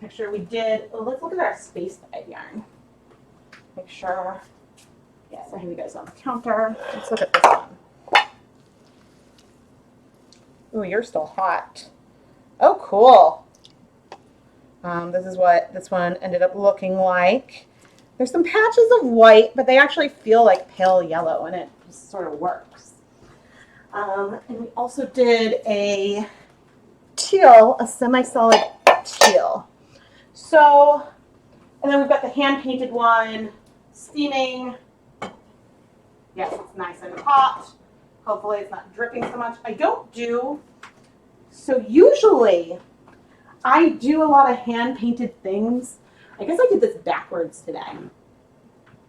picture. We did, let's look at our space dyed yarn. Make sure, yes, I have you guys on the counter. Let's look at this one. Ooh, you're still hot. Oh, cool. This is what this one ended up looking like. There's some patches of white, but they actually feel like pale yellow, and it just sort of works. And we also did a teal, a semi-solid teal. So, and then we've got the hand-painted one, steaming. Yes, it's nice and hot. Hopefully it's not dripping so much. I don't do, so usually I do a lot of hand-painted things. I guess I did this backwards today.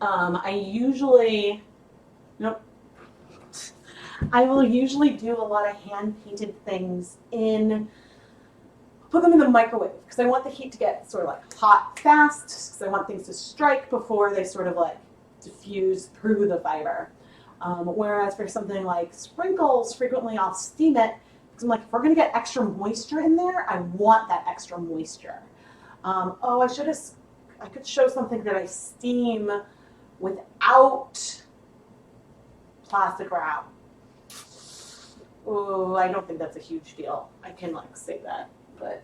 I usually, nope. I will usually do a lot of hand-painted things put them in the microwave, because I want the heat to get sort of like hot fast, because I want things to strike before they sort of like diffuse through the fiber. Whereas for something like sprinkles, frequently I'll steam it, because I'm like, if we're going to get extra moisture in there, I want that extra moisture. Oh, I could show something that I steam without plastic wrap. Oh, I don't think that's a huge deal. I can like say that, but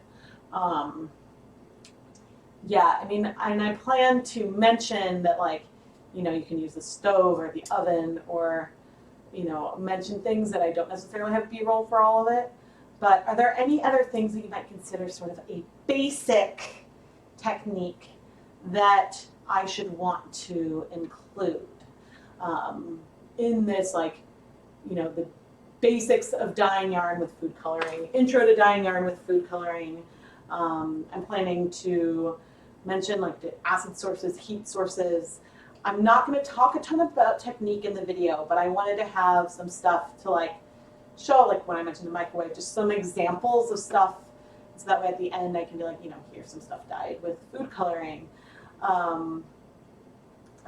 yeah, I mean, and I plan to mention that, like, you know, you can use the stove or the oven, or, you know, mention things that I don't necessarily have B-roll for all of it. But are there any other things that you might consider sort of a basic technique that I should want to include in this, like, you know, the basics of dyeing yarn with food coloring, intro to dyeing yarn with food coloring. I'm planning to mention like the acid sources, heat sources. I'm not going to talk a ton about technique in the video, but I wanted to have some stuff to like show, like when I mentioned the microwave, just some examples of stuff, so that way at the end I can be like, you know, here's some stuff dyed with food coloring. And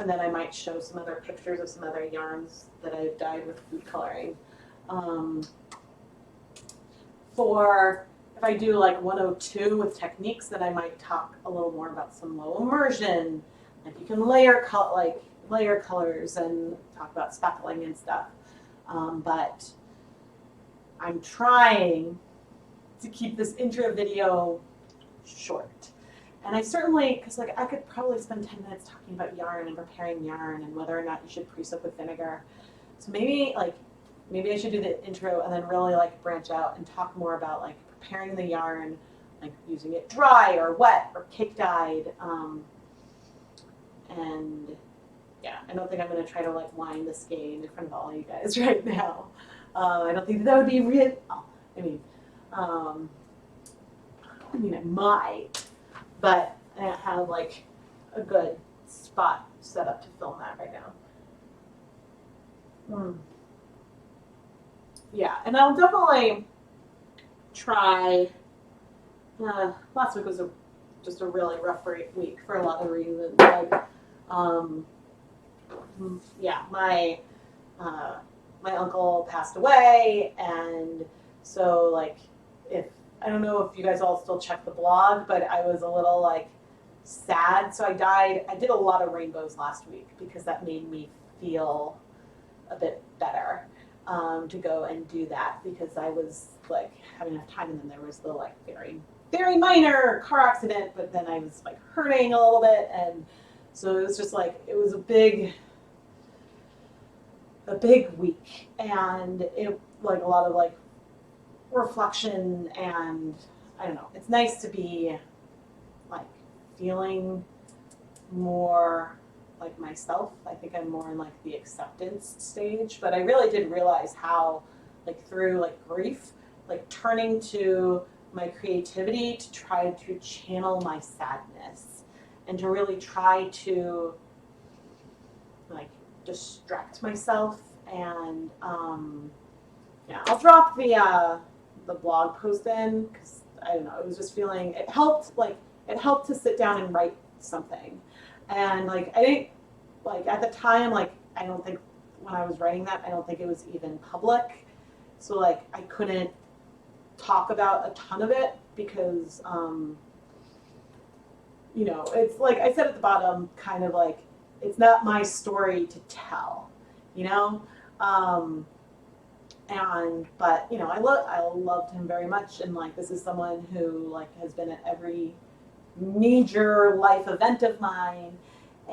then I might show some other pictures of some other yarns that I've dyed with food coloring. For if I do like 102 with techniques, then I might talk a little more about some low immersion, like you can layer colors and talk about speckling and stuff. But I'm trying to keep this intro video short. And I certainly, because like I could probably spend 10 minutes talking about yarn and preparing yarn and whether or not you should pre-soak with vinegar. So maybe I should do the intro and then really like branch out and talk more about like preparing the yarn, like using it dry or wet or cake dyed. And yeah, I don't think I'm going to try to like wind the skein in front of all you guys right now. I don't think that would be real. I mean, um, I might, but I don't have like a good spot set up to film that right now. Yeah, and I'll definitely try. Last week was just a really rough week for a lot of reasons. Like, yeah, my uncle passed away, and so like if I don't know if you guys all still check the blog, but I was a little like sad. So I did a lot of rainbows last week because that made me feel a bit better to go and do that because I was like having enough time, and then there was the like very minor car accident, but then I was like hurting a little bit, and so it was just like it was a big week, and it like a lot of like reflection, and I don't know, it's nice to be like feeling more like myself. I think I'm more in like the acceptance stage, but I really did realize how like through like grief, like turning to my creativity to try to channel my sadness and to really try to like distract myself. And yeah, I'll drop the blog post in because I don't know, it was just feeling it helped to sit down and write something. And like I didn't like at the time, like I don't think when I was writing that, I don't think it was even public, so like I couldn't talk about a ton of it because you know, it's like I said at the bottom, kind of like it's not my story to tell, you know. And but you know, I loved him very much, and like this is someone who like has been at every major life event of mine,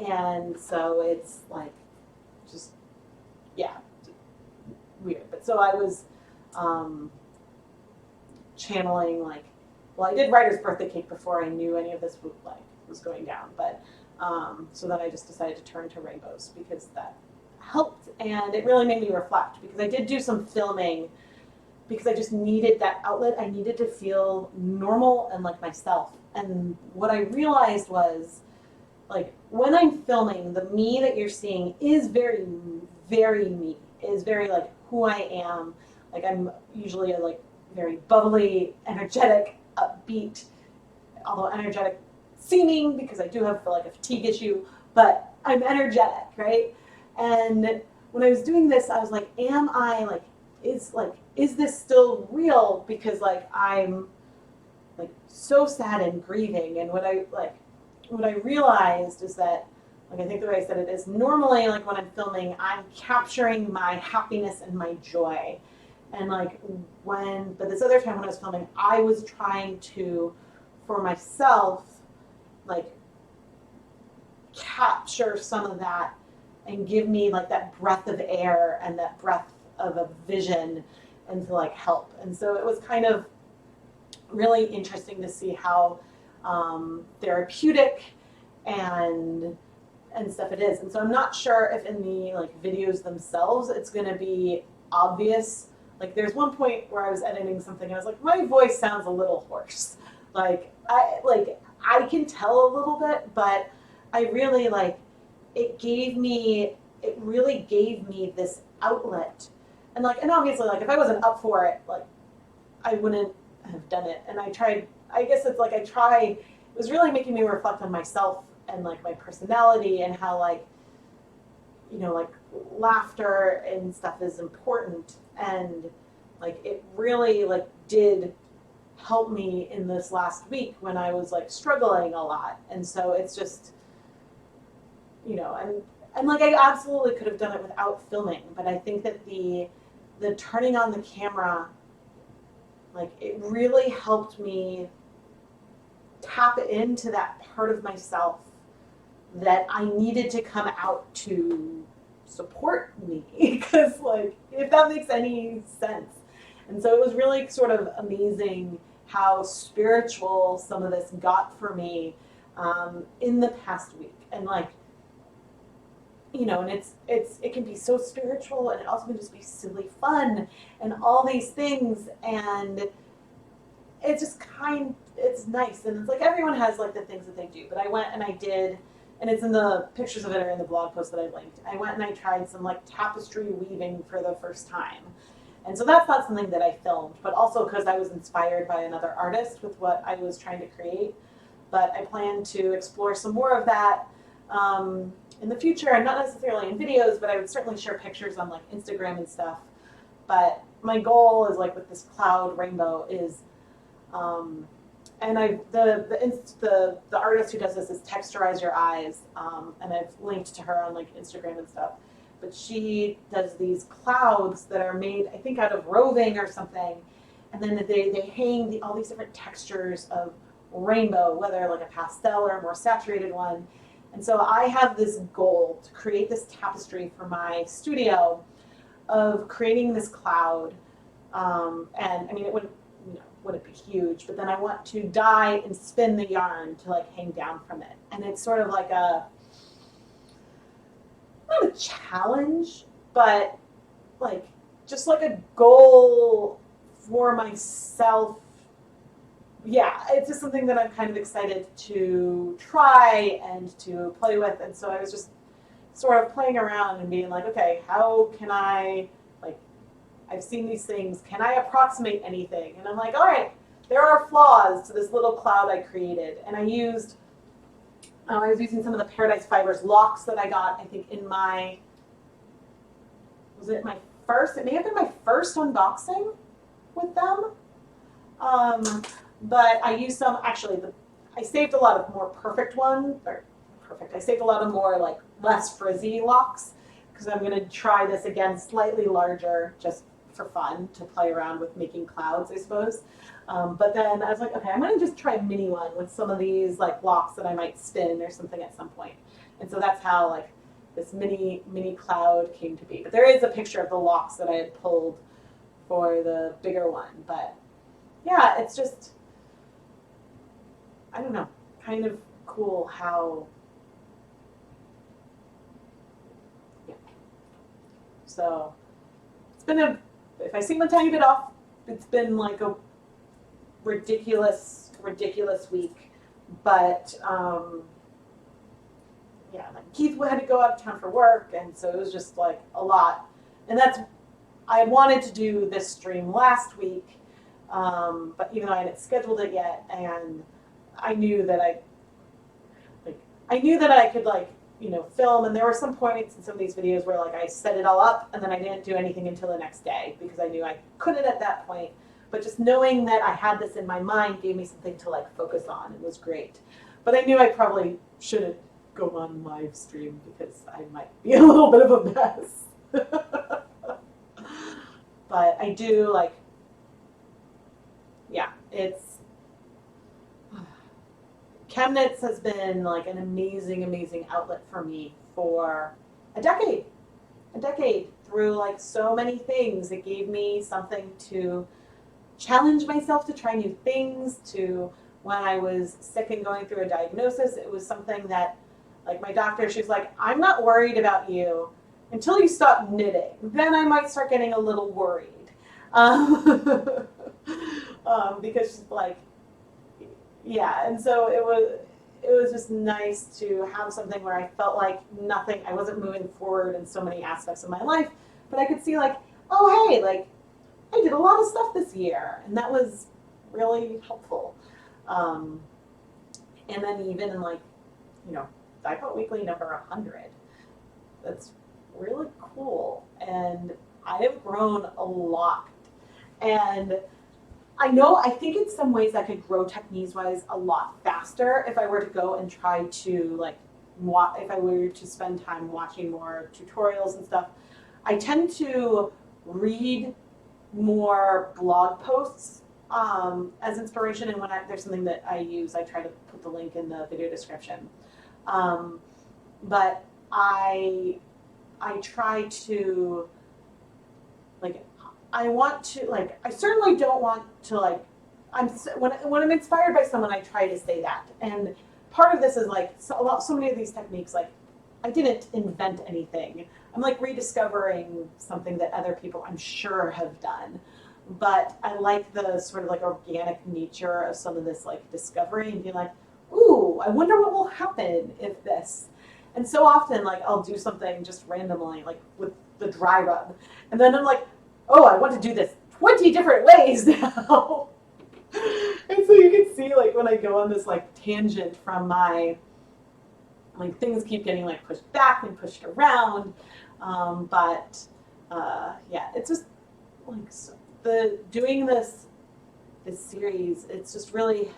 and so it's like just yeah, weird. But so I was channeling like, well, I did writer's birthday cake before I knew any of this was going down, but so then I just decided to turn to rainbows because that helped, and it really made me reflect because I did do some filming because I just needed that outlet. I needed to feel normal and like myself. And what I realized was like when I'm filming, the me that you're seeing is very, very me. Is very like who I am. Like I'm usually a like very bubbly, energetic, upbeat, although energetic seeming because I do have like a fatigue issue, but I'm energetic, right? And when I was doing this, I was like, am I like, is this still real? Because like I'm like so sad and grieving. And what I realized is that, like I think the way I said it is normally like when I'm filming, I'm capturing my happiness and my joy. And like but this other time when I was filming, I was trying to, for myself, like capture some of that and give me like that breath of air and that breath of a vision and to like help. And so it was kind of really interesting to see how therapeutic and stuff it is. And so I'm not sure if in the like videos themselves it's going to be obvious. Like there's one point where I was editing something and I was like, my voice sounds a little hoarse. Like I can tell a little bit, but I really like it really gave me this outlet. And like, and obviously like if I wasn't up for it, like I wouldn't have done it. And I tried, I guess it's like it was really making me reflect on myself and like my personality and how like, you know, like laughter and stuff is important. And like it really like did help me in this last week when I was like struggling a lot. And so it's just, you know, and like I absolutely could have done it without filming, but I think that the turning on the camera, like it really helped me tap into that part of myself that I needed to come out to support me, because like, if that makes any sense. And so it was really sort of amazing how spiritual some of this got for me in the past week. And like, and it can be so spiritual, and it also can just be silly fun and all these things. And it's just it's nice. And it's like, everyone has like the things that they do, but I went and I did, and it's in the pictures of it are in the blog post that I linked. I went and I tried some like tapestry weaving for the first time. And so that's not something that I filmed, but also because I was inspired by another artist with what I was trying to create. But I plan to explore some more of that in the future, and not necessarily in videos, but I would certainly share pictures on like Instagram and stuff. But my goal is like with this cloud rainbow is, and the artist who does this is Texturize Your Eyes, and I've linked to her on like Instagram and stuff. But she does these clouds that are made, I think, out of roving or something, and then they hang all these different textures of rainbow, whether like a pastel or a more saturated one. And so I have this goal to create this tapestry for my studio of creating this cloud. And I mean, it wouldn't be huge, but then I want to dye and spin the yarn to like hang down from it. And it's sort of like not a challenge, but like just like a goal for myself. Yeah, it's just something that I'm kind of excited to try and to play with. And so I was just sort of playing around and being like, okay, how can I, like, I've seen these things, can I approximate anything? And I'm like, all right, there are flaws to this little cloud I created. And I was using some of the Paradise Fibers locks that I got, I think, in my, it may have been my first unboxing with them. But I used some, actually, I saved a lot of more I saved a lot of more like less frizzy locks, because I'm going to try this again slightly larger just for fun, to play around with making clouds, I suppose. But then I was like, okay, I'm going to just try a mini one with some of these like locks that I might spin or something at some point. And so that's how like this mini cloud came to be. But there is a picture of the locks that I had pulled for the bigger one. But yeah, it's just, I don't know, kind of cool how, yeah. So it's been if I seem a tiny bit off, it's been like a ridiculous week. But yeah, like Keith had to go out of town for work, and so it was just like a lot. And I wanted to do this stream last week, but even though I hadn't scheduled it yet, and I knew that I could like, film, and there were some points in some of these videos where like I set it all up and then I didn't do anything until the next day because I knew I couldn't at that point. But just knowing that I had this in my mind gave me something to like focus on. It was great. But I knew I probably shouldn't go on live stream because I might be a little bit of a mess. But I do like, yeah, ChemKnits has been like an amazing outlet for me for a decade through like so many things. It gave me something to challenge myself to try new things. To when I was sick and going through a diagnosis, it was something that like my doctor, she's like, I'm not worried about you until you stop knitting. Then I might start getting a little worried. Because she's like, yeah, and so it was just nice to have something where I felt like I wasn't moving forward in so many aspects of my life, but I could see like, oh hey, like I did a lot of stuff this year, and that was really helpful. And then even in like, Dipot Weekly number 100, that's really cool, and I have grown a lot. And I think in some ways I could grow techniques-wise a lot faster if I were to go and try to, like, if I were to spend time watching more tutorials and stuff. I tend to read more blog posts as inspiration, and when there's something that I use, I try to put the link in the video description. Um, but I try to, like, I want to, like, I certainly don't want to, like, when I'm inspired by someone, I try to say that. And part of this is like so many of these techniques, like, I didn't invent anything. I'm like rediscovering something that other people I'm sure have done. But I like the sort of like organic nature of some of this like discovery and being like, ooh, I wonder what will happen if this. And so often, like, I'll do something just randomly, like with the dry rub. And then I'm like, oh, I want to do this 20 different ways now. And so you can see, like, when I go on this like tangent from my, like, things keep getting like pushed back and pushed around. But yeah, it's just like the doing this series. It's just really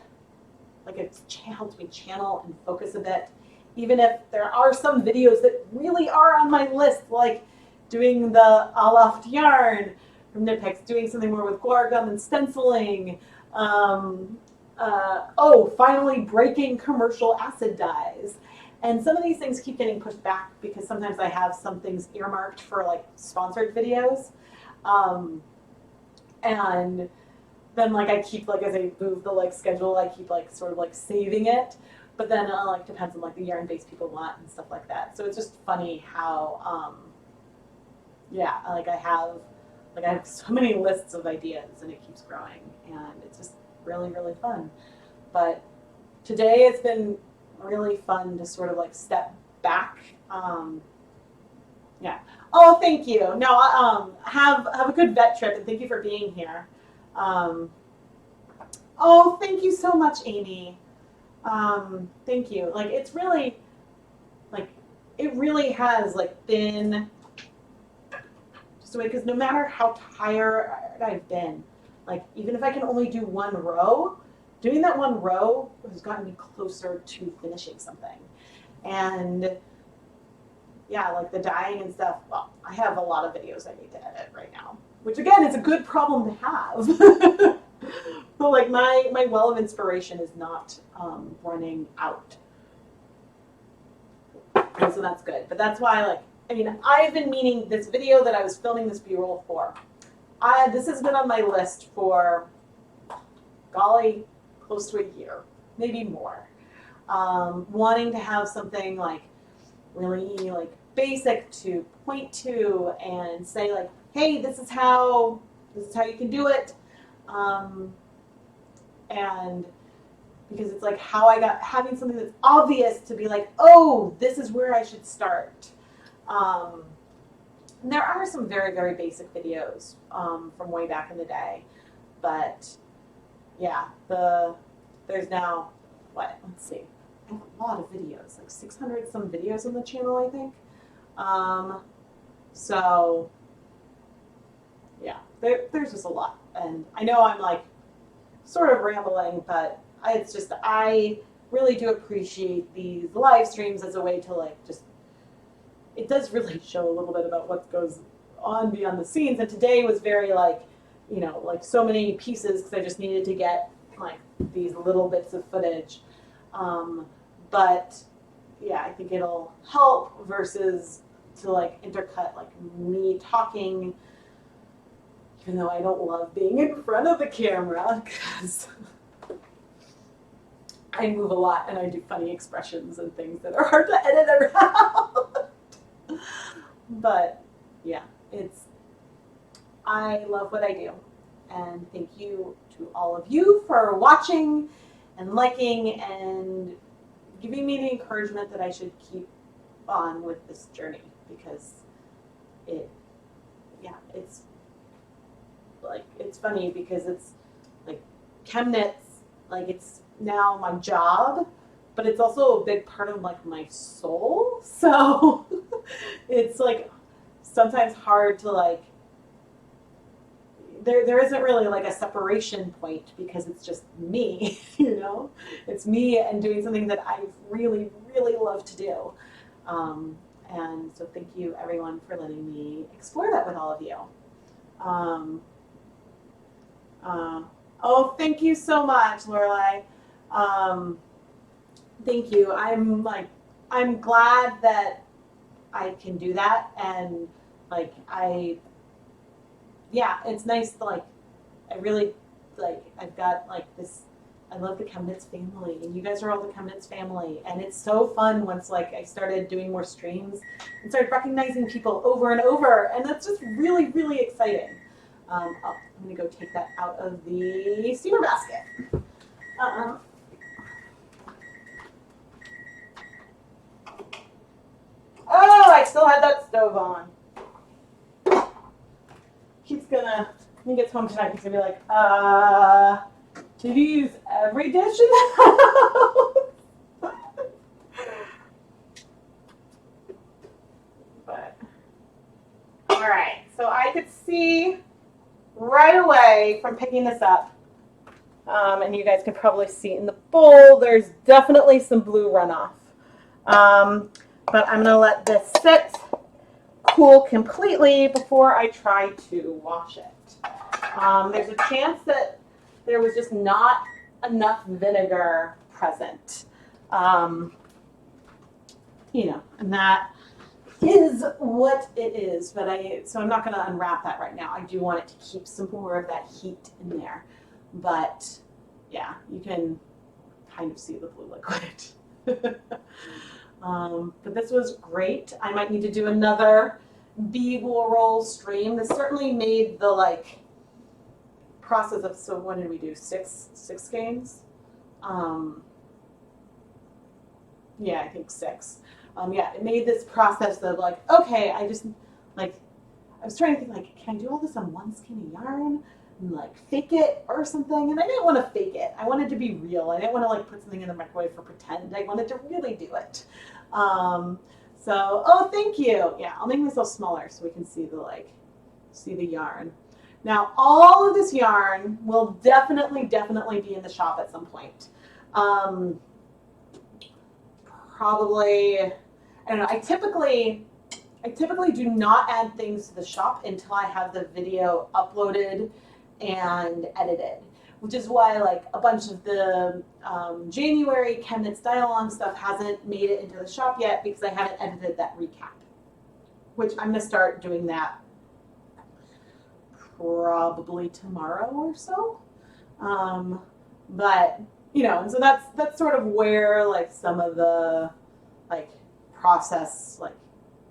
like it's helped me channel and focus a bit. Even if there are some videos that really are on my list, like doing the Aloft yarn from Knit Picks, doing something more with guar gum and stenciling. Finally breaking commercial acid dyes. And some of these things keep getting pushed back because sometimes I have some things earmarked for like sponsored videos. And then like I keep like as I move the like schedule, I keep like sort of like saving it. But then like depends on like the yarn base people want and stuff like that. So it's just funny how yeah, like I have so many lists of ideas and it keeps growing and it's just really, really fun. But today it's been really fun to sort of like step back. Yeah. Oh, thank you. No, have a good vet trip and thank you for being here. Oh, thank you so much, Amy. Thank you. Like it's really, like it really has like been just a way because no matter how tired I've been, like even if I can only do one row, doing that one row has gotten me closer to finishing something. And yeah, like the dyeing and stuff, well, I have a lot of videos I need to edit right now, which again is a good problem to have. But like my well of inspiration is not running out. And so that's good. But that's why, like, I mean, I've been meaning this video that I was filming this B-roll for. This has been on my list for, golly, close to a year, maybe more. Wanting to have something like really like basic to point to and say like, hey, this is how you can do it. And because it's like how I got having something that's obvious to be like, oh, this is where I should start. And there are some very, very basic videos from way back in the day, but yeah, there's now what? Let's see. I have a lot of videos, like 600 some videos on the channel, I think. So yeah, there's just a lot, and I know I'm like sort of rambling, but it's just I really do appreciate these live streams as a way to like just it does really show a little bit about what goes on beyond the scenes. And today was very like, you know, like so many pieces because I just needed to get like these little bits of footage. But yeah, I think it'll help versus to like intercut like me talking, even though I don't love being in front of the camera because I move a lot and I do funny expressions and things that are hard to edit around. But yeah, I love what I do. And thank you to all of you for watching and liking and giving me the encouragement that I should keep on with this journey because it's like, it's funny because it's like ChemKnits, like it's now my job, but it's also a big part of like my soul. So it's like sometimes hard to like, there isn't really like a separation point because it's just me, you know? It's me and doing something that I really, really love to do. And so thank you everyone for letting me explore that with all of you. Oh, thank you so much, Lorelai. Thank you. I'm glad that I can do that, and like yeah, it's nice to I really I've got this. I love the ChemKnits family, and you guys are all the ChemKnits family, and it's so fun once I started doing more streams and started recognizing people over and over, and that's just really really exciting. Oh, I'm gonna go take that out of the steamer basket. Uh-uh. Oh, I still had that stove on. He's gonna, when he gets home tonight, he's gonna be like, did you use every dish in the house? But, all right, so I could see right away from picking this up, and you guys can probably see in the bowl, there's definitely some blue runoff. But I'm gonna let this sit, cool completely before I try to wash it. There's a chance that there was just not enough vinegar present. And that is what it is. So I'm not going to unwrap that right now. I do want it to keep some more of that heat in there. But yeah, you can kind of see the blue liquid. But this was great. I might need to do another beagle roll stream. This certainly made the process of, so when did we do six games? Yeah, I think 6. Yeah, it made this process of okay, I was trying to think can I do all this on one skein of yarn and fake it or something? And I didn't want to fake it. I wanted to be real. I didn't want to put something in the microwave for pretend. I wanted to really do it. So, oh, thank you. Yeah, I'll make myself smaller so we can see the yarn. Now, all of this yarn will definitely be in the shop at some point. Probably, I don't know. I typically do not add things to the shop until I have the video uploaded and edited, which is why a bunch of the January ChemKnits dialogue stuff hasn't made it into the shop yet because I haven't edited that recap, which I'm gonna start doing that probably tomorrow or so. But and so that's sort of where some of the process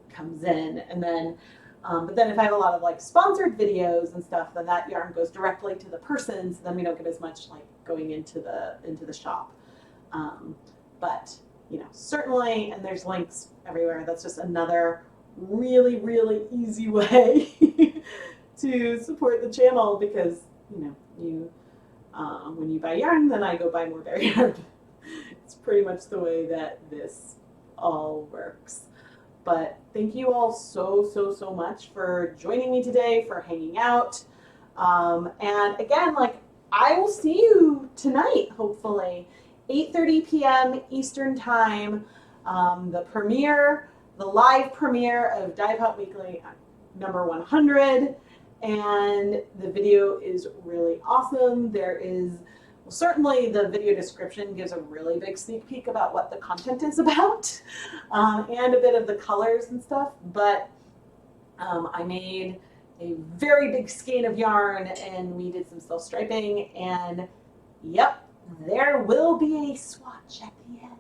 comes in, and then but then if I have a lot of sponsored videos and stuff, then that yarn goes directly to the person, so then we don't get as much going into the shop. But certainly, and there's links everywhere. That's just another really really easy way to support the channel, because you when you buy yarn, then I go buy more bear yarn. It's pretty much the way that this all works. But thank you all so much for joining me today, for hanging out. And again, I will see you tonight, hopefully, 8:30 p.m. Eastern Time. The live premiere of Dive Hop Weekly number 100. And the video is really awesome. Certainly the video description gives a really big sneak peek about what the content is about, and a bit of the colors and stuff. But I made a very big skein of yarn, and we did some self-striping, and yep, there will be a swatch at the end.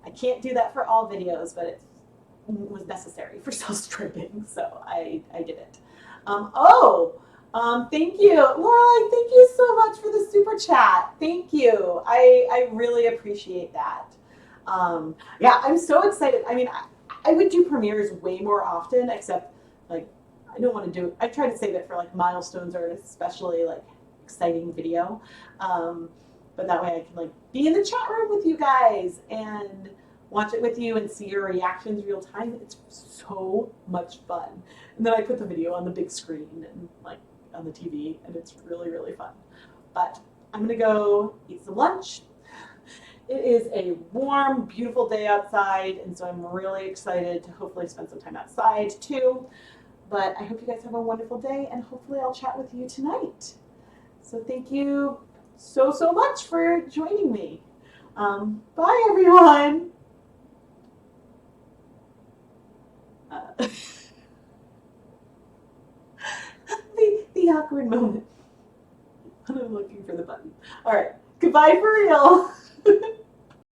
I can't do that for all videos, but it was necessary for self-striping, so I did it. Thank you. Lorelai, thank you so much for the super chat. Thank you. I really appreciate that. Yeah, I'm so excited. I mean, I would do premieres way more often, except I don't want to do, I try to save it for milestones or an especially exciting video. But that way I can be in the chat room with you guys and watch it with you and see your reactions real time. It's so much fun. And then I put the video on the big screen and on the TV, and it's really, really fun. But I'm gonna go eat some lunch. It is a warm, beautiful day outside, and so I'm really excited to hopefully spend some time outside too. But I hope you guys have a wonderful day, and hopefully I'll chat with you tonight. So thank you so, so much for joining me. Bye, everyone. The awkward moment when I'm looking for the button. All right. Goodbye for real.